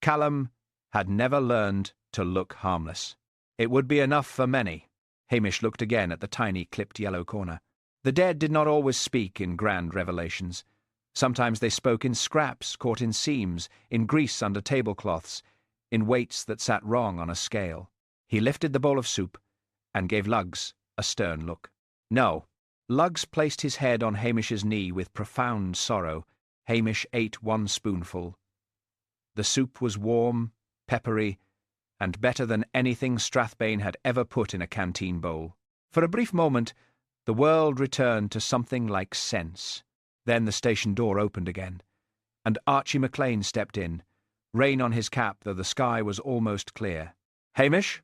Callum had never learned to look harmless. It would be enough for many. Hamish looked again at the tiny clipped yellow corner. The dead did not always speak in grand revelations. Sometimes they spoke in scraps caught in seams, in grease under tablecloths, in weights that sat wrong on a scale. He lifted the bowl of soup and gave Lugs a stern look. No. Lugs placed his head on Hamish's knee with profound sorrow. Hamish ate 1 spoonful. The soup was warm, peppery, and better than anything Strathbane had ever put in a canteen bowl. For a brief moment, the world returned to something like sense. Then the station door opened again, and Archie McLean stepped in, rain on his cap though the sky was almost clear. Hamish,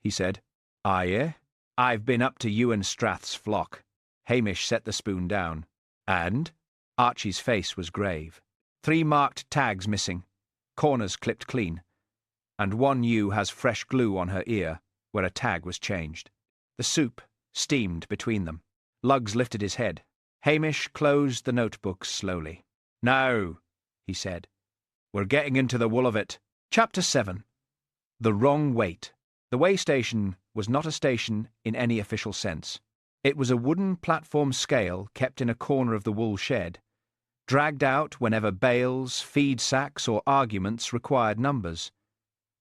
he said. Aye, I've been up to Ewan Strath's flock. Hamish set the spoon down. And? Archie's face was grave. 3 marked tags missing, corners clipped clean, and one ewe has fresh glue on her ear where a tag was changed. The soup steamed between them. Luggs lifted his head. Hamish closed the notebook slowly. "Now," he said, "we're getting into the wool of it." Chapter 7. The Wrong Weight. The way station was not a station in any official sense. It was a wooden platform scale kept in a corner of the wool shed, dragged out whenever bales, feed sacks, or arguments required numbers.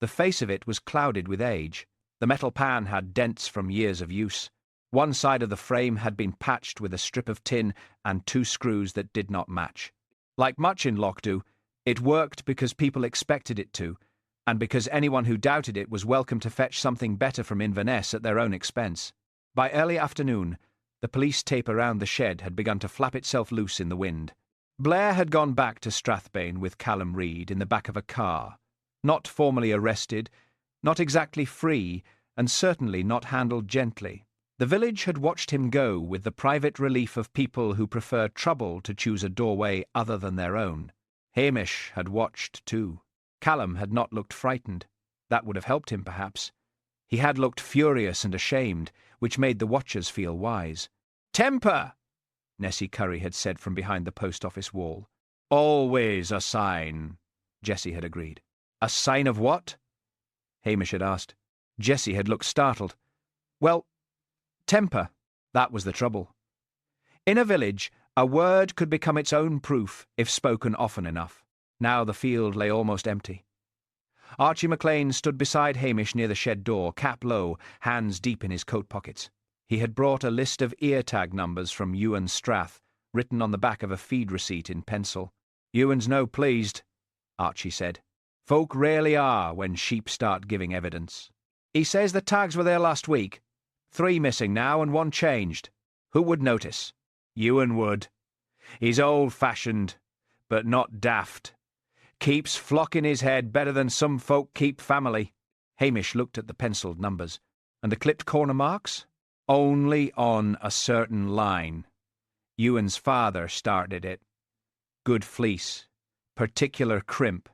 The face of it was clouded with age. The metal pan had dents from years of use. One side of the frame had been patched with a strip of tin and 2 screws that did not match. Like much in Lochdubh, it worked because people expected it to, and because anyone who doubted it was welcome to fetch something better from Inverness at their own expense. By early afternoon, the police tape around the shed had begun to flap itself loose in the wind. Blair had gone back to Strathbane with Callum Reid in the back of a car, not formally arrested, not exactly free, and certainly not handled gently. The village had watched him go with the private relief of people who prefer trouble to choose a doorway other than their own. Hamish had watched too. Callum had not looked frightened. That would have helped him, perhaps. He had looked furious and ashamed, which made the watchers feel wise. "Temper!" Nessie Curry had said from behind the post-office wall. "Always a sign," Jessie had agreed. "A sign of what?" Hamish had asked. Jessie had looked startled. "Well, temper. That was the trouble. In a village, a word could become its own proof if spoken often enough. Now the field lay almost empty. Archie McLean stood beside Hamish near the shed door, cap low, hands deep in his coat pockets. He had brought a list of ear-tag numbers from Ewan Strath, written on the back of a feed receipt in pencil. "Ewan's no pleased," Archie said. "Folk rarely are when sheep start giving evidence. He says the tags were there last week. 3 missing now and 1 changed. Who would notice? Ewan would. He's old-fashioned, but not daft. Keeps flock in his head better than some folk keep family." Hamish looked at the pencilled numbers. "And the clipped corner marks?" "Only on a certain line. Ewan's father started it. Good fleece, particular crimp,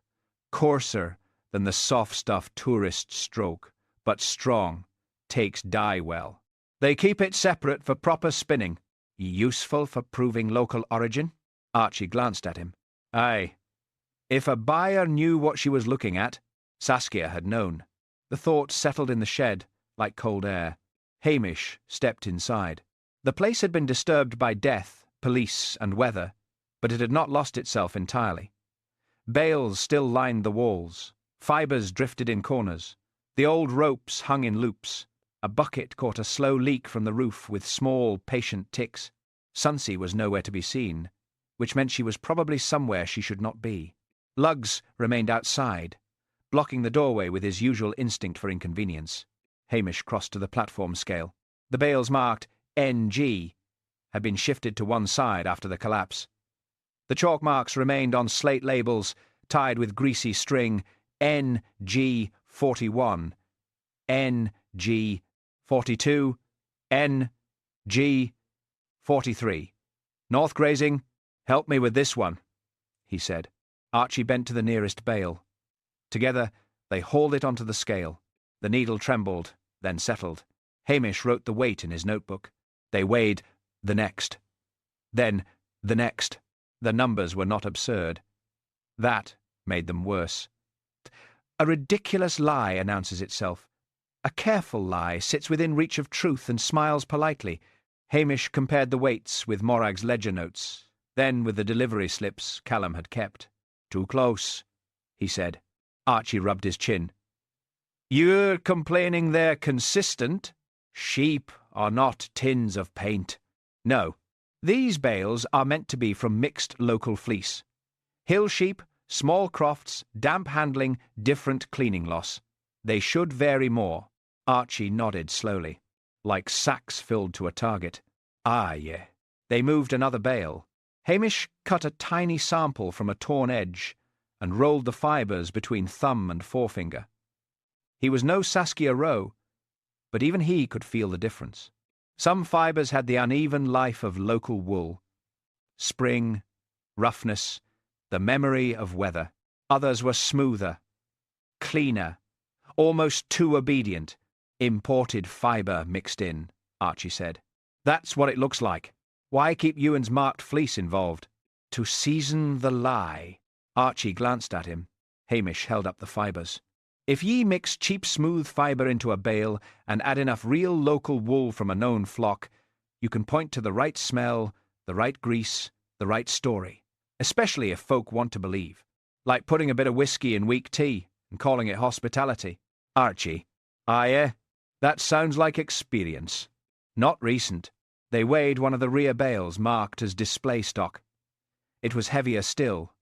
coarser than the soft-stuff tourist stroke, but strong, takes dye well. They keep it separate for proper spinning. Useful for proving local origin." Archie glanced at him. "Aye. If a buyer knew what she was looking at." Saskia had known. The thought settled in the shed like cold air. Hamish stepped inside. The place had been disturbed by death, police, and weather, but it had not lost itself entirely. Bales still lined the walls. Fibres drifted in corners. The old ropes hung in loops. A bucket caught a slow leak from the roof with small, patient ticks. Sonsie was nowhere to be seen, which meant she was probably somewhere she should not be. Luggs remained outside, blocking the doorway with his usual instinct for inconvenience. Hamish crossed to the platform scale. The bales marked NG had been shifted to one side after the collapse. The chalk marks remained on slate labels tied with greasy string: NG 41, NG 42, NG 43. "North grazing, help me with this one," he said. Archie bent to the nearest bale. Together they hauled it onto the scale. The needle trembled, then settled. Hamish wrote the weight in his notebook. They weighed the next. Then the next. The numbers were not absurd. That made them worse. A ridiculous lie announces itself. A careful lie sits within reach of truth and smiles politely. Hamish compared the weights with Morag's ledger notes, then with the delivery slips Callum had kept. "Too close," he said. Archie rubbed his chin. "You're complaining they're consistent. Sheep are not tins of paint. No, these bales are meant to be from mixed local fleece. Hill sheep, small crofts, damp handling, different cleaning loss. They should vary more." Archie nodded slowly, like sacks filled to a target. "Ah, yeah." They moved another bale. Hamish cut a tiny sample from a torn edge and rolled the fibres between thumb and forefinger. He was no Saskia Rowe, but even he could feel the difference. Some fibres had the uneven life of local wool. Spring, roughness, the memory of weather. Others were smoother, cleaner, almost too obedient. Imported fibre mixed in, Archie said. That's what it looks like. Why keep Ewan's marked fleece involved? To season the lie. Archie glanced at him. Hamish held up the fibres. If ye mix cheap smooth fibre into a bale and add enough real local wool from a known flock, you can point to the right smell, the right grease, the right story, especially if folk want to believe. Like putting a bit of whiskey in weak tea and calling it hospitality. Archie. Aye, that sounds like experience. Not recent. They weighed one of the rear bales marked as display stock. It was heavier still,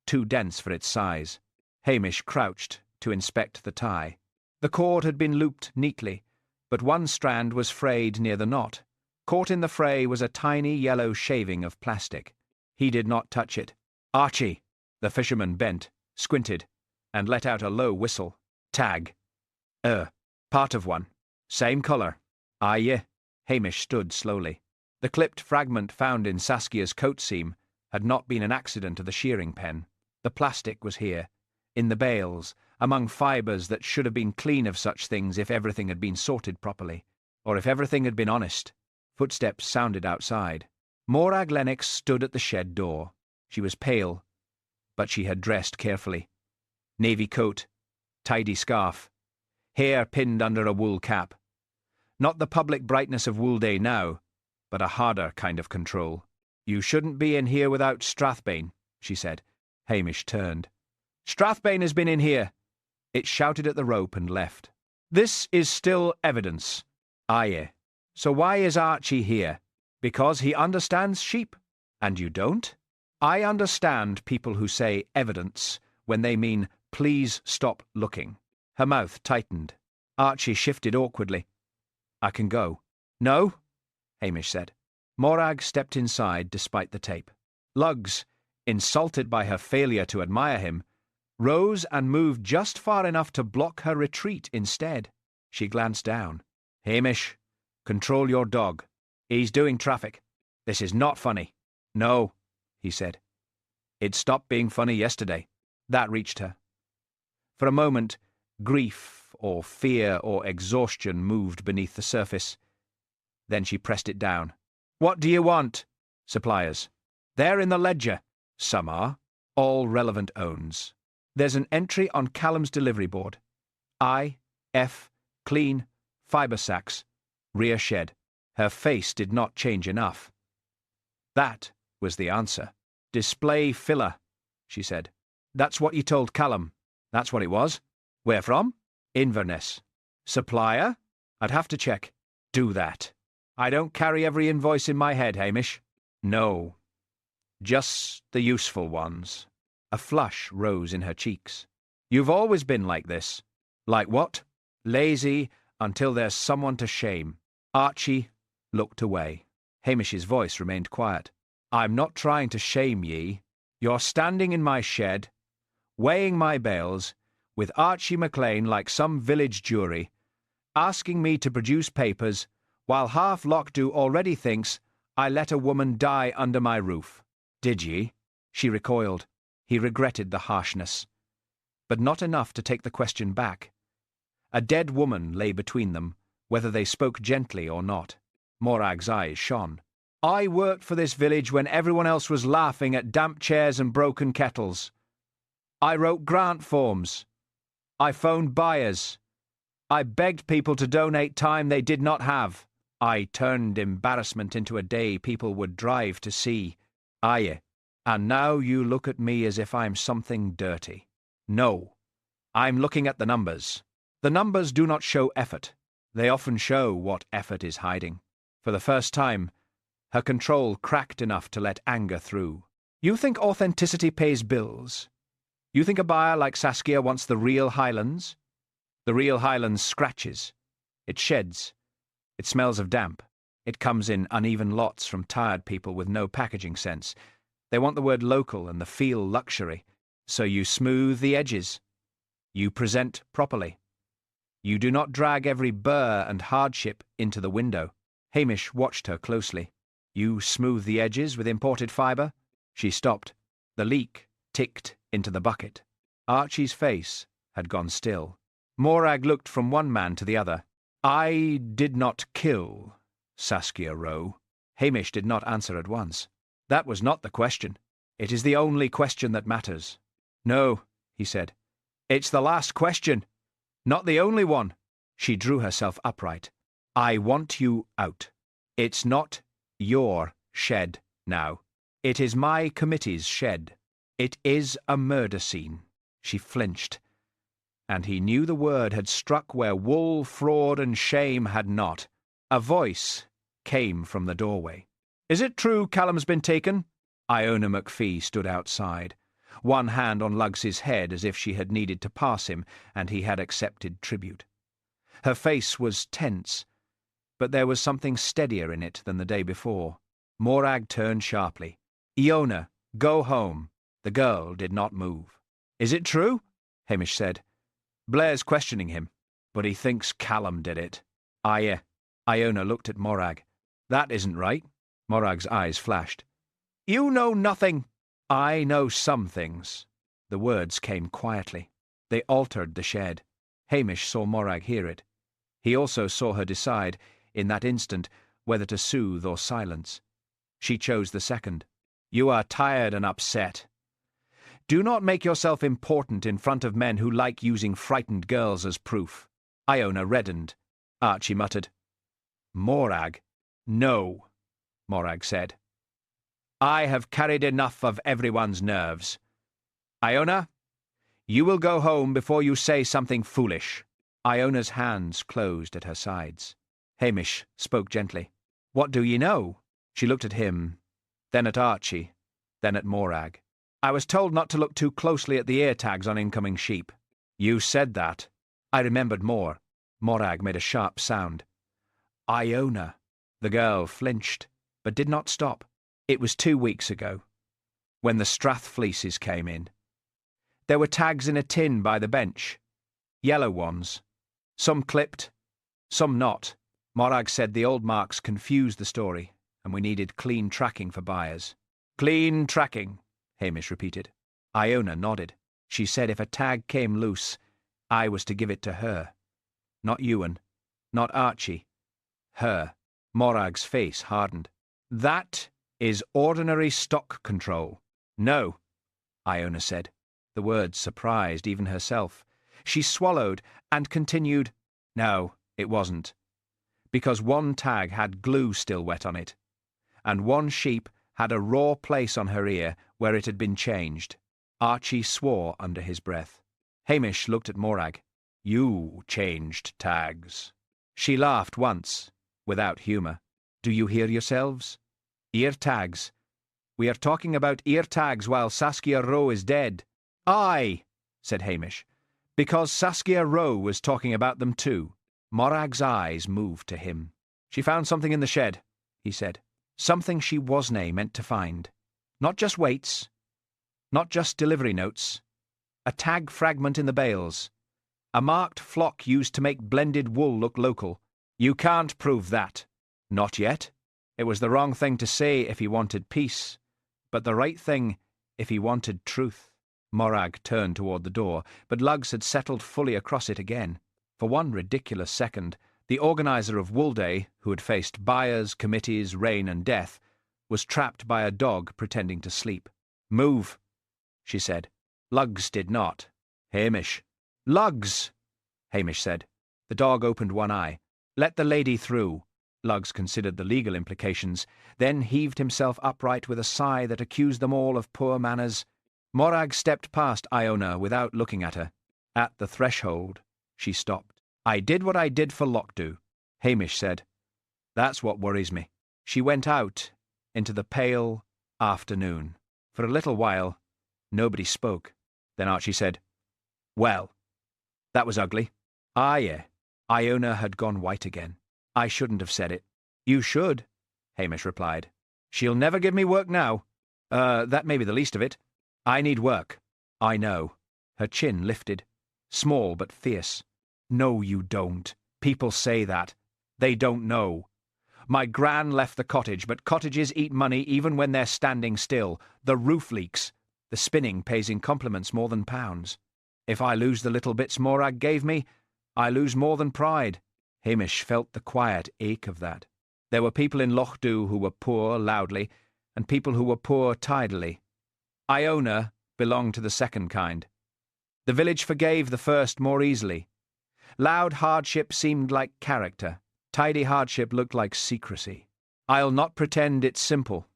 too dense for its size. Hamish crouched to inspect the tie. The cord had been looped neatly, but one strand was frayed near the knot. Caught in the fray was a tiny yellow shaving of plastic. He did not touch it. Archie! The fisherman bent, squinted, and let out a low whistle. Tag. Part of one. Same colour. Aye. Hamish stood slowly. The clipped fragment found in Saskia's coat seam had not been an accident of the shearing pen. The plastic was here, in the bales, among fibres that should have been clean of such things if everything had been sorted properly, or if everything had been honest. Footsteps sounded outside. Morag Lennox stood at the shed door. She was pale, but she had dressed carefully. Navy coat, tidy scarf, hair pinned under a wool cap. Not the public brightness of wool day now, but a harder kind of control. You shouldn't be in here without Strathbane, she said. Hamish turned. Strathbane has been in here. It shouted at the rope and left. This is still evidence. Aye. So why is Archie here? Because he understands sheep. And you don't? I understand people who say evidence when they mean please stop looking. Her mouth tightened. Archie shifted awkwardly. I can go. No, Hamish said. Morag stepped inside despite the tape. Lugs, insulted by her failure to admire him, rose and moved just far enough to block her retreat instead. She glanced down. Hamish, control your dog. He's doing traffic. This is not funny. No, he said. It stopped being funny yesterday. That reached her. For a moment, grief or fear or exhaustion moved beneath the surface. Then she pressed it down. What do you want? Suppliers. They're in the ledger. Some are. All relevant owns. There's an entry on Callum's delivery board. I, F, clean, fibre sacks, rear shed. Her face did not change enough. That was the answer. Display filler, she said. That's what you told Callum. That's what it was. Where from? Inverness. Supplier? I'd have to check. Do that. I don't carry every invoice in my head, Hamish. No. Just the useful ones. A flush rose in her cheeks. You've always been like this. Like what? Lazy until there's someone to shame. Archie looked away. Hamish's voice remained quiet. I'm not trying to shame ye. You're standing in my shed, weighing my bales, with Archie McLean like some village jury, asking me to produce papers, while half Lochdubh already thinks I let a woman die under my roof. Did ye? She recoiled. He regretted the harshness, but not enough to take the question back. A dead woman lay between them, whether they spoke gently or not. Morag's eyes shone. I worked for this village when everyone else was laughing at damp chairs and broken kettles. I wrote grant forms. I phoned buyers. I begged people to donate time they did not have. I turned embarrassment into a day people would drive to see. Aye, and now you look at me as if I'm something dirty. No, I'm looking at the numbers. The numbers do not show effort. They often show what effort is hiding. For the first time, her control cracked enough to let anger through. You think authenticity pays bills? You think a buyer like Saskia wants the real Highlands? The real Highlands scratches. It sheds. It smells of damp. It comes in uneven lots from tired people with no packaging sense. They want the word local and the feel luxury. So you smooth the edges. You present properly. You do not drag every burr and hardship into the window. Hamish watched her closely. You smooth the edges with imported fibre? She stopped. The leak ticked into the bucket. Archie's face had gone still. Morag looked from one man to the other. I did not kill Saskia Rowe. Hamish did not answer at once. That was not the question. It is the only question that matters. No, he said. It's the last question. Not the only one. She drew herself upright. I want you out. It's not your shed now. It is my committee's shed. It is a murder scene. She flinched, and he knew the word had struck where wool, fraud, and shame had not. A voice came from the doorway. Is it true Callum's been taken? Iona McPhee stood outside, one hand on Lugs's head as if she had needed to pass him and he had accepted tribute. Her face was tense, but there was something steadier in it than the day before. Morag turned sharply. Iona, go home. The girl did not move. Is it true? Hamish said. Blair's questioning him, but he thinks Callum did it. Iona looked at Morag. That isn't right. Morag's eyes flashed. You know nothing. I know some things. The words came quietly. They altered the shed. Hamish saw Morag hear it. He also saw her decide, in that instant, whether to soothe or silence. She chose the second. You are tired and upset. Do not make yourself important in front of men who like using frightened girls as proof. Iona reddened. Archie muttered. Morag. No, Morag said. I have carried enough of everyone's nerves. Iona, you will go home before you say something foolish. Iona's hands closed at her sides. Hamish spoke gently. What do ye know? She looked at him, then at Archie, then at Morag. I was told not to look too closely at the ear tags on incoming sheep. You said that. I remembered more. Morag made a sharp sound. Iona. The girl flinched, but did not stop. It was 2 weeks ago, when the Strath fleeces came in. There were tags in a tin by the bench. Yellow ones. Some clipped, some not. Morag said the old marks confused the story, and we needed clean tracking for buyers. Clean tracking, Hamish repeated. Iona nodded. She said if a tag came loose, I was to give it to her. Not Ewan, not Archie. Her. Morag's face hardened. That is ordinary stock control. No, Iona said. The words surprised even herself. She swallowed and continued, No, it wasn't. Because one tag had glue still wet on it, and one sheep had a raw place on her ear where it had been changed. Archie swore under his breath. Hamish looked at Morag. You changed tags. She laughed once, without humour. Do you hear yourselves? Ear tags. We are talking about ear tags while Saskia Rowe is dead. Aye, said Hamish, because Saskia Rowe was talking about them too. Morag's eyes moved to him. She found something in the shed, he said. Something she wasn't meant to find. Not just weights. Not just delivery notes. A tag fragment in the bales. A marked flock used to make blended wool look local. You can't prove that. Not yet. It was the wrong thing to say if he wanted peace, but the right thing if he wanted truth. Morag turned toward the door, but Lugs had settled fully across it again. For one ridiculous second, the organiser of Wool Day, who had faced buyers, committees, rain and death, was trapped by a dog pretending to sleep. Move, she said. Lugs did not. Hamish. Lugs, Hamish said. The dog opened one eye. Let the lady through. Lugs considered the legal implications, then heaved himself upright with a sigh that accused them all of poor manners. Morag stepped past Iona without looking at her. At the threshold, she stopped. I did what I did for Lochdubh, Hamish said. That's what worries me. She went out into the pale afternoon. For a little while, nobody spoke. Then Archie said, Well, that was ugly. Ah, yeah. Iona had gone white again. I shouldn't have said it. You should, Hamish replied. She'll never give me work now. That may be the least of it. I need work. I know. Her chin lifted. Small but fierce. No, you don't. People say that. They don't know. My gran left the cottage, but cottages eat money even when they're standing still. The roof leaks. The spinning pays in compliments more than pounds. If I lose the little bits Morag gave me, I lose more than pride. Hamish felt the quiet ache of that. There were people in Lochdubh who were poor loudly, and people who were poor tidily. Iona belonged to the second kind. The village forgave the first more easily. Loud hardship seemed like character. Tidy hardship looked like secrecy. "I'll not pretend it's simple,"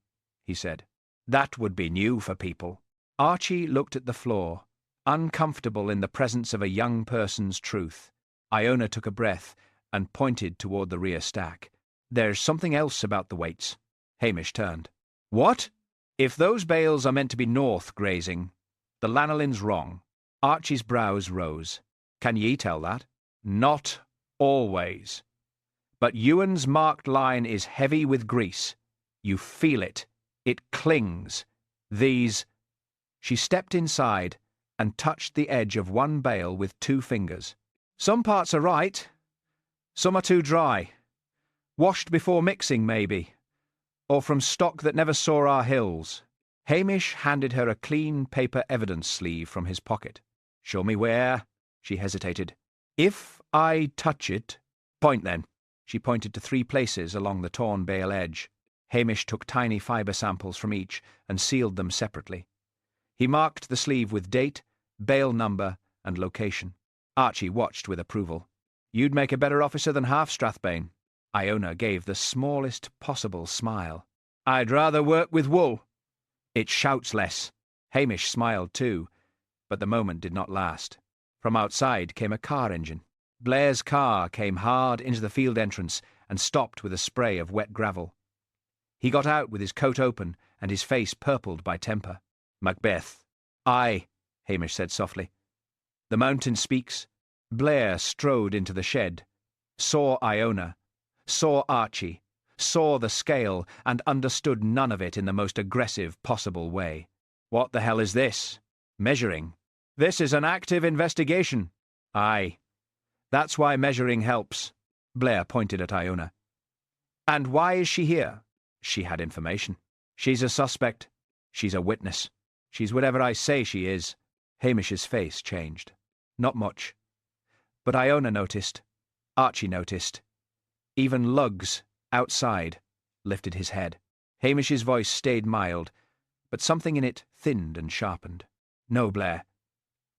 he said. "That would be new for people." Archie looked at the floor, uncomfortable in the presence of a young person's truth. Iona took a breath and pointed toward the rear stack. "There's something else about the weights." Hamish turned. "What?" "If those bales are meant to be north grazing, the Lanolin's wrong." Archie's brows rose. "Can ye tell that?" "Not always. But Ewan's marked line is heavy with grease. You feel it. It clings. These—" She stepped inside and touched the edge of one bale with 2 fingers. "Some parts are right. Some are too dry. Washed before mixing, maybe. Or from stock that never saw our hills." Hamish handed her a clean paper evidence sleeve from his pocket. "Show me where." She hesitated. "If I touch it—" "Point, then." She pointed to 3 places along the torn bale edge. Hamish took tiny fibre samples from each and sealed them separately. He marked the sleeve with date, bale number, and location. Archie watched with approval. "You'd make a better officer than half Strathbane." Iona gave the smallest possible smile. "I'd rather work with wool. It shouts less." Hamish smiled too, but the moment did not last. From outside came a car engine. Blair's car came hard into the field entrance and stopped with a spray of wet gravel. He got out with his coat open and his face purpled by temper. "Macbeth." "Aye," Hamish said softly. "The mountain speaks." Blair strode into the shed, saw Iona, saw Archie, saw the scale, and understood none of it in the most aggressive possible way. "What the hell is this?" "Measuring." "This is an active investigation." "Aye. That's why measuring helps." Blair pointed at Iona. "And why is she here?" "She had information." "She's a suspect." "She's a witness." "She's whatever I say she is." Hamish's face changed. Not much. But Iona noticed. Archie noticed. Even Lugs, outside, lifted his head. Hamish's voice stayed mild, but something in it thinned and sharpened. "No, Blair.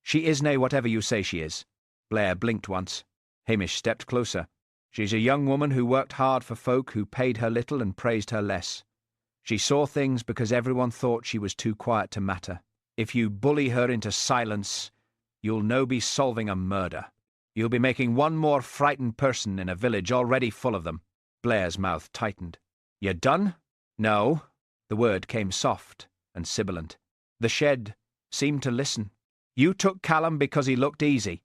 She isnae whatever you say she is." Blair blinked once. Hamish stepped closer. "She's a young woman who worked hard for folk who paid her little and praised her less. She saw things because everyone thought she was too quiet to matter. If you bully her into silence, you'll no be solving a murder. You'll be making one more frightened person in a village already full of them." Blair's mouth tightened. "You done?" "No." The word came soft and sibilant. The shed seemed to listen. "You took Callum because he looked easy.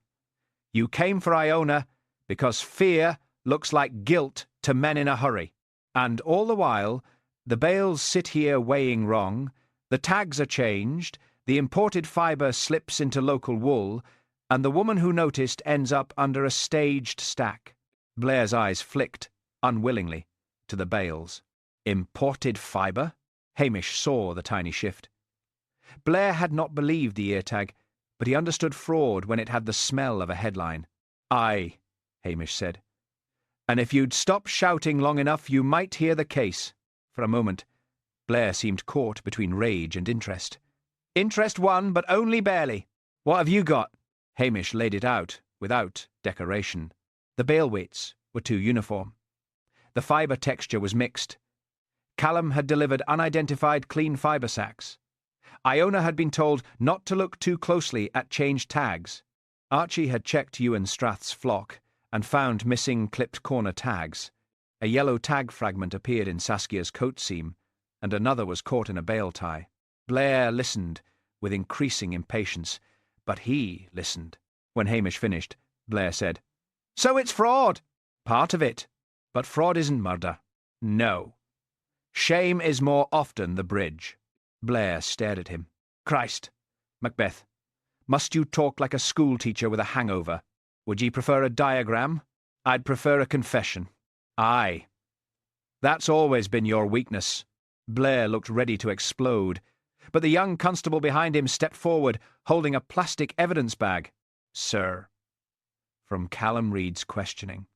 You came for Iona because fear looks like guilt to men in a hurry. And all the while, the bales sit here weighing wrong, the tags are changed, the imported fibre slips into local wool, and the woman who noticed ends up under a staged stack." Blair's eyes flicked, unwillingly, to the bales. Imported fibre? Hamish saw the tiny shift. Blair had not believed the ear tag, but he understood fraud when it had the smell of a headline. "Aye," Hamish said. "And if you'd stop shouting long enough, you might hear the case." For a moment, Blair seemed caught between rage and interest. "Interest won, but only barely. What have you got?" Hamish laid it out, without decoration. The bale weights were too uniform. The fibre texture was mixed. Callum had delivered unidentified clean fibre sacks. Iona had been told not to look too closely at changed tags. Archie had checked Ewan Strath's flock and found missing clipped corner tags. A yellow tag fragment appeared in Saskia's coat seam, and another was caught in a bale tie. Blair listened with increasing impatience, but he listened. When Hamish finished, Blair said, "So it's fraud." "Part of it. But fraud isn't murder." "No. Shame is more often the bridge." Blair stared at him. "Christ, Macbeth, must you talk like a schoolteacher with a hangover? Would ye prefer a diagram? I'd prefer a confession." "Aye. That's always been your weakness." Blair looked ready to explode, but the young constable behind him stepped forward, holding a plastic evidence bag. "Sir," from Callum Reed's questioning.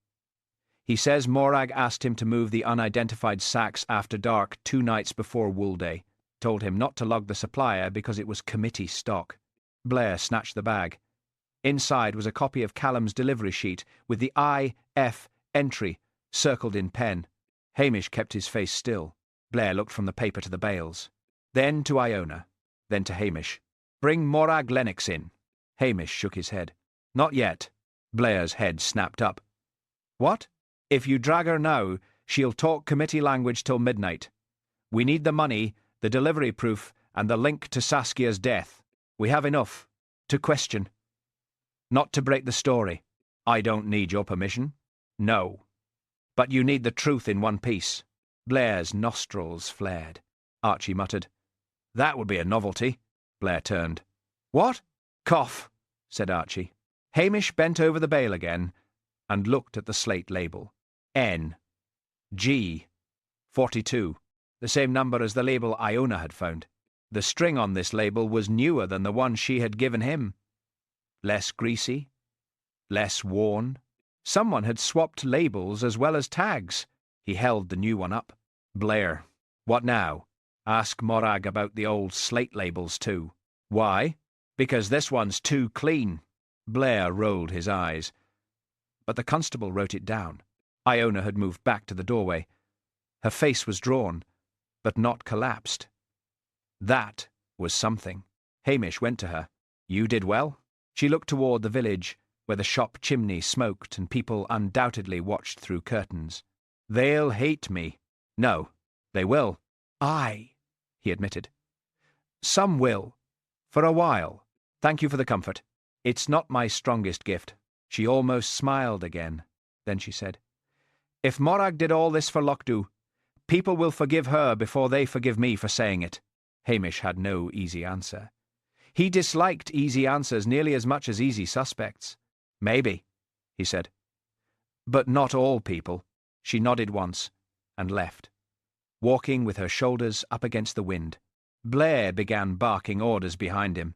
He says Morag asked him to move the unidentified sacks after dark 2 nights before Wool Day. Told him not to log the supplier because it was committee stock. Blair snatched the bag. Inside was a copy of Callum's delivery sheet with the I.F. entry circled in pen. Hamish kept his face still. Blair looked from the paper to the bales. Then to Iona. Then to Hamish. "Bring Morag Lennox in." Hamish shook his head. "Not yet." Blair's head snapped up. "What? If you drag her now, she'll talk committee language till midnight. We need the money, the delivery proof, and the link to Saskia's death. We have enough. To question. Not to break the story. I don't need your permission. No. But you need the truth in one piece." Blair's nostrils flared. Archie muttered, "That would be a novelty." Blair turned. "What?" "Cough," said Archie. Hamish bent over the bale again and looked at the slate label. N. G. 42. The same number as the label Iona had found. The string on this label was newer than the one she had given him. Less greasy. Less worn. Someone had swapped labels as well as tags. He held the new one up. "Blair, what now? Ask Morag about the old slate labels too." "Why?" "Because this one's too clean." Blair rolled his eyes. But the constable wrote it down. Iona had moved back to the doorway. Her face was drawn, but not collapsed. That was something. Hamish went to her. "You did well." She looked toward the village, where the shop chimney smoked and people undoubtedly watched through curtains. "They'll hate me." "No, they will." "Aye," he admitted. "Some will. For a while. Thank you for the comfort. It's not my strongest gift." She almost smiled again. Then she said, "If Morag did all this for Lochdubh, people will forgive her before they forgive me for saying it." Hamish had no easy answer. He disliked easy answers nearly as much as easy suspects. "Maybe," he said. "But not all people." She nodded once and left, walking with her shoulders up against the wind. Blair began barking orders behind him.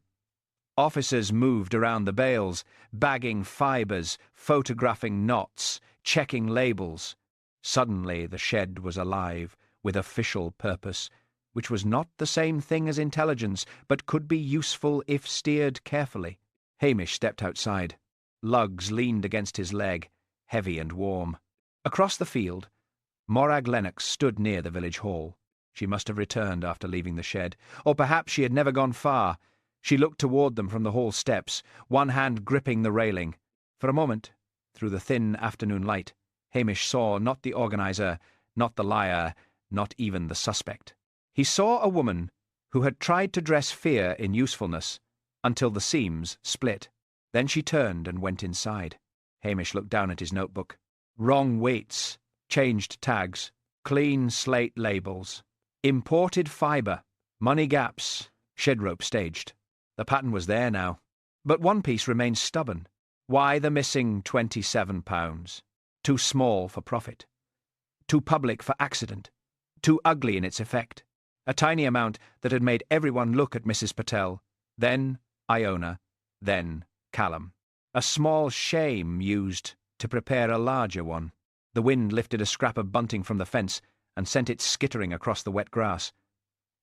Officers moved around the bales, bagging fibres, photographing knots, checking labels. Suddenly the shed was alive with official purpose, which was not the same thing as intelligence, but could be useful if steered carefully. Hamish stepped outside. Lugs leaned against his leg, heavy and warm. Across the field, Morag Lennox stood near the village hall. She must have returned after leaving the shed, or perhaps she had never gone far. She looked toward them from the hall steps, one hand gripping the railing. For a moment, through the thin afternoon light, Hamish saw not the organiser, not the liar, not even the suspect. He saw a woman who had tried to dress fear in usefulness until the seams split. Then she turned and went inside. Hamish looked down at his notebook. Wrong weights, changed tags, clean slate labels, imported fibre, money gaps, shed rope staged. The pattern was there now. But one piece remained stubborn. Why the missing £27? Too small for profit. Too public for accident. Too ugly in its effect. A tiny amount that had made everyone look at Mrs. Patel, then Iona, then Callum. A small shame used to prepare a larger one. The wind lifted a scrap of bunting from the fence and sent it skittering across the wet grass.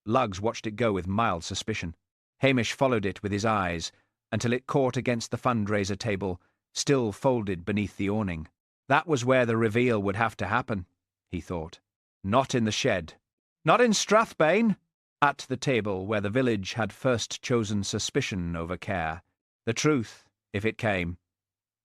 Lugs watched it go with mild suspicion. Hamish followed it with his eyes until it caught against the fundraiser table, still folded beneath the awning. That was where the reveal would have to happen, he thought. Not in the shed. Not in Strathbane! At the table where the village had first chosen suspicion over care. The truth, if it came,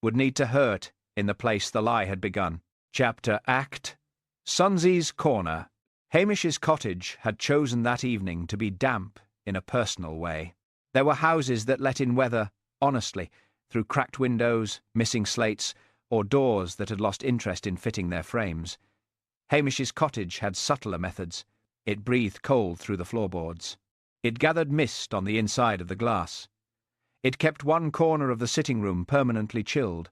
would need to hurt in the place the lie had begun. Chapter Act Sonsie's Corner. Hamish's cottage had chosen that evening to be damp in a personal way. There were houses that let in weather honestly, through cracked windows, missing slates, or doors that had lost interest in fitting their frames. Hamish's cottage had subtler methods. It breathed cold through the floorboards. It gathered mist on the inside of the glass. It kept one corner of the sitting room permanently chilled,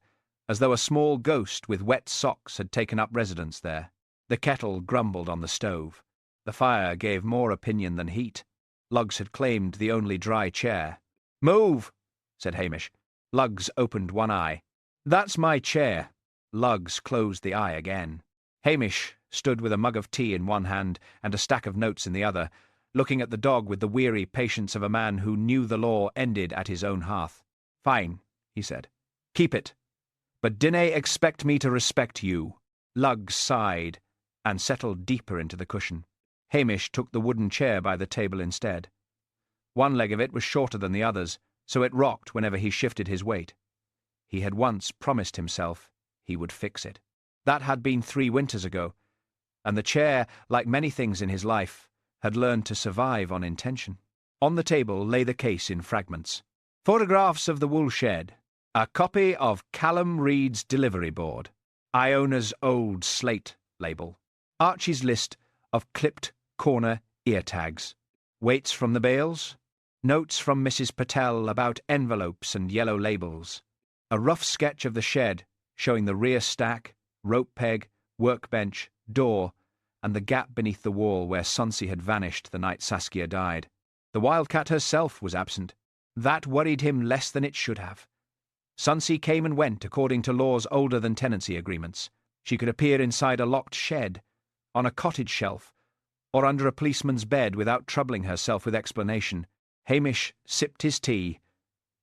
as though a small ghost with wet socks had taken up residence there. The kettle grumbled on the stove. The fire gave more opinion than heat. Lugs had claimed the only dry chair. "Move," said Hamish. Lugs opened one eye. "That's my chair." Lugs closed the eye again. Hamish stood with a mug of tea in one hand and a stack of notes in the other, looking at the dog with the weary patience of a man who knew the law ended at his own hearth. "Fine," he said. "Keep it. But dinna expect me to respect you." Lugs sighed and settled deeper into the cushion. Hamish took the wooden chair by the table instead. One leg of it was shorter than the others, so it rocked whenever he shifted his weight. He had once promised himself he would fix it. That had been 3 winters ago, and the chair, like many things in his life, had learned to survive on intention. On the table lay the case in fragments. Photographs of the wool shed, a copy of Callum Reed's delivery board, Iona's old slate label, Archie's list of clipped corner ear tags, weights from the bales, notes from Mrs. Patel about envelopes and yellow labels, a rough sketch of the shed showing the rear stack, rope peg, workbench, door, and the gap beneath the wall where Sonsie had vanished the night Saskia died. The wildcat herself was absent. That worried him less than it should have. Sonsie came and went according to laws older than tenancy agreements. She could appear inside a locked shed, on a cottage shelf, or under a policeman's bed without troubling herself with explanation. Hamish sipped his tea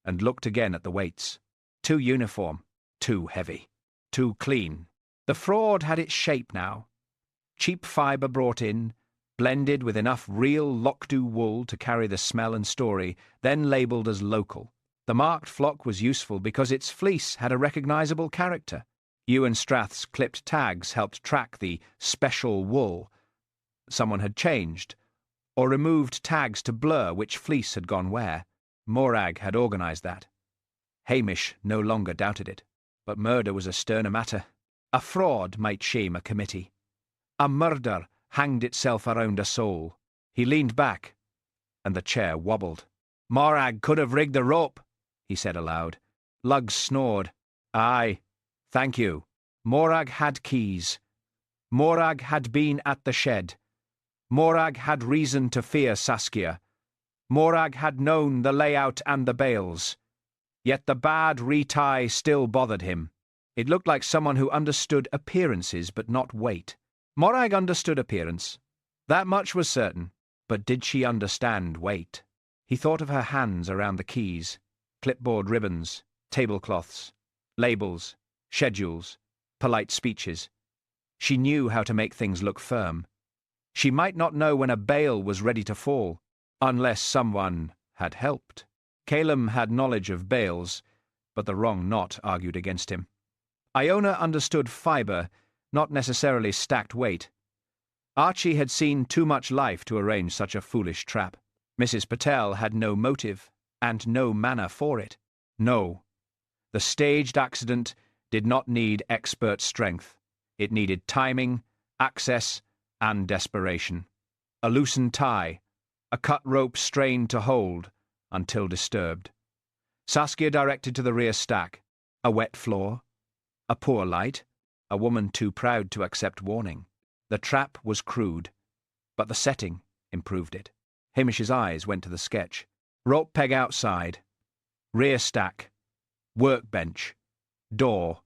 and looked again at the weights. Too uniform, too heavy, too clean. The fraud had its shape now. Cheap fibre brought in, blended with enough real Lochdubh wool to carry the smell and story, then labelled as local. The marked flock was useful because its fleece had a recognisable character. Ewan Strath's clipped tags helped track the special wool. Someone had changed, or removed tags to blur which fleece had gone where. Morag had organised that. Hamish no longer doubted it. But murder was a sterner matter. A fraud might shame a committee. A murder hanged itself around a soul. He leaned back, and the chair wobbled. "Morag could have rigged the rope," he said aloud. Lugs snored. "Aye, thank you." Morag had keys. Morag had been at the shed. Morag had reason to fear Saskia. Morag had known the layout and the bales. Yet the bad retie still bothered him. It looked like someone who understood appearances but not weight. Morag understood appearance. That much was certain. But did she understand weight? He thought of her hands around the keys, clipboard ribbons, tablecloths, labels, schedules, polite speeches. She knew how to make things look firm. She might not know when a bale was ready to fall, unless someone had helped. Calum had knowledge of bales, but the wrong knot argued against him. Iona understood fibre, not necessarily stacked weight. Archie had seen too much life to arrange such a foolish trap. Mrs. Patel had no motive, and no manner for it. No. The staged accident did not need expert strength. It needed timing, access, and desperation. A loosened tie, a cut rope strained to hold, until disturbed. Saskia directed to the rear stack. A wet floor, a poor light, a woman too proud to accept warning. The trap was crude, but the setting improved it. Hamish's eyes went to the sketch. Rope peg outside, rear stack, workbench, door,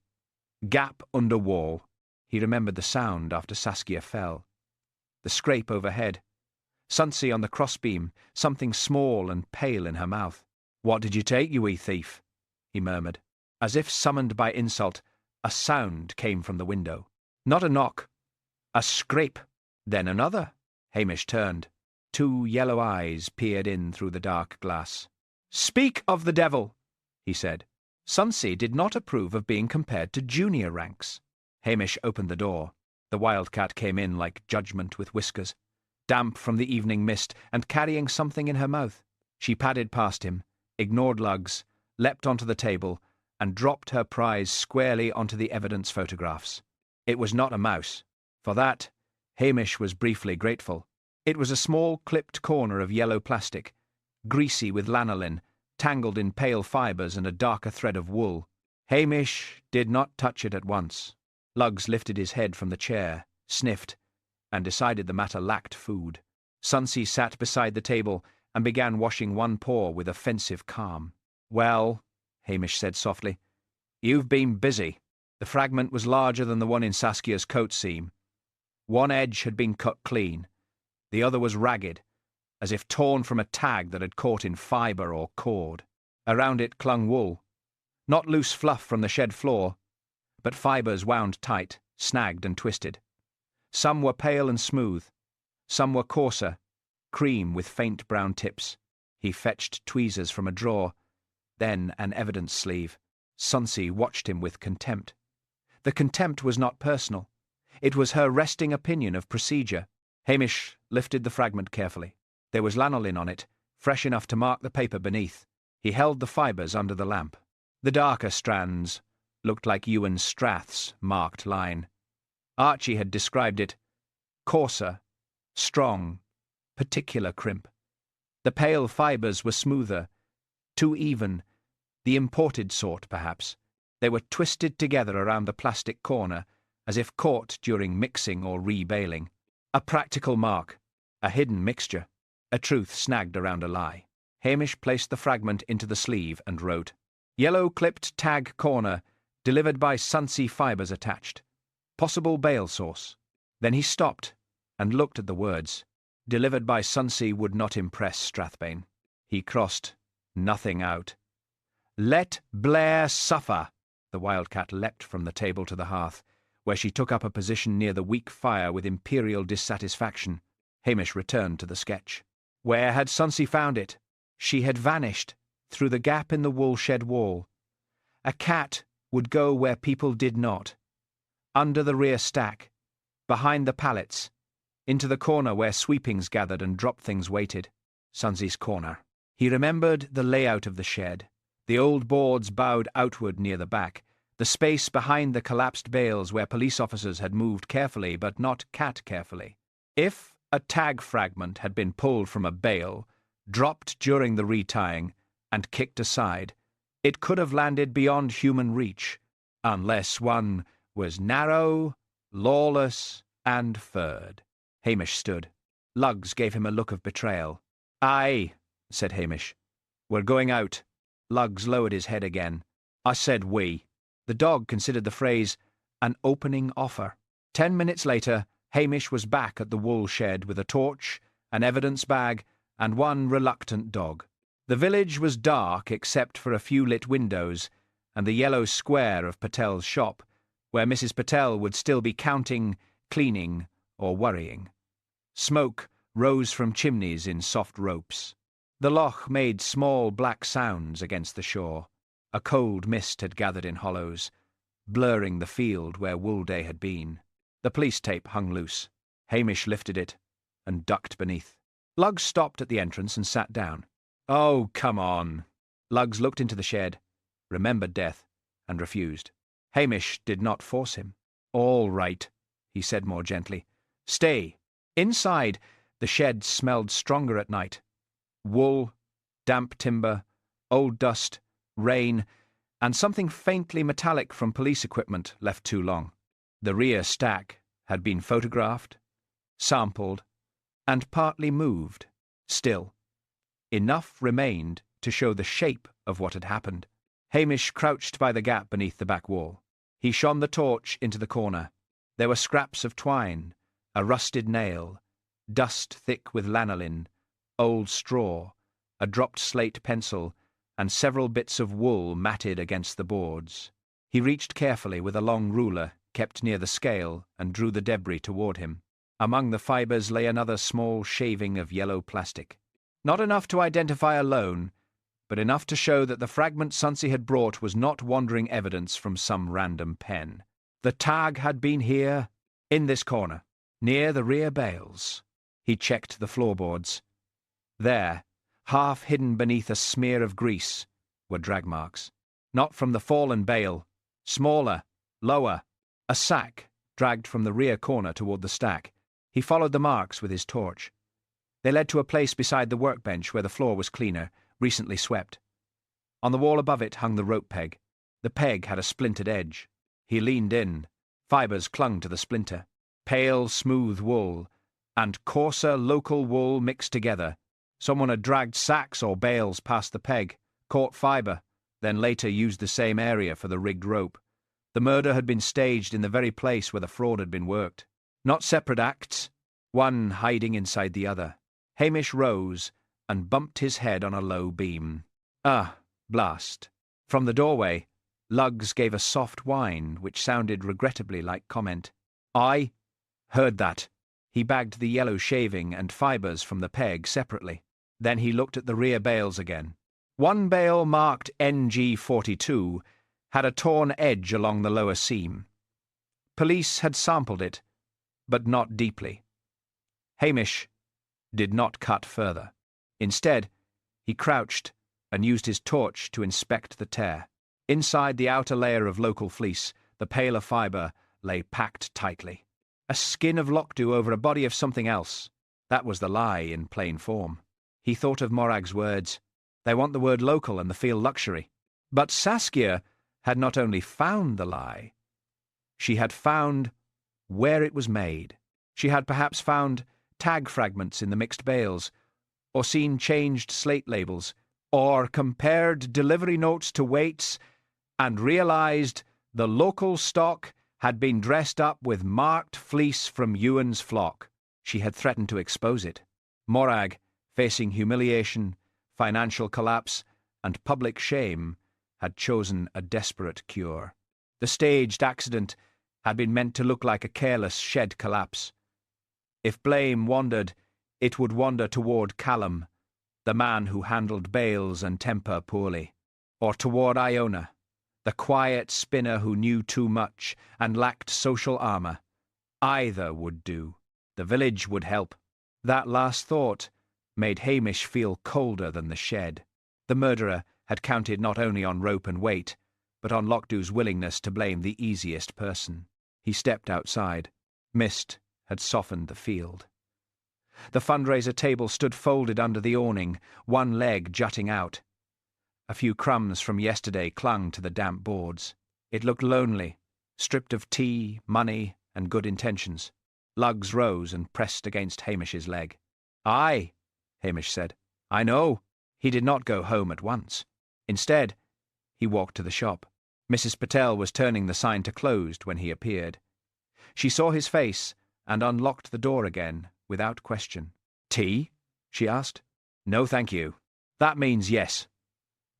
gap under wall. He remembered the sound after Saskia fell. The scrape overhead. Sonsie on the crossbeam, something small and pale in her mouth. "What did you take, you wee thief?" he murmured. As if summoned by insult, a sound came from the window. Not a knock. A scrape. Then another. Hamish turned. 2 yellow eyes peered in through the dark glass. "Speak of the devil," he said. Sonsie did not approve of being compared to junior ranks. Hamish opened the door. The wildcat came in like Judgment with whiskers, damp from the evening mist, and carrying something in her mouth. She padded past him, ignored Lugs, leapt onto the table, and dropped her prize squarely onto the evidence photographs. It was not a mouse. For that, Hamish was briefly grateful. It was a small clipped corner of yellow plastic, greasy with lanolin, tangled in pale fibres and a darker thread of wool. Hamish did not touch it at once. Lugs lifted his head from the chair, sniffed, and decided the matter lacked food. Sonsie sat beside the table and began washing one paw with offensive calm. "Well," Hamish said softly, "you've been busy." The fragment was larger than the one in Saskia's coat seam. One edge had been cut clean. The other was ragged, as if torn from a tag that had caught in fibre or cord. Around it clung wool. Not loose fluff from the shed floor, but fibres wound tight, snagged and twisted. Some were pale and smooth. Some were coarser, cream with faint brown tips. He fetched tweezers from a drawer, then an evidence sleeve. Sonsie watched him with contempt. The contempt was not personal. It was her resting opinion of procedure. Hamish lifted the fragment carefully. There was lanolin on it, fresh enough to mark the paper beneath. He held the fibres under the lamp. The darker strands looked like Ewan Strath's marked line. Archie had described it coarser, strong, particular crimp. The pale fibres were smoother, too even, the imported sort, perhaps. They were twisted together around the plastic corner, as if caught during mixing or rebaling. A practical mark, a hidden mixture, a truth snagged around a lie. Hamish placed the fragment into the sleeve and wrote, "Yellow-clipped tag corner, delivered by Sonsie fibres attached. Possible bale source." Then he stopped and looked at the words. Delivered by Sonsie would not impress Strathbane. He crossed nothing out. "Let Blair suffer." The wildcat leapt from the table to the hearth, where she took up a position near the weak fire with imperial dissatisfaction. Hamish returned to the sketch. Where had Sonsie found it? She had vanished through the gap in the wool-shed wall. A cat would go where people did not. Under the rear stack, behind the pallets, into the corner where sweepings gathered and drop-things waited. Sonsie's corner. He remembered the layout of the shed. The old boards bowed outward near the back, the space behind the collapsed bales where police officers had moved carefully but not cat-carefully. If a tag fragment had been pulled from a bale, dropped during the retying, and kicked aside, it could have landed beyond human reach, unless one was narrow, lawless, and furred. Hamish stood. Luggs gave him a look of betrayal. "Aye," said Hamish. "We're going out." Luggs lowered his head again. "I said we." The dog considered the phrase an opening offer. 10 minutes later, Hamish was back at the wool shed with a torch, an evidence bag, and one reluctant dog. The village was dark except for a few lit windows and the yellow square of Patel's shop, where Mrs. Patel would still be counting, cleaning, or worrying. Smoke rose from chimneys in soft ropes. The loch made small black sounds against the shore. A cold mist had gathered in hollows, blurring the field where wool day had been. The police tape hung loose. Hamish lifted it and ducked beneath. Luggs stopped at the entrance and sat down. "Oh, come on." Luggs looked into the shed, remembered death, and refused. Hamish did not force him. "All right," he said more gently. "Stay." Inside, the shed smelled stronger at night. Wool, damp timber, old dust, rain, and something faintly metallic from police equipment left too long. The rear stack had been photographed, sampled, and partly moved. Still, enough remained to show the shape of what had happened. Hamish crouched by the gap beneath the back wall. He shone the torch into the corner. There were scraps of twine, a rusted nail, dust thick with lanolin, old straw, a dropped slate pencil, and several bits of wool matted against the boards. He reached carefully with a long ruler kept near the scale and drew the debris toward him. Among the fibres lay another small shaving of yellow plastic. Not enough to identify alone, but enough to show that the fragment Sonsie had brought was not wandering evidence from some random pen. The tag had been here, in this corner, near the rear bales. He checked the floorboards. There, half hidden beneath a smear of grease, were drag marks. Not from the fallen bale, smaller, lower, a sack dragged from the rear corner toward the stack. He followed the marks with his torch. They led to a place beside the workbench where the floor was cleaner, recently swept. On the wall above it hung the rope peg. The peg had a splintered edge. He leaned in. Fibres clung to the splinter. Pale, smooth wool, and coarser local wool mixed together. Someone had dragged sacks or bales past the peg, caught fibre, then later used the same area for the rigged rope. The murder had been staged in the very place where the fraud had been worked. Not separate acts, one hiding inside the other. Hamish rose and bumped his head on a low beam. Ah, blast. From the doorway, Lugs gave a soft whine which sounded regrettably like comment. I heard that. He bagged the yellow shaving and fibres from the peg separately. Then he looked at the rear bales again. One bale marked NG42 had a torn edge along the lower seam. Police had sampled it, but not deeply. Hamish did not cut further. Instead, he crouched and used his torch to inspect the tear. Inside the outer layer of local fleece, the paler fibre lay packed tightly. A skin of Lochdubh over a body of something else. That was the lie in plain form. He thought of Morag's words. They want the word local and the feel luxury. But Saskia had not only found the lie, she had found where it was made. She had perhaps found tag fragments in the mixed bales, or seen changed slate labels, or compared delivery notes to weights and realized the local stock had been dressed up with marked fleece from Ewan's flock. She had threatened to expose it. Morag, facing humiliation, financial collapse, and public shame, had chosen a desperate cure. The staged accident had been meant to look like a careless shed collapse. If blame wandered, it would wander toward Callum, the man who handled bales and temper poorly, or toward Iona, the quiet spinner who knew too much and lacked social armour. Either would do. The village would help. That last thought made Hamish feel colder than the shed. The murderer had counted not only on rope and weight, but on Lochdubh's willingness to blame the easiest person. He stepped outside. Mist had softened the field. The fundraiser table stood folded under the awning, one leg jutting out. A few crumbs from yesterday clung to the damp boards. It looked lonely, stripped of tea, money, and good intentions. Lugs rose and pressed against Hamish's leg. "Aye," Hamish said. "I know." He did not go home at once. Instead, he walked to the shop. Mrs. Patel was turning the sign to closed when he appeared. She saw his face and unlocked the door again, without question. "Tea?" she asked. "No, thank you." "That means yes,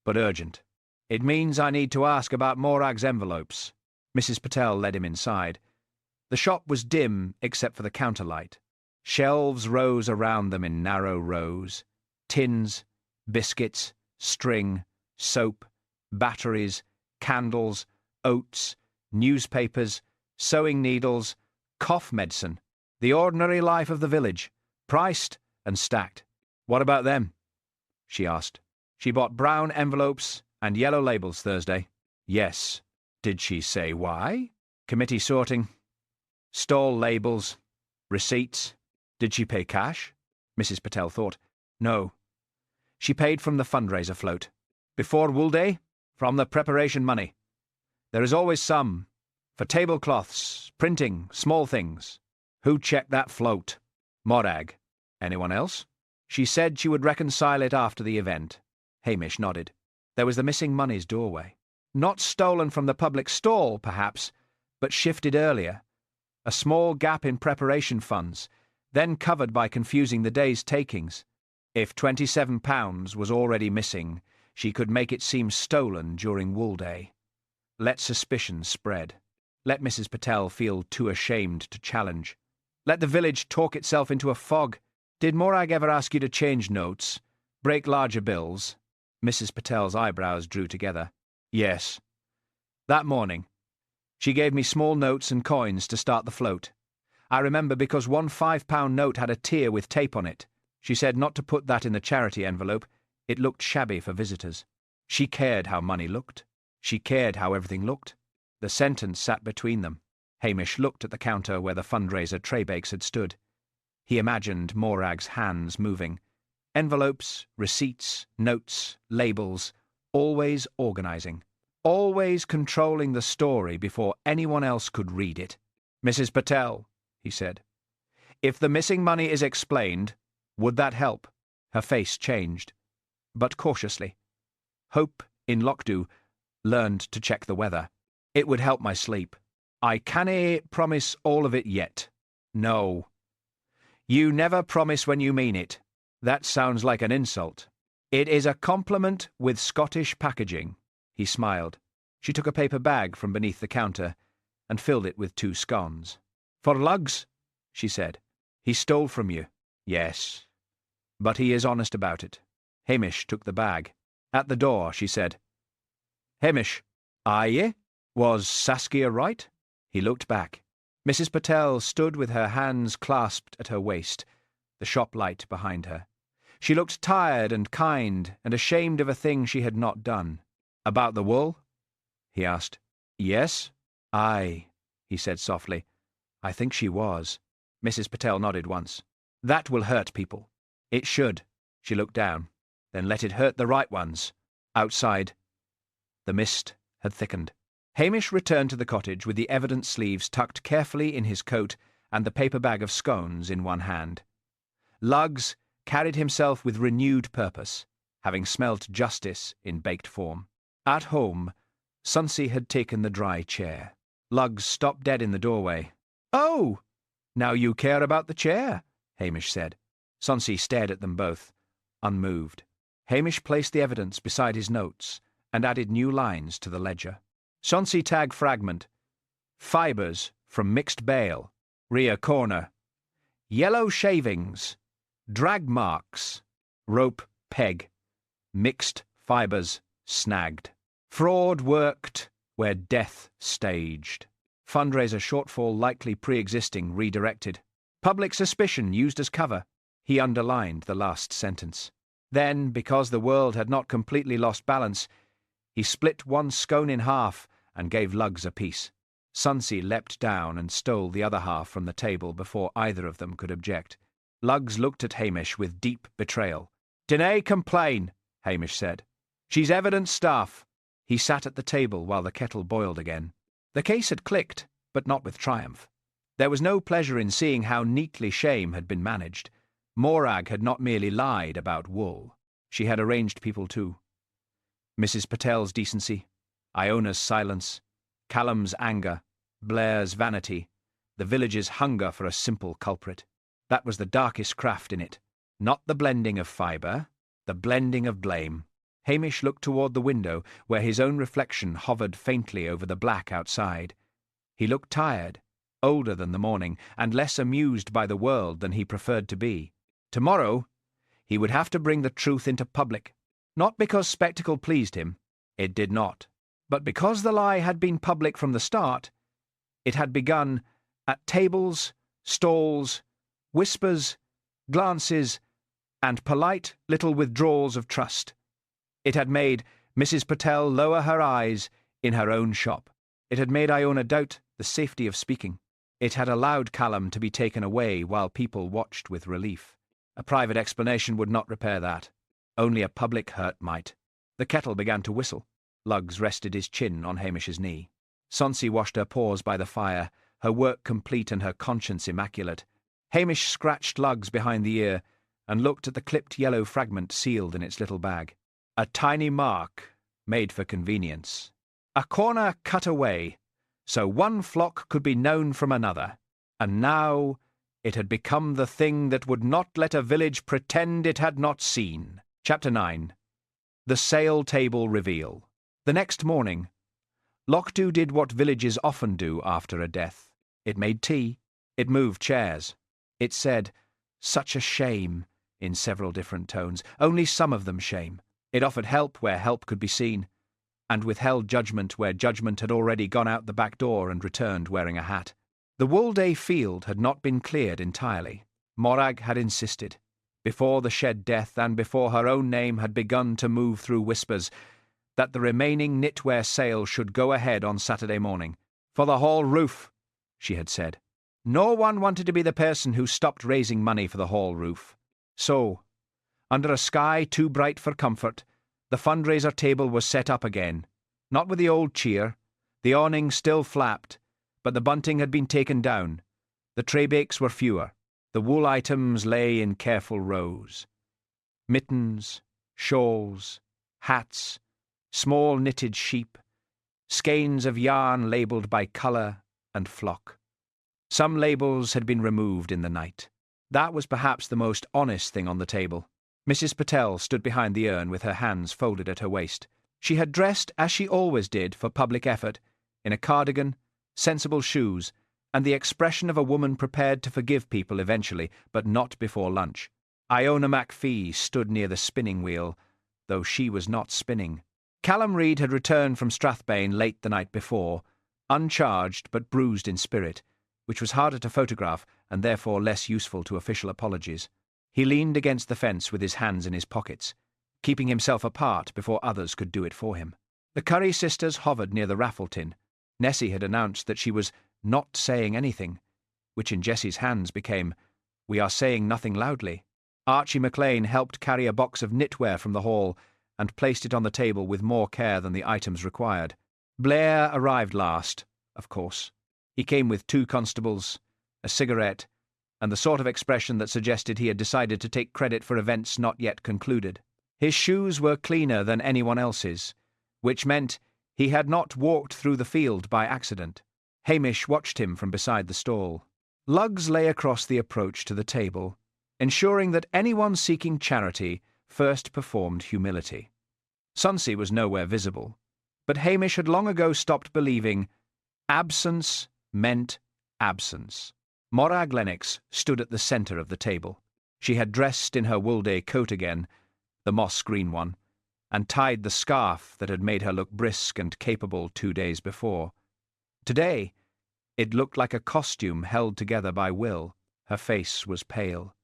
but urgent. It means I need to ask about Morag's envelopes." Mrs. Patel led him inside. The shop was dim except for the counterlight. Shelves rose around them in narrow rows. Tins, biscuits, string, soap, batteries, candles, oats, newspapers, sewing needles, cough medicine. The ordinary life of the village, priced and stacked. "What about them?" she asked. "She bought brown envelopes and yellow labels Thursday." "Yes." "Did she say why?" "Committee sorting. Stall labels. Receipts." "Did she pay cash?" Mrs. Patel thought. "No. She paid from the fundraiser float. Before Wool Day, from the preparation money. There is always some. For tablecloths, printing, small things." "Who checked that float?" "Morag." "Anyone else?" "She said she would reconcile it after the event." Hamish nodded. There was the missing money's doorway. Not stolen from the public stall, perhaps, but shifted earlier. A small gap in preparation funds, then covered by confusing the day's takings. If £27 was already missing, she could make it seem stolen during Wool Day. Let suspicion spread. Let Mrs. Patel feel too ashamed to challenge. Let the village talk itself into a fog. "Did Morag ever ask you to change notes? Break larger bills?" Mrs. Patel's eyebrows drew together. "Yes. That morning. She gave me small notes and coins to start the float. I remember because one £5 note had a tear with tape on it. She said not to put that in the charity envelope. It looked shabby for visitors. She cared how money looked. She cared how everything looked." The sentence sat between them. Hamish looked at the counter where the fundraiser traybakes had stood. He imagined Morag's hands moving. Envelopes, receipts, notes, labels, always organising. Always controlling the story before anyone else could read it. "Mrs. Patel," he said, "if the missing money is explained, would that help?" Her face changed, but cautiously. Hope in Lochdubh learned to check the weather. It would help my sleep. I cannae promise all of it yet. No. You never promise when you mean it. That sounds like an insult. It is a compliment with Scottish packaging. He smiled. She took a paper bag from beneath the counter and filled it with 2 scones. For Lugs, she said. He stole from you. Yes. But he is honest about it. Hamish took the bag. At the door, she said, Hamish, are ye? Was Saskia right? He looked back. Mrs. Patel stood with her hands clasped at her waist, the shop light behind her. She looked tired and kind and ashamed of a thing she had not done. About the wool? He asked. Yes? Aye, he said softly. I think she was. Mrs. Patel nodded once. That will hurt people. It should. She looked down. Then let it hurt the right ones. Outside. The mist had thickened. Hamish returned to the cottage with the evidence sleeves tucked carefully in his coat and the paper bag of scones in one hand. Lugs carried himself with renewed purpose, having smelt justice in baked form. At home, Sonsie had taken the dry chair. Lugs stopped dead in the doorway. Oh! Now you care about the chair, Hamish said. Sonsie stared at them both, unmoved. Hamish placed the evidence beside his notes and added new lines to the ledger. Sonsie tag fragment. Fibres from mixed bale. Rear corner. Yellow shavings. Drag marks. Rope peg. Mixed fibres snagged. Fraud worked where death staged. Fundraiser shortfall likely pre-existing redirected. Public suspicion used as cover. He underlined the last sentence. Then, because the world had not completely lost balance, he split one scone in half and gave Lugs a piece. Sonsie leapt down and stole the other half from the table before either of them could object. Lugs looked at Hamish with deep betrayal. "Dinnae complain," Hamish said. "She's evidence staff." He sat at the table while the kettle boiled again. The case had clicked, but not with triumph. There was no pleasure in seeing how neatly shame had been managed. Morag had not merely lied about wool. She had arranged people too. Mrs. Patel's decency, Iona's silence, Callum's anger, Blair's vanity, the village's hunger for a simple culprit. That was the darkest craft in it. Not the blending of fibre, the blending of blame. Hamish looked toward the window, where his own reflection hovered faintly over the black outside. He looked tired, older than the morning, and less amused by the world than he preferred to be. Tomorrow, he would have to bring the truth into public. Not because spectacle pleased him. It did not. But because the lie had been public from the start, it had begun at tables, stalls, whispers, glances, and polite little withdrawals of trust. It had made Mrs. Patel lower her eyes in her own shop. It had made Iona doubt the safety of speaking. It had allowed Callum to be taken away while people watched with relief. A private explanation would not repair that. Only a public hurt might. The kettle began to whistle. Lugs rested his chin on Hamish's knee. Sonsie washed her paws by the fire, her work complete and her conscience immaculate. Hamish scratched Lugs behind the ear and looked at the clipped yellow fragment sealed in its little bag. A tiny mark, made for convenience. A corner cut away, so one flock could be known from another. And now it had become the thing that would not let a village pretend it had not seen. Chapter 9. The Sale Table Reveal. The next morning, Lochdubh did what villages often do after a death. It made tea. It moved chairs. It said, "Such a shame," in several different tones, only some of them shame. It offered help where help could be seen, and withheld judgment where judgment had already gone out the back door and returned wearing a hat. The Woolday field had not been cleared entirely. Morag had insisted, before the shed death and before her own name had begun to move through whispers, that the remaining knitwear sale should go ahead on Saturday morning. For the hall roof, she had said. No one wanted to be the person who stopped raising money for the hall roof. So, under a sky too bright for comfort, the fundraiser table was set up again, not with the old cheer. The awning still flapped, but the bunting had been taken down. The traybakes were fewer. The wool items lay in careful rows. Mittens, shawls, hats, small knitted sheep, skeins of yarn labelled by colour and flock. Some labels had been removed in the night. That was perhaps the most honest thing on the table. Mrs. Patel stood behind the urn with her hands folded at her waist. She had dressed as she always did for public effort, in a cardigan, sensible shoes, and the expression of a woman prepared to forgive people eventually, but not before lunch. Iona MacPhee stood near the spinning wheel, though she was not spinning. Callum Reid had returned from Strathbane late the night before, uncharged but bruised in spirit, which was harder to photograph and therefore less useful to official apologies. He leaned against the fence with his hands in his pockets, keeping himself apart before others could do it for him. The Curry sisters hovered near the raffle tin. Nessie had announced that she was not saying anything, which in Jessie's hands became, "We are saying nothing loudly." Archie McLean helped carry a box of knitwear from the hall and placed it on the table with more care than the items required. Blair arrived last, of course. He came with 2 constables, a cigarette, and the sort of expression that suggested he had decided to take credit for events not yet concluded. His shoes were cleaner than anyone else's, which meant he had not walked through the field by accident. Hamish watched him from beside the stall. Lugs lay across the approach to the table, ensuring that anyone seeking charity first performed humility. Sonsie was nowhere visible, but Hamish had long ago stopped believing absence meant absence. Morag Lennox stood at the centre of the table. She had dressed in her wool-day coat again, the moss-green one, and tied the scarf that had made her look brisk and capable 2 days before. Today, it looked like a costume held together by will. Her face was pale.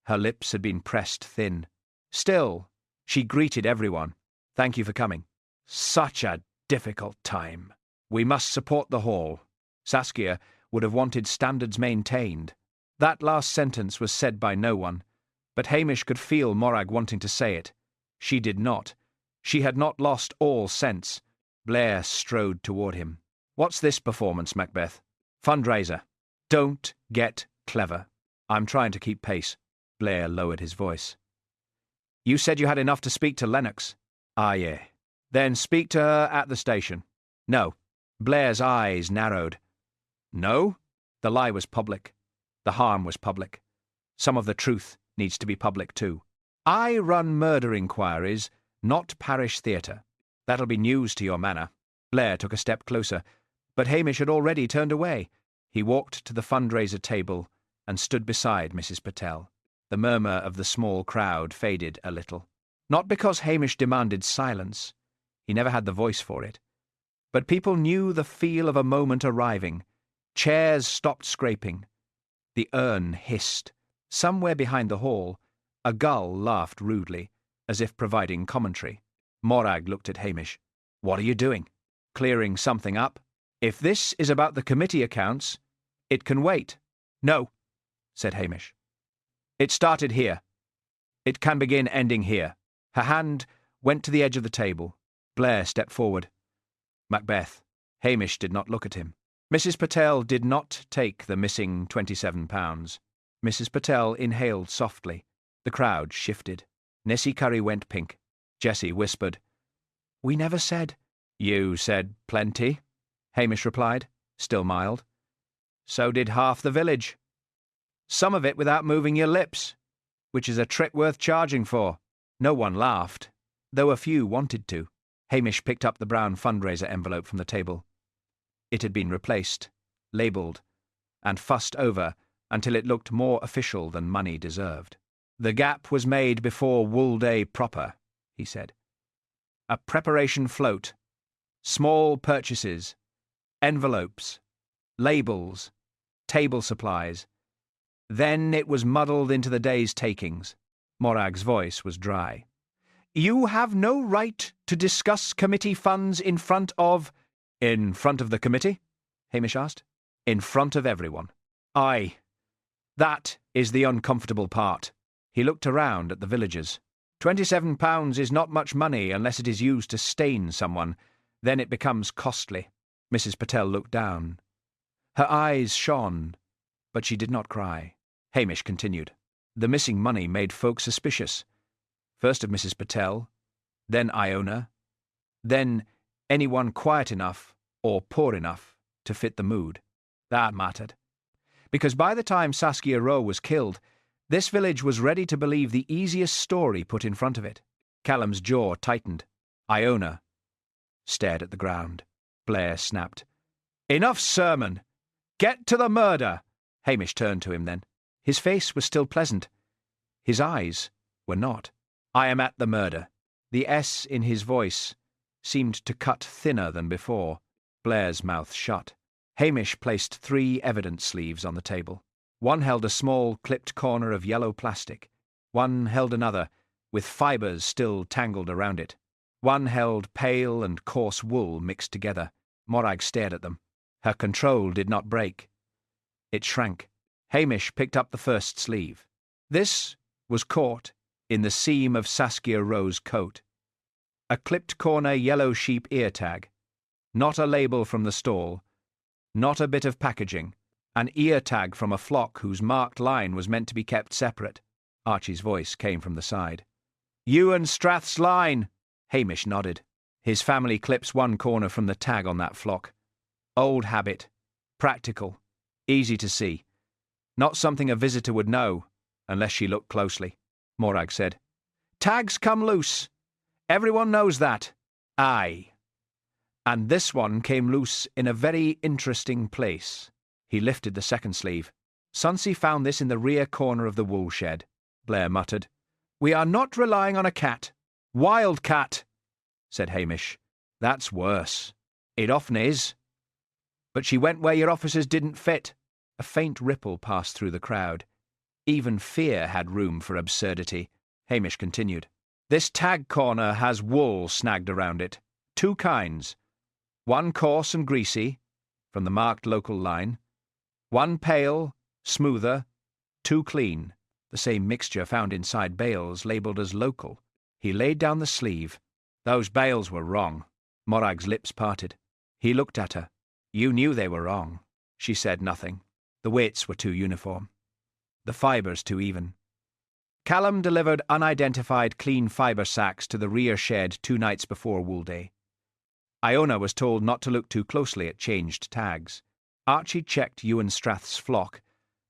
Her lips had been pressed thin. Still, she greeted everyone. "Thank you for coming. Such a difficult time. We must support the hall." Saskia would have wanted standards maintained. That last sentence was said by no one, but Hamish could feel Morag wanting to say it. She did not. She had not lost all sense. Blair strode toward him. "What's this performance, Macbeth?" "Fundraiser. Don't get clever. I'm trying to keep pace." Blair lowered his voice. "You said you had enough to speak to Lennox." "Ah, yeah. Then speak to her at the station." "No." Blair's eyes narrowed. "No?" The lie was public. The harm was public. Some of the truth needs to be public too. "I run murder inquiries, not parish theatre. That'll be news to your manor." Blair took a step closer, but Hamish had already turned away. He walked to the fundraiser table and stood beside Mrs. Patel. The murmur of the small crowd faded a little. Not because Hamish demanded silence. He never had the voice for it. But people knew the feel of a moment arriving. Chairs stopped scraping. The urn hissed. Somewhere behind the hall, a gull laughed rudely, as if providing commentary. Morag looked at Hamish. "What are you doing?" "Clearing something up. If this is about the committee accounts, it can wait." "No," said Hamish. "It started here. It can begin ending here." Her hand went to the edge of the table. Blair stepped forward. "Macbeth." Hamish did not look at him. Mrs. Patel did not take the missing £27. Mrs. Patel inhaled softly. The crowd shifted. Nessie Curry went pink. Jessie whispered, "We never said—" "You said plenty," Hamish replied, still mild. "So did half the village. Some of it without moving your lips, which is a trick worth charging for." No one laughed, though a few wanted to. Hamish picked up the brown fundraiser envelope from the table. It had been replaced, labelled, and fussed over until it looked more official than money deserved. "The gap was made before Wool Day proper," he said. "A preparation float, small purchases, envelopes, labels, table supplies. Then it was muddled into the day's takings." Morag's voice was dry. "You have no right to discuss committee funds in front of—" "In front of the committee?" Hamish asked. "In front of everyone." "Aye. That is the uncomfortable part." He looked around at the villagers. £27 is not much money unless it is used to stain someone. Then it becomes costly." Mrs. Patel looked down. Her eyes shone, but she did not cry. Hamish continued. The missing money made folk suspicious. First of Mrs. Patel, then Iona, then Anyone quiet enough or poor enough to fit the mood. That mattered. Because by the time Saskia Rowe was killed, this village was ready to believe the easiest story put in front of it. Callum's jaw tightened. Iona stared at the ground. Blair snapped. "Enough sermon! Get to the murder!" Hamish turned to him then. His face was still pleasant. His eyes were not. "I am at the murder." The S in his voice seemed to cut thinner than before. Blair's mouth shut. Hamish placed 3 evidence sleeves on the table. One held a small, clipped corner of yellow plastic. One held another, with fibres still tangled around it. One held pale and coarse wool mixed together. Morag stared at them. Her control did not break. It shrank. Hamish picked up the first sleeve. This was caught in the seam of Saskia Rowe's coat. A clipped corner yellow sheep ear tag. Not a label from the stall. Not a bit of packaging. An ear tag from a flock whose marked line was meant to be kept separate. Archie's voice came from the side. "Ewan Strath's line!" Hamish nodded. His family clips one corner from the tag on that flock. Old habit. Practical. Easy to see. Not something a visitor would know, unless she looked closely. Morag said. "Tags come loose. Everyone knows that." "Aye. And this one came loose in a very interesting place." He lifted the second sleeve. "Sonsie found this in the rear corner of the wool shed." Blair muttered. "We are not relying on a cat." "Wildcat," said Hamish. "That's worse." "It often is. But she went where your officers didn't fit." A faint ripple passed through the crowd. Even fear had room for absurdity. Hamish continued. "This tag corner has wool snagged around it. 2 kinds. One coarse and greasy, from the marked local line. One pale, smoother, 2 clean, the same mixture found inside bales labelled as local." He laid down the sleeve. "Those bales were wrong." Morag's lips parted. He looked at her. "You knew they were wrong." She said nothing. The weights were too uniform. The fibres too even. Callum delivered unidentified clean fibre sacks to the rear shed 2 nights before Wool Day. Iona was told not to look too closely at changed tags. Archie checked Ewan Strath's flock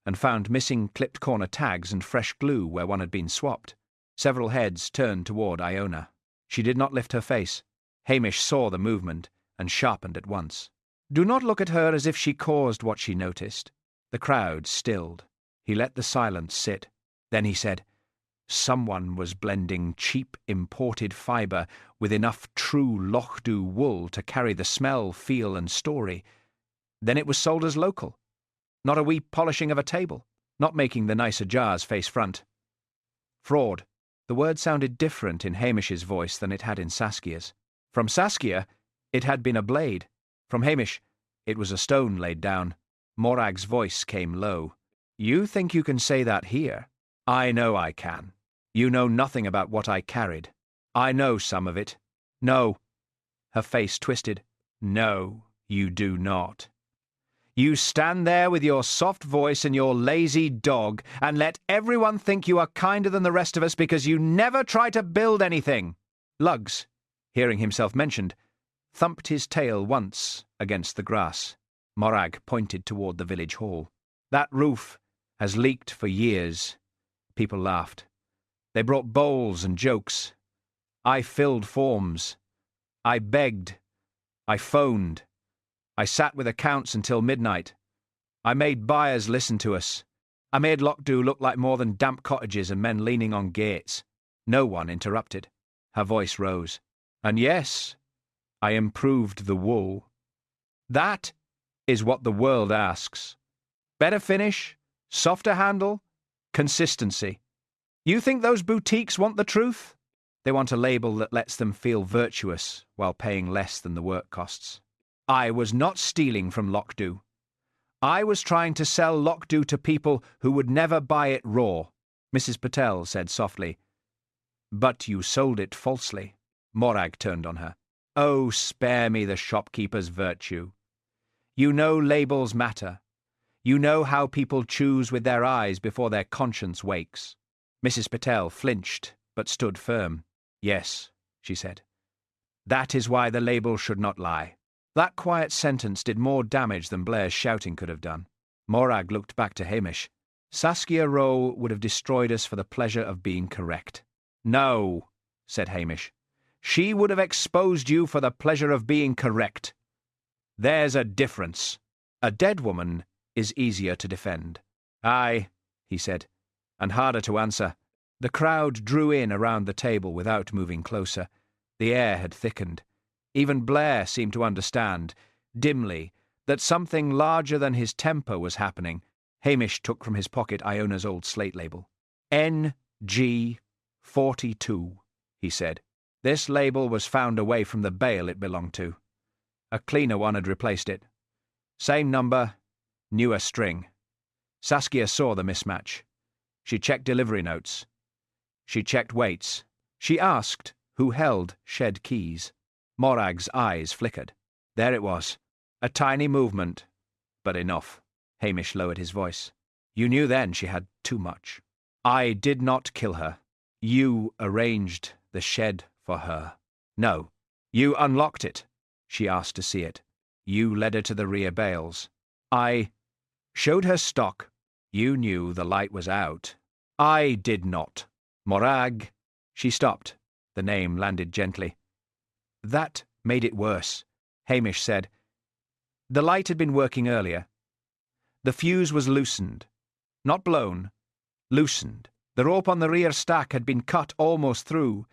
and found missing clipped corner tags and fresh glue where one had been swapped. Several heads turned toward Iona. She did not lift her face. Hamish saw the movement and sharpened at once. "Do not look at her as if she caused what she noticed." The crowd stilled. He let the silence sit. Then he said, "Someone was blending cheap imported fibre with enough true Lochdubh wool to carry the smell, feel, and story. Then it was sold as local. Not a wee polishing of a table. Not making the nicer jars face front. Fraud." The word sounded different in Hamish's voice than it had in Saskia's. From Saskia, it had been a blade. From Hamish, it was a stone laid down. Morag's voice came low. "You think you can say that here? I know I can. You know nothing about what I carried. I know some of it. No." Her face twisted. "No, you do not. You stand there with your soft voice and your lazy dog and let everyone think you are kinder than the rest of us because you never try to build anything." Lugs, hearing himself mentioned, thumped his tail once against the grass. Morag pointed toward the village hall. "That roof has leaked for years." People laughed. They brought bowls and jokes. I filled forms. I begged. I phoned. I sat with accounts until midnight. I made buyers listen to us. I made Lochdubh look like more than damp cottages and men leaning on gates. No one interrupted. Her voice rose. "And yes, I improved the wool. That is what the world asks. Better finish, softer handle, consistency. You think those boutiques want the truth? They want a label that lets them feel virtuous while paying less than the work costs. I was not stealing from Lochdubh. I was trying to sell Lochdubh to people who would never buy it raw," Mrs. Patel said softly. "But you sold it falsely." Morag turned on her. "Oh, spare me the shopkeeper's virtue. You know labels matter. You know how people choose with their eyes before their conscience wakes." Mrs. Patel flinched, but stood firm. "Yes," she said. That is why the label should not lie. That quiet sentence did more damage than Blair's shouting could have done. Morag looked back to Hamish. Saskia Rowe would have destroyed us for the pleasure of being correct. No, said Hamish. She would have exposed you for the pleasure of being correct. There's a difference. A dead woman is easier to defend. Aye, he said, and harder to answer. The crowd drew in around the table without moving closer. The air had thickened. Even Blair seemed to understand, dimly, that something larger than his temper was happening. Hamish took from his pocket Iona's old slate label. NG 42, he said. This label was found away from the bale it belonged to. A cleaner one had replaced it. Same number, newer string. Saskia saw the mismatch. She checked delivery notes. She checked weights. She asked who held shed keys. Morag's eyes flickered. There it was. A tiny movement, but enough. Hamish lowered his voice. You knew then she had too much. I did not kill her. You arranged the shed for her. No, you unlocked it. She asked to see it. You led her to the rear bales. I showed her stock. You knew the light was out. I did not. Morag. She stopped. The name landed gently. That made it worse, Hamish said. The light had been working earlier. The fuse was loosened. Not blown. Loosened. The rope on the rear stack had been cut almost through,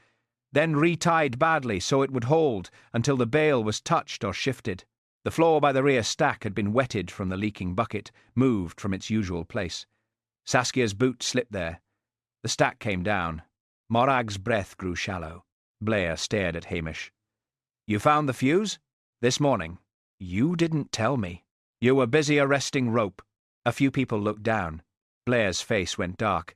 then retied badly so it would hold until the bale was touched or shifted. The floor by the rear stack had been wetted from the leaking bucket, moved from its usual place. Saskia's boot slipped there. The stack came down. Morag's breath grew shallow. Blair stared at Hamish. You found the fuse? This morning. You didn't tell me. You were busy arresting rope. A few people looked down. Blair's face went dark,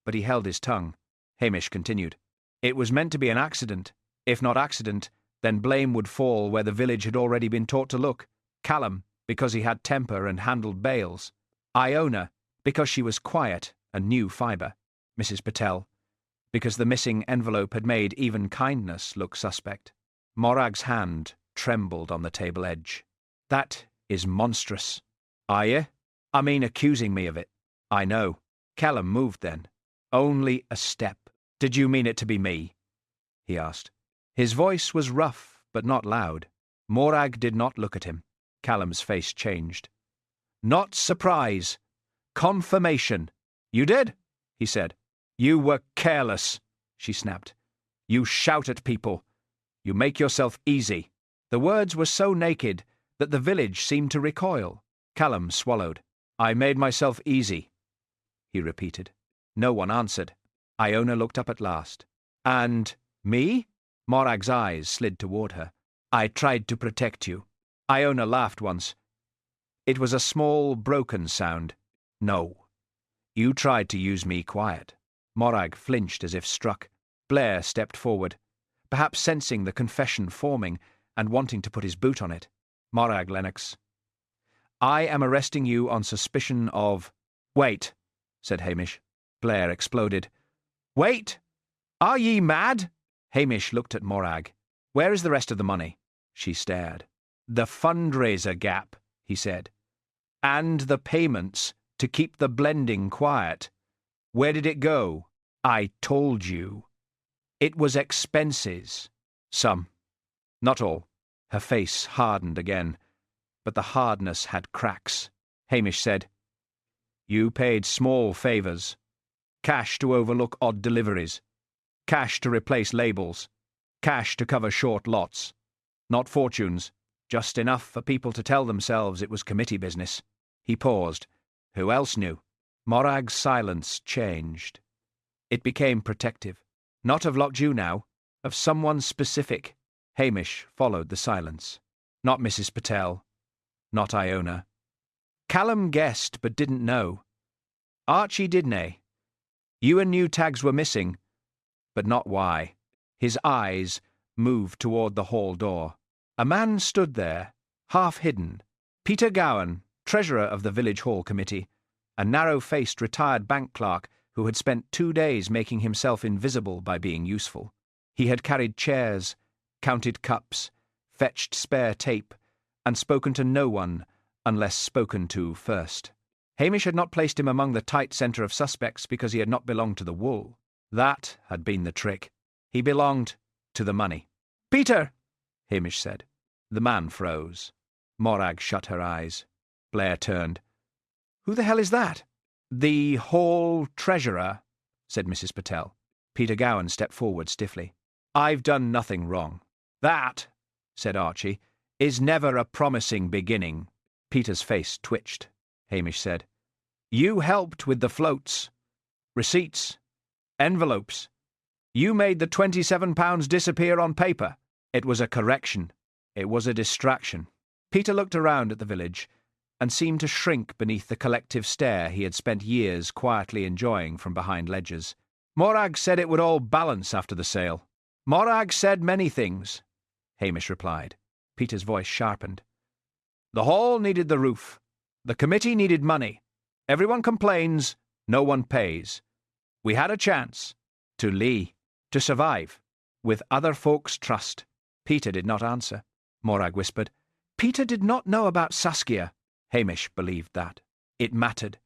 but he held his tongue. Hamish continued. It was meant to be an accident. If not accident, then blame would fall where the village had already been taught to look. Callum, because he had temper and handled bales. Iona, because she was quiet and knew fibre. Mrs. Patel, because the missing envelope had made even kindness look suspect. Morag's hand trembled on the table edge. That is monstrous. Are you? I mean accusing me of it. I know. Callum moved then. Only a step. Did you mean it to be me? He asked. His voice was rough, but not loud. Morag did not look at him. Callum's face changed. Not surprise. Confirmation. You did? He said. You were careless, she snapped. You shout at people. You make yourself easy. The words were so naked that the village seemed to recoil. Callum swallowed. I made myself easy, he repeated. No one answered. Iona looked up at last. And me? Morag's eyes slid toward her. I tried to protect you. Iona laughed once. It was a small, broken sound. No. You tried to use me quiet. Morag flinched as if struck. Blair stepped forward, perhaps sensing the confession forming and wanting to put his boot on it. Morag Lennox. I am arresting you on suspicion of... Wait, said Hamish. Blair exploded. Wait! Are ye mad? Hamish looked at Morag. Where is the rest of the money? She stared. The fundraiser gap, he said. And the payments to keep the blending quiet. Where did it go? I told you. It was expenses. Some. Not all. Her face hardened again, but the hardness had cracks. Hamish said, You paid small favours. Cash to overlook odd deliveries. Cash to replace labels. Cash to cover short lots. Not fortunes, just enough for people to tell themselves it was committee business. He paused. Who else knew? Morag's silence changed. It became protective. Not of Lochdubh now, of someone specific. Hamish followed the silence. Not Mrs. Patel. Not Iona. Callum guessed but didn't know. Archie did know. You and new tags were missing, but not why. His eyes moved toward the hall door. A man stood there, half hidden. Peter Gowan, treasurer of the village hall committee, a narrow-faced retired bank clerk who had spent 2 days making himself invisible by being useful. He had carried chairs, counted cups, fetched spare tape, and spoken to no one unless spoken to first. Hamish had not placed him among the tight centre of suspects because he had not belonged to the wool. That had been the trick. He belonged to the money. "Peter!" Hamish said. The man froze. Morag shut her eyes. Blair turned. "Who the hell is that?" "The Hall Treasurer," said Mrs. Patel. Peter Gowan stepped forward stiffly. "I've done nothing wrong." "That," said Archie, "is never a promising beginning." Peter's face twitched. Hamish said, "You helped with the floats, receipts, envelopes. You made the £27 disappear on paper. It was a correction. It was a distraction." Peter looked around at the village and seemed to shrink beneath the collective stare he had spent years quietly enjoying from behind ledgers. "Morag said it would all balance after the sale." "Morag said many things," Hamish replied. Peter's voice sharpened. "The hall needed the roof. The committee needed money. Everyone complains, no one pays. We had a chance. To Lee. To survive. With other folks' trust." Peter did not answer. Morag whispered, "Peter did not know about Saskia." Hamish believed that. It mattered.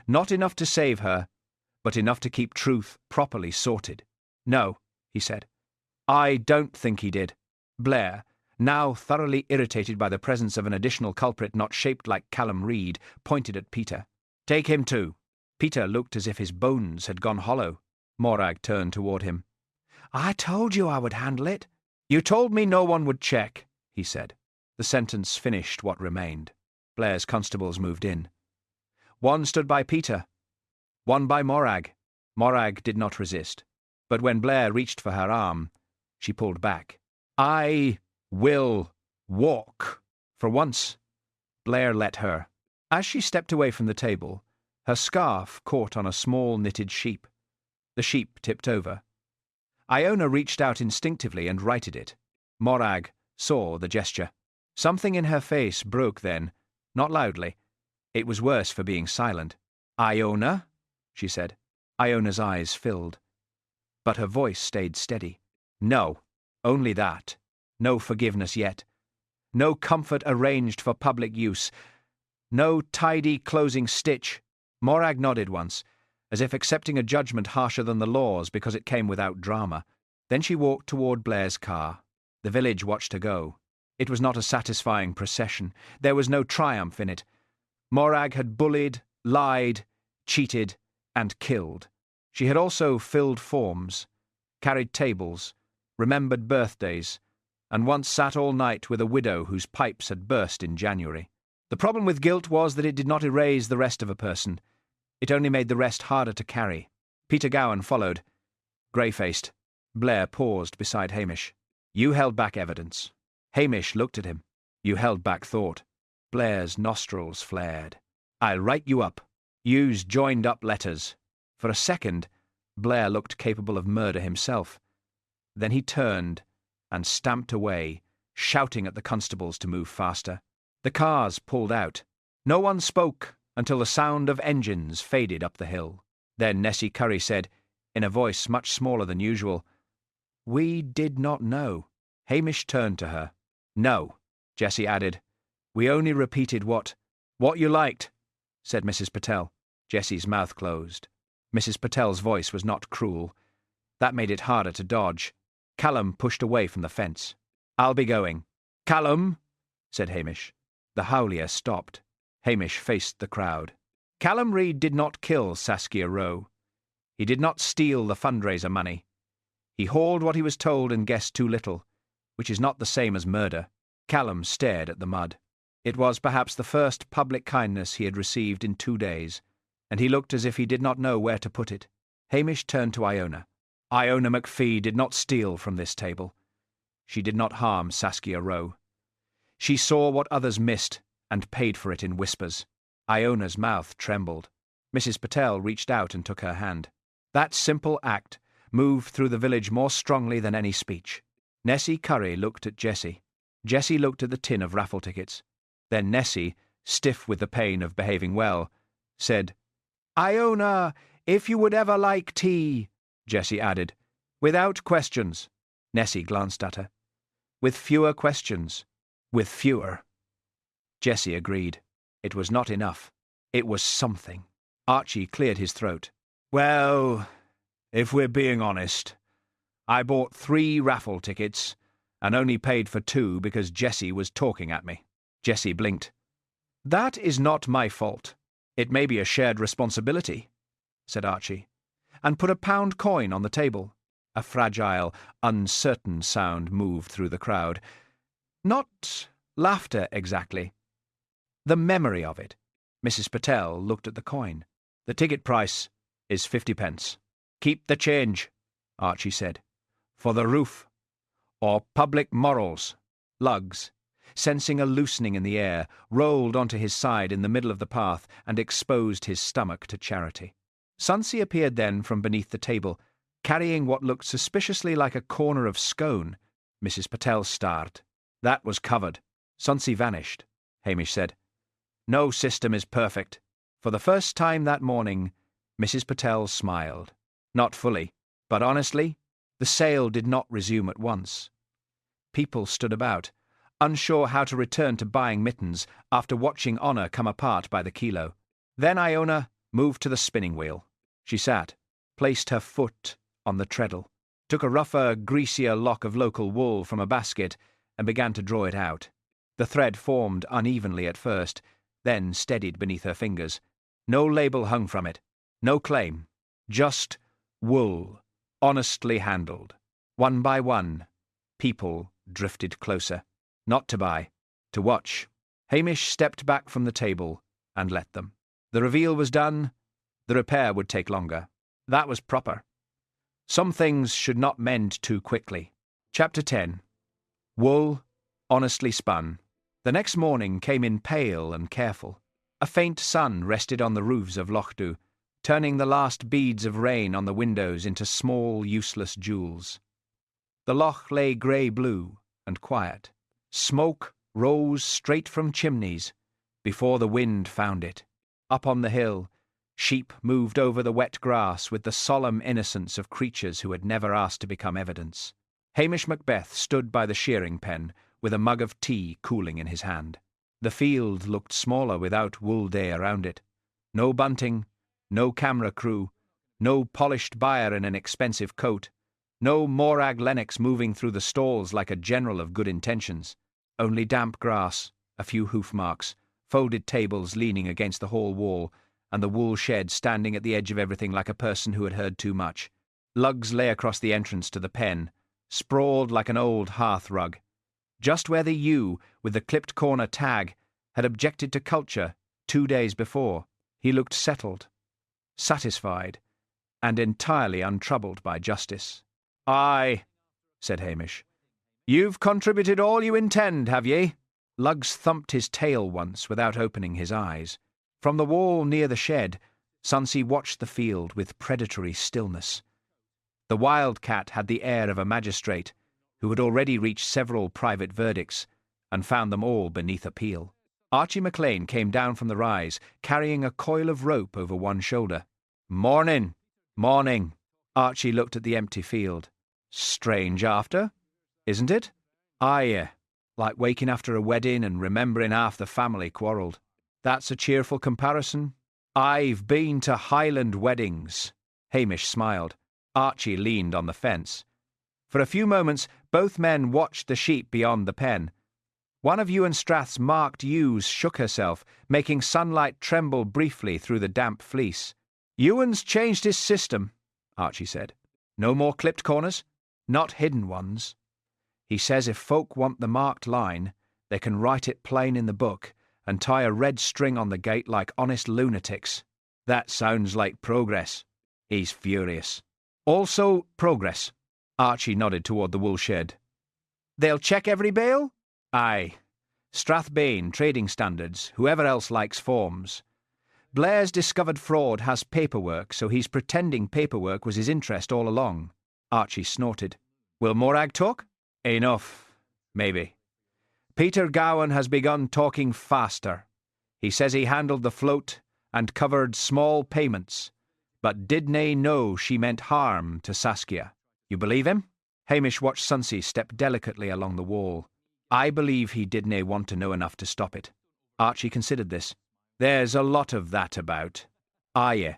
Not enough to save her, but enough to keep truth properly sorted. "No," he said. "I don't think he did." Blair, now thoroughly irritated by the presence of an additional culprit not shaped like Callum Reid, pointed at Peter. "Take him too." Peter looked as if his bones had gone hollow. Morag turned toward him. "I told you I would handle it." "You told me no one would check," he said. The sentence finished what remained. Blair's constables moved in. One stood by Peter, one by Morag. Morag did not resist, but when Blair reached for her arm, she pulled back. "I will walk." For once, Blair let her. As she stepped away from the table, her scarf caught on a small knitted sheep. The sheep tipped over. Iona reached out instinctively and righted it. Morag saw the gesture. Something in her face broke then, not loudly. It was worse for being silent. "Iona," she said. Iona's eyes filled, but her voice stayed steady. "No, only that. No forgiveness yet. No comfort arranged for public use. No tidy closing stitch." Morag nodded once, as if accepting a judgment harsher than the law's because it came without drama. Then she walked toward Blair's car. The village watched her go. It was not a satisfying procession. There was no triumph in it. Morag had bullied, lied, cheated, and killed. She had also filled forms, carried tables, remembered birthdays, and once sat all night with a widow whose pipes had burst in January. The problem with guilt was that it did not erase the rest of a person. It only made the rest harder to carry. Peter Gowan followed, grey-faced. Blair paused beside Hamish. "You held back evidence." Hamish looked at him. "You held back thought." Blair's nostrils flared. "I'll write you up. Use joined-up letters." For a second, Blair looked capable of murder himself. Then he turned and stamped away, shouting at the constables to move faster. The cars pulled out. No one spoke until the sound of engines faded up the hill. Then Nessie Curry said, in a voice much smaller than usual, "We did not know." Hamish turned to her. "No," Jessie added. "We only repeated what you liked," said Mrs. Patel. Jessie's mouth closed. Mrs. Patel's voice was not cruel. That made it harder to dodge. Callum pushed away from the fence. "I'll be going." "Callum," said Hamish. The howlier stopped. Hamish faced the crowd. Callum Reid did not kill Saskia Rowe. He did not steal the fundraiser money. He hauled what he was told and guessed too little, which is not the same as murder. Callum stared at the mud. It was perhaps the first public kindness he had received in 2 days, and he looked as if he did not know where to put it. Hamish turned to Iona. Iona McPhee did not steal from this table. She did not harm Saskia Rowe. She saw what others missed and paid for it in whispers. Iona's mouth trembled. Mrs. Patel reached out and took her hand. That simple act moved through the village more strongly than any speech. Nessie Curry looked at Jessie. Jessie looked at the tin of raffle tickets. Then Nessie, stiff with the pain of behaving well, said, "Iona, if you would ever like tea," Jessie added, "without questions." Nessie glanced at her. With fewer questions. With fewer. Jessie agreed. It was not enough. It was something. Archie cleared his throat. Well, if we're being honest, I bought 3 raffle tickets and only paid for 2 because Jessie was talking at me. Jessie blinked. That is not my fault. It may be a shared responsibility, said Archie, and put a £1 coin on the table. A fragile, uncertain sound moved through the crowd. Not laughter exactly. The memory of it. Mrs. Patel looked at the coin. The ticket price is 50p. Keep the change, Archie said. For the roof. Or public morals. Lugs, sensing a loosening in the air, rolled onto his side in the middle of the path and exposed his stomach to charity. Sonsie appeared then from beneath the table, carrying what looked suspiciously like a corner of scone. Mrs. Patel starred. That was covered. Sonsie vanished. Hamish said, No system is perfect. For the first time that morning, Mrs. Patel smiled. Not fully, but honestly, the sale did not resume at once. People stood about, unsure how to return to buying mittens after watching honour come apart by the kilo. Then Iona moved to the spinning wheel. She sat, placed her foot on the treadle, took a rougher, greasier lock of local wool from a basket and began to draw it out. The thread formed unevenly at first, then steadied beneath her fingers. No label hung from it, no claim, just wool, honestly handled. One by one, people drifted closer. Not to buy, to watch. Hamish stepped back from the table and let them. The reveal was done. The repair would take longer. That was proper. Some things should not mend too quickly. Chapter 10. Wool, honestly spun. The next morning came in pale and careful. A faint sun rested on the roofs of Lochdubh, turning the last beads of rain on the windows into small, useless jewels. The loch lay grey-blue and quiet. Smoke rose straight from chimneys before the wind found it. Up on the hill, sheep moved over the wet grass with the solemn innocence of creatures who had never asked to become evidence. Hamish Macbeth stood by the shearing pen with a mug of tea cooling in his hand. The field looked smaller without Wool Day around it. No bunting, no camera crew, no polished buyer in an expensive coat, no Morag Lennox moving through the stalls like a general of good intentions. Only damp grass, a few hoof marks, folded tables leaning against the hall wall, and the wool shed standing at the edge of everything like a person who had heard too much. Lugs lay across the entrance to the pen, sprawled like an old hearth rug. Just where the U, with the clipped corner tag, had objected to culture 2 days before, he looked settled, satisfied, and entirely untroubled by justice. Aye, said Hamish. You've contributed all you intend, have ye? Lugs thumped his tail once without opening his eyes. From the wall near the shed, Sonsie watched the field with predatory stillness. The wildcat had the air of a magistrate who had already reached several private verdicts and found them all beneath appeal. Archie McLean came down from the rise, carrying a coil of rope over one shoulder. Morning. Morning. Archie looked at the empty field. Strange after, isn't it? Aye, like waking after a wedding and remembering half the family quarrelled. That's a cheerful comparison. I've been to Highland weddings. Hamish smiled. Archie leaned on the fence. For a few moments, both men watched the sheep beyond the pen. One of Ewan Strath's marked ewes shook herself, making sunlight tremble briefly through the damp fleece. Ewan's changed his system, Archie said. No more clipped corners, not hidden ones. He says if folk want the marked line, they can write it plain in the book and tie a red string on the gate like honest lunatics. That sounds like progress. He's furious. Also progress. Archie nodded toward the wool shed. They'll check every bale? Aye. Strathbane, trading standards, whoever else likes forms. Blair's discovered fraud has paperwork, so he's pretending paperwork was his interest all along. Archie snorted. Will Morag talk? Enough. Maybe. Peter Gowan has begun talking faster. He says he handled the float and covered small payments, but did nae know she meant harm to Saskia. You believe him? Hamish watched Sonsie step delicately along the wall. I believe he didn't want to know enough to stop it. Archie considered this. There's a lot of that about. Aye.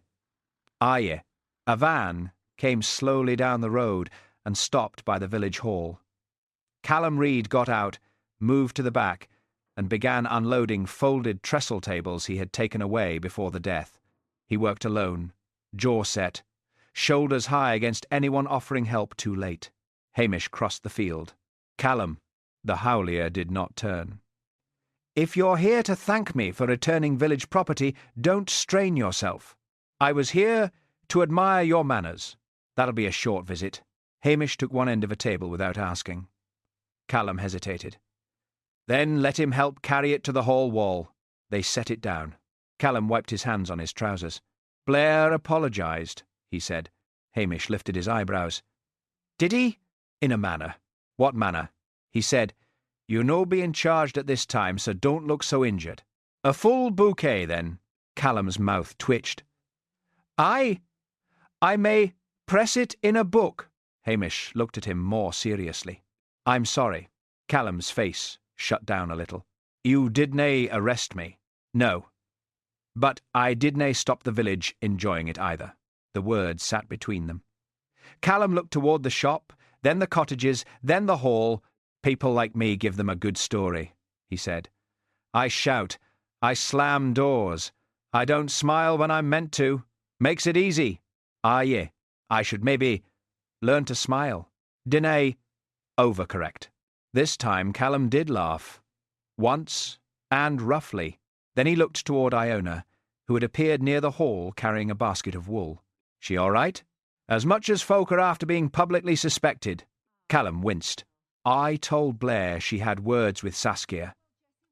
A van came slowly down the road and stopped by the village hall. Callum Reid got out, moved to the back, and began unloading folded trestle tables he had taken away before the death. He worked alone, jaw set, shoulders high against anyone offering help too late. Hamish crossed the field. Callum, the howlier, did not turn. If you're here to thank me for returning village property, don't strain yourself. I was here to admire your manners. That'll be a short visit. Hamish took one end of a table without asking. Callum hesitated. Then let him help carry it to the hall wall. They set it down. Callum wiped his hands on his trousers. Blair apologised, he said. Hamish lifted his eyebrows. Did he? In a manner. What manner? He said, You're no being charged at this time, so don't look so injured. A full bouquet, then. Callum's mouth twitched. I may press it in a book. Hamish looked at him more seriously. I'm sorry. Callum's face shut down a little. You didn't arrest me. No. But I didn't stop the village enjoying it either. The words sat between them. Callum looked toward the shop, then the cottages, then the hall. People like me give them a good story, he said. I shout. I slam doors. I don't smile when I'm meant to. Makes it easy. Aye, I should maybe learn to smile. Dinna overcorrect. This time Callum did laugh. Once, and roughly. Then he looked toward Iona, who had appeared near the hall carrying a basket of wool. She all right? As much as folk are after being publicly suspected. Callum winced. I told Blair she had words with Saskia.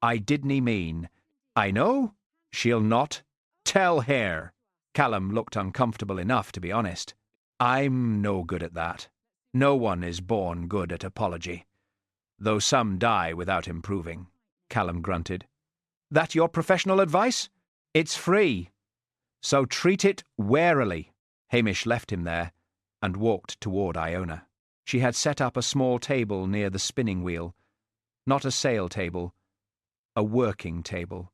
I didn't mean. I know. She'll not. Tell her. Callum looked uncomfortable enough, to be honest. I'm no good at that. No one is born good at apology. Though some die without improving. Callum grunted. That your professional advice? It's free. So treat it warily. Hamish left him there and walked toward Iona. She had set up a small table near the spinning wheel. Not a sale table, a working table.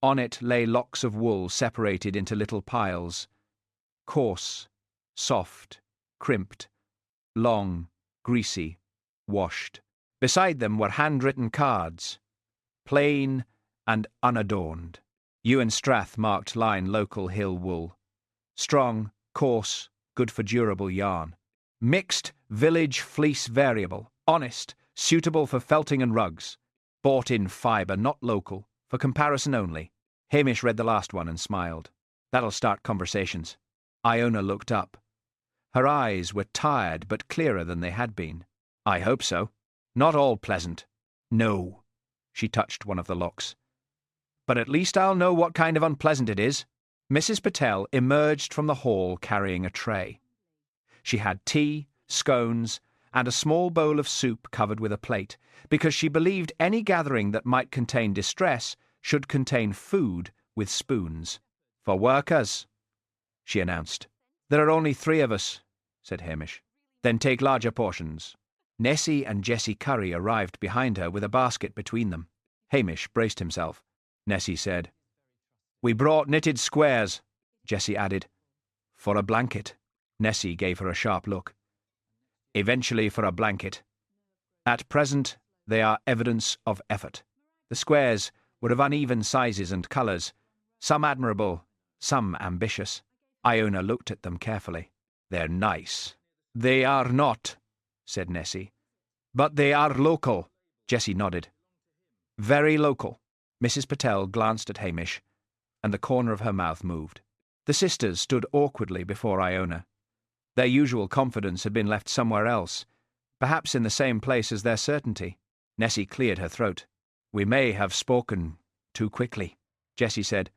On it lay locks of wool separated into little piles. Coarse, soft, crimped, long, greasy, washed. Beside them were handwritten cards, plain and unadorned. Ewan Strath marked line local hill wool. Strong, coarse, good for durable yarn. Mixed village fleece variable, honest, suitable for felting and rugs. Bought in fibre, not local, for comparison only. Hamish read the last one and smiled. That'll start conversations. Iona looked up. Her eyes were tired but clearer than they had been. I hope so. Not all pleasant. No. She touched one of the locks. But at least I'll know what kind of unpleasant it is. Mrs. Patel emerged from the hall carrying a tray. She had tea, scones, and a small bowl of soup covered with a plate, because she believed any gathering that might contain distress should contain food with spoons. For workers, she announced. There are only 3 of us, said Hamish. Then take larger portions. Nessie and Jessie Curry arrived behind her with a basket between them. Hamish braced himself. Nessie said, We brought knitted squares, Jessie added. For a blanket. Nessie gave her a sharp look. Eventually for a blanket. At present, they are evidence of effort. The squares were of uneven sizes and colours, some admirable, some ambitious. Iona looked at them carefully. They're nice. They are not, said Nessie. But they are local. Jessie nodded. Very local. Mrs. Patel glanced at Hamish, and the corner of her mouth moved. The sisters stood awkwardly before Iona. Their usual confidence had been left somewhere else, perhaps in the same place as their certainty. Nessie cleared her throat. We may have spoken too quickly, Jessie said,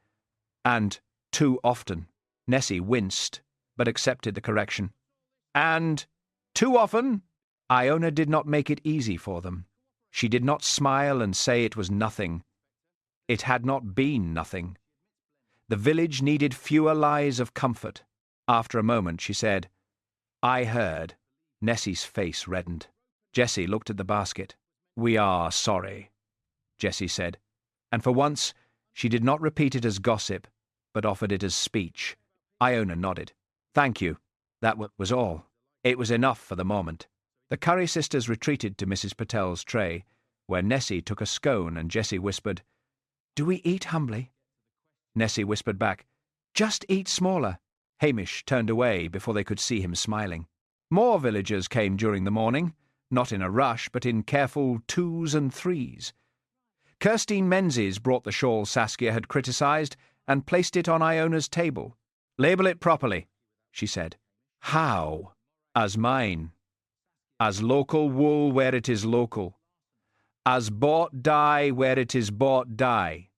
and too often. Nessie winced, but accepted the correction. And too often? Iona did not make it easy for them. She did not smile and say it was nothing. It had not been nothing. The village needed fewer lies of comfort. After a moment she said, I heard. Nessie's face reddened. Jessie looked at the basket. "We are sorry," Jessie said, and for once she did not repeat it as gossip, but offered it as speech. Iona nodded. "Thank you. That was all. It was enough for the moment." The Curry sisters retreated to Mrs. Patel's tray, where Nessie took a scone and Jessie whispered, "Do we eat humbly?" Nessie whispered back, "Just eat smaller." Hamish turned away before they could see him smiling. More villagers came during the morning, not in a rush, but in careful 2s and 3s. Kirstine Menzies brought the shawl Saskia had criticised and placed it on Iona's table. "Label it properly," she said. "How?" "As mine. As local wool where it is local. As bought dye where it is bought dye.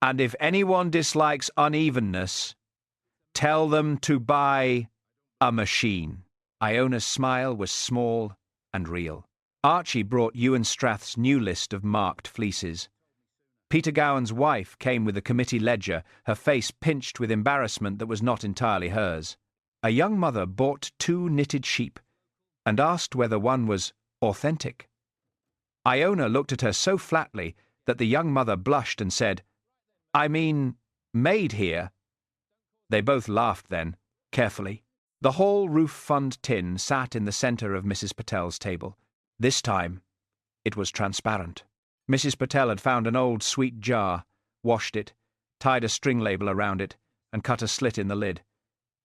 And if anyone dislikes unevenness, tell them to buy a machine." Iona's smile was small and real. Archie brought Ewan Strath's new list of marked fleeces. Peter Gowan's wife came with the committee ledger, her face pinched with embarrassment that was not entirely hers. A young mother bought 2 knitted sheep and asked whether one was authentic. Iona looked at her so flatly that the young mother blushed and said, "I mean, made here." They both laughed then, carefully. The Hall Roof Fund tin sat in the centre of Mrs. Patel's table. This time it was transparent. Mrs. Patel had found an old sweet jar, washed it, tied a string label around it, and cut a slit in the lid.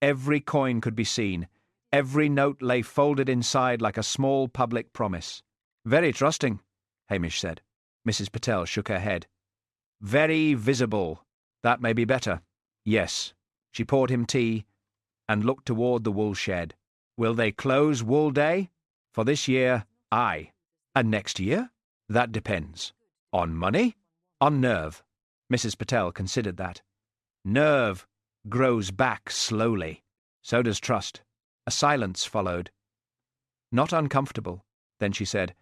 Every coin could be seen. Every note lay folded inside like a small public promise. "Very trusting," Hamish said. Mrs. Patel shook her head. "Very visible. That may be better." "Yes." She poured him tea and looked toward the wool shed. "Will they close wool day?" "For this year, aye." "And next year?" "That depends." "On money?" "On nerve." Mrs. Patel considered that. "Nerve grows back slowly. So does trust." A silence followed. Not uncomfortable. Then she said,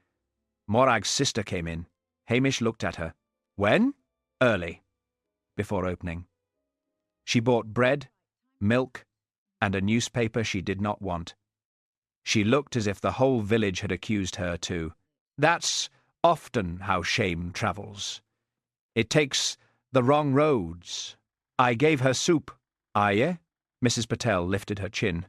"Morag's sister came in." Hamish looked at her. "When?" "Early." Before opening. She bought bread, milk, and a newspaper she did not want. She looked as if the whole village had accused her too. That's often how shame travels. It takes the wrong roads. I gave her soup. Aye? Mrs. Patel lifted her chin.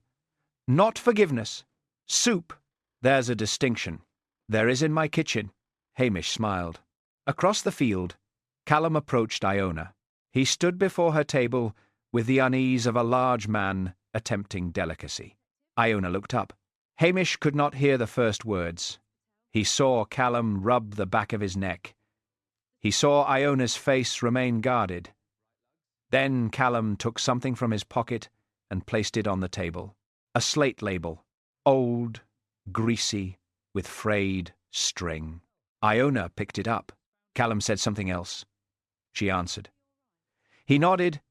"Not forgiveness. Soup. There's a distinction." "There is in my kitchen." Hamish smiled. Across the field, Callum approached Iona. He stood before her table with the unease of a large man attempting delicacy. Iona looked up. Hamish could not hear the first words. He saw Callum rub the back of his neck. He saw Iona's face remain guarded. Then Callum took something from his pocket and placed it on the table. A slate label, old, greasy, with frayed string. Iona picked it up. Callum said something else. She answered. He nodded,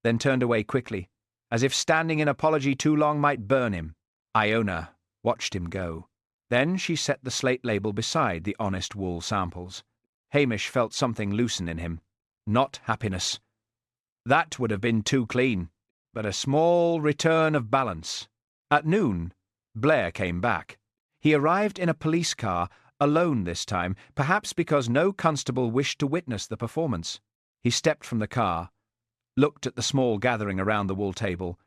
then turned away quickly, as if standing in apology too long might burn him. Iona watched him go. Then she set the slate label beside the honest wool samples. Hamish felt something loosen in him. Not happiness. That would have been too clean, but a small return of balance. At noon, Blair came back. He arrived in a police car, alone this time, perhaps because no constable wished to witness the performance. He stepped from the car, looked at the small gathering around the wool table,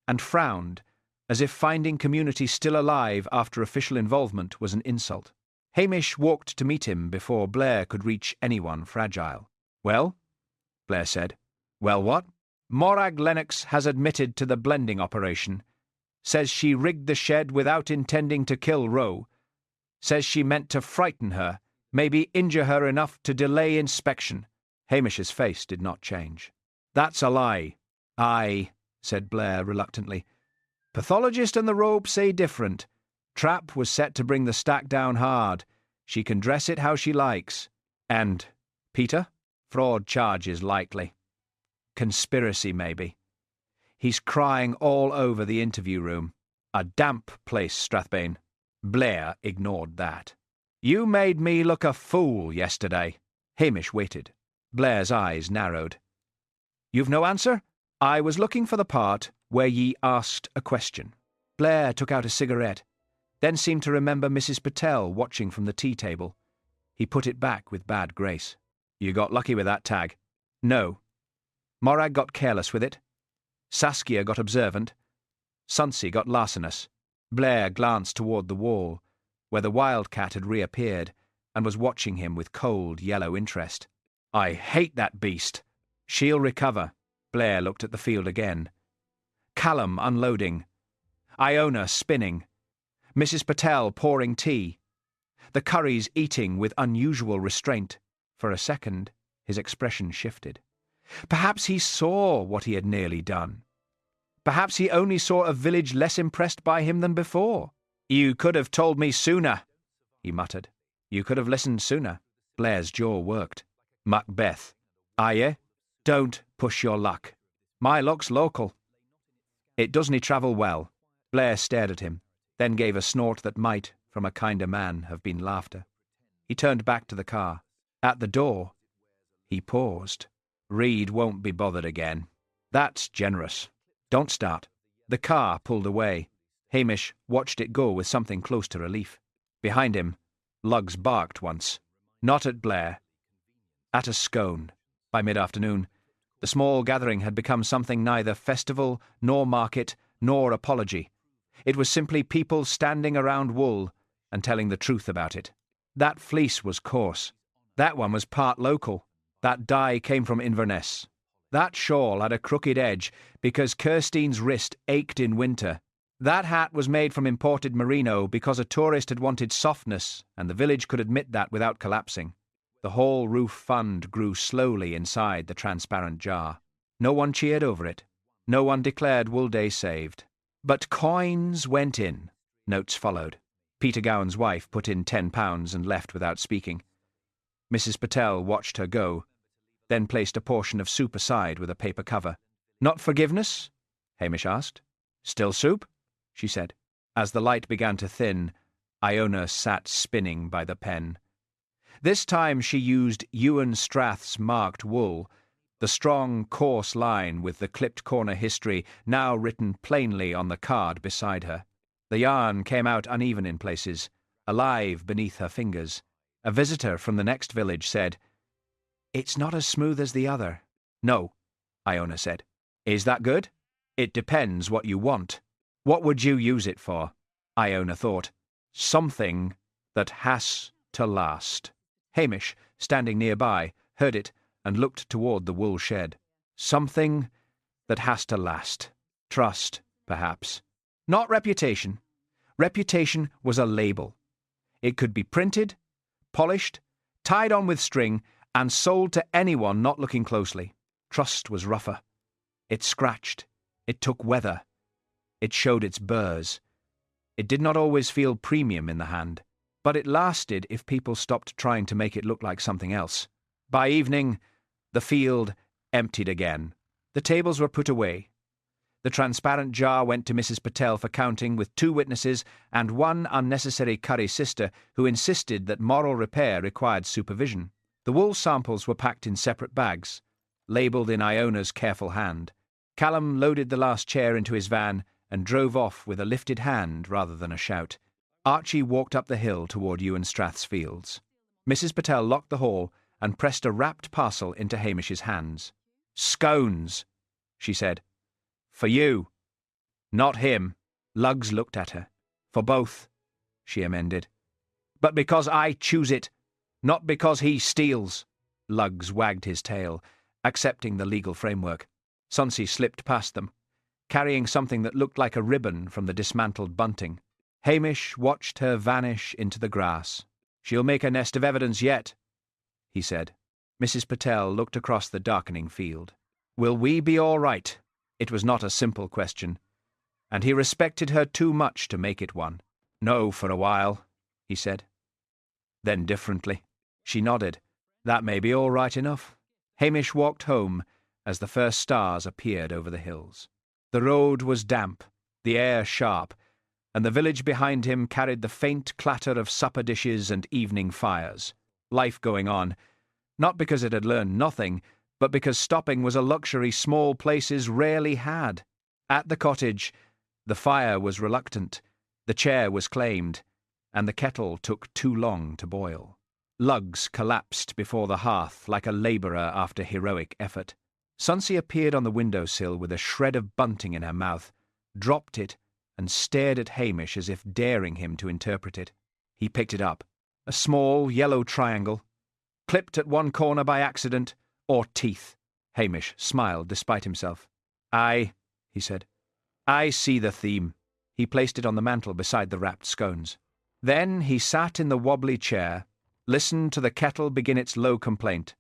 and frowned, as if finding community still alive after official involvement was an insult. Hamish walked to meet him before Blair could reach anyone fragile. "Well?" Blair said. "Well what?" "Morag Lennox has admitted to the blending operation. Says she rigged the shed without intending to kill Roe. Says she meant to frighten her, maybe injure her enough to delay inspection." Hamish's face did not change. "That's a lie." "Aye," said Blair reluctantly. "Pathologist and the rope say different. Trap was set to bring the stack down hard. She can dress it how she likes. And Peter? Fraud charges likely. Conspiracy, maybe. He's crying all over the interview room. A damp place, Strathbane." Blair ignored that. "You made me look a fool yesterday." Hamish waited. Blair's eyes narrowed. "You've no answer?" "I was looking for the part where ye asked a question." Blair took out a cigarette. then seemed to remember Mrs. Patel watching from the tea table. He put it back with bad grace. You got lucky with that tag. No. Morag got careless with it. Saskia got observant. Sonsie got larcenous. Blair glanced toward the wall, where the wildcat had reappeared, and was watching him with cold, yellow interest. I hate that beast. She'll recover. Blair looked at the field again. Callum unloading. Iona spinning. Mrs. Patel pouring tea. The curries eating with unusual restraint. For a second, his expression shifted. Perhaps he saw what he had nearly done. Perhaps he only saw a village less impressed by him than before. You could have told me sooner, he muttered. You could have listened sooner. Blair's jaw worked. Macbeth. Are ye? Don't push your luck. My luck's local. It doesn't travel well. Blair stared at him, then gave a snort that might, from a kinder man, have been laughter. He turned back to the car. At the door, he paused. Reed won't be bothered again. That's generous. Don't start. The car pulled away. Hamish watched it go with something close to relief. Behind him, Lugs barked once. Not at Blair. At a scone. By mid-afternoon, the small gathering had become something neither festival, nor market, nor apology. It was simply people standing around wool and telling the truth about it. That fleece was coarse. That one was part local. That dye came from Inverness. That shawl had a crooked edge because Kirstine's wrist ached in winter. That hat was made from imported merino because a tourist had wanted softness, and the village could admit that without collapsing. The hall roof fund grew slowly inside the transparent jar. No one cheered over it. No one declared Wool Day saved. But coins went in. Notes followed. Peter Gowan's wife put in £10 and left without speaking. Mrs. Patel watched her go, then placed a portion of soup aside with a paper cover. Not forgiveness? Hamish asked. Still soup? She said. As the light began to thin, Iona sat spinning by the pen. This time she used Ewan Strath's marked wool, the strong, coarse line with the clipped corner history now written plainly on the card beside her. The yarn came out uneven in places, alive beneath her fingers. A visitor from the next village said, It's not as smooth as the other. No, Iona said. Is that good? It depends what you want. What would you use it for? Iona thought. Something that has to last. Hamish, standing nearby, heard it and looked toward the wool shed. Something that has to last. Trust, perhaps. Not reputation. Reputation was a label. It could be printed, polished, tied on with string, and sold to anyone not looking closely. Trust was rougher. It scratched. It took weather. It showed its burrs. It did not always feel premium in the hand, but it lasted if people stopped trying to make it look like something else. By evening, the field emptied again. The tables were put away. The transparent jar went to Mrs. Patel for counting with 2 witnesses and 1 unnecessary curry sister who insisted that moral repair required supervision. The wool samples were packed in separate bags, labelled in Iona's careful hand. Callum loaded the last chair into his van and drove off with a lifted hand rather than a shout. Archie walked up the hill toward Ewan Strath's fields. Mrs. Patel locked the hall and pressed a wrapped parcel into Hamish's hands. Scones, she said. For you. Not him. Lugs looked at her. For both, she amended. But because I choose it, not because he steals. Lugs wagged his tail, accepting the legal framework. Sonsie slipped past them, carrying something that looked like a ribbon from the dismantled bunting. Hamish watched her vanish into the grass. She'll make a nest of evidence yet, he said. Mrs. Patel looked across the darkening field. Will we be all right? It was not a simple question, and he respected her too much to make it one. No, for a while, he said. Then differently. She nodded. That may be all right enough. Hamish walked home as the first stars appeared over the hills. The road was damp, the air sharp, and the village behind him carried the faint clatter of supper dishes and evening fires. Life going on, not because it had learned nothing, but because stopping was a luxury small places rarely had. At the cottage, the fire was reluctant, The chair was claimed, and the kettle took too long to boil. Lugs collapsed before the hearth like a labourer after heroic effort. Sonsie appeared on the window-sill with a shred of bunting in her mouth, dropped it, and stared at Hamish as if daring him to interpret it. He picked it up. A small, yellow triangle, clipped at one corner by accident, or teeth. Hamish smiled despite himself. "Aye," he said. "I see the theme." He placed it on the mantel beside the wrapped scones. Then he sat in the wobbly chair, listened to the kettle begin its low complaint,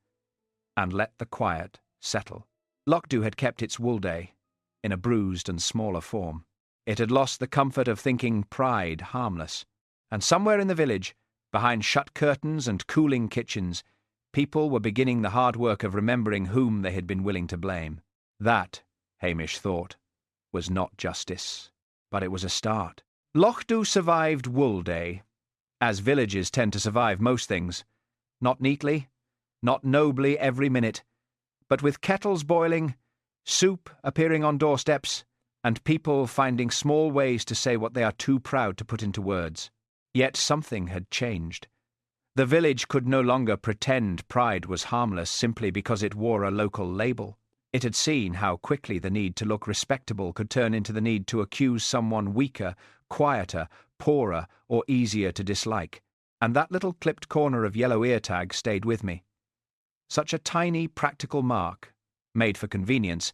and let the quiet settle. Lochdubh had kept its wool day, in a bruised and smaller form. It had lost the comfort of thinking pride harmless, and somewhere in the village, behind shut curtains and cooling kitchens, people were beginning the hard work of remembering whom they had been willing to blame. That, Hamish thought, was not justice, but it was a start. Lochdubh survived wool day, as villages tend to survive most things. Not neatly, not nobly every minute, but with kettles boiling, soup appearing on doorsteps, and people finding small ways to say what they are too proud to put into words. Yet something had changed. The village could no longer pretend pride was harmless simply because it wore a local label. It had seen how quickly the need to look respectable could turn into the need to accuse someone weaker, quieter, poorer, or easier to dislike, and that little clipped corner of yellow ear tag stayed with me. Such a tiny, practical mark, made for convenience,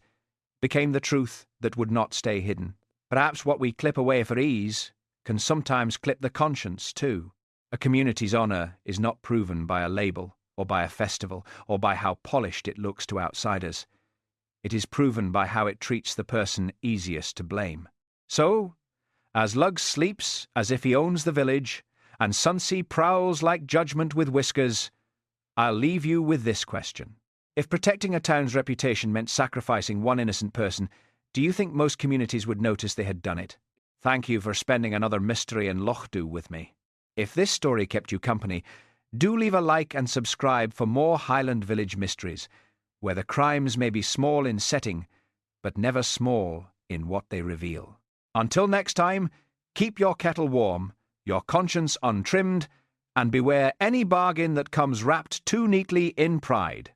became the truth that would not stay hidden. Perhaps what we clip away for ease can sometimes clip the conscience too. A community's honour is not proven by a label, or by a festival, or by how polished it looks to outsiders. It is proven by how it treats the person easiest to blame. So, as Lugg sleeps as if he owns the village, and Sonsie prowls like judgment with whiskers, I'll leave you with this question. If protecting a town's reputation meant sacrificing one innocent person, do you think most communities would notice they had done it? Thank you for spending another mystery in Lochdubh with me. If this story kept you company, do leave a like and subscribe for more Highland Village mysteries, where the crimes may be small in setting, but never small in what they reveal. Until next time, keep your kettle warm, your conscience untrimmed, and beware any bargain that comes wrapped too neatly in pride.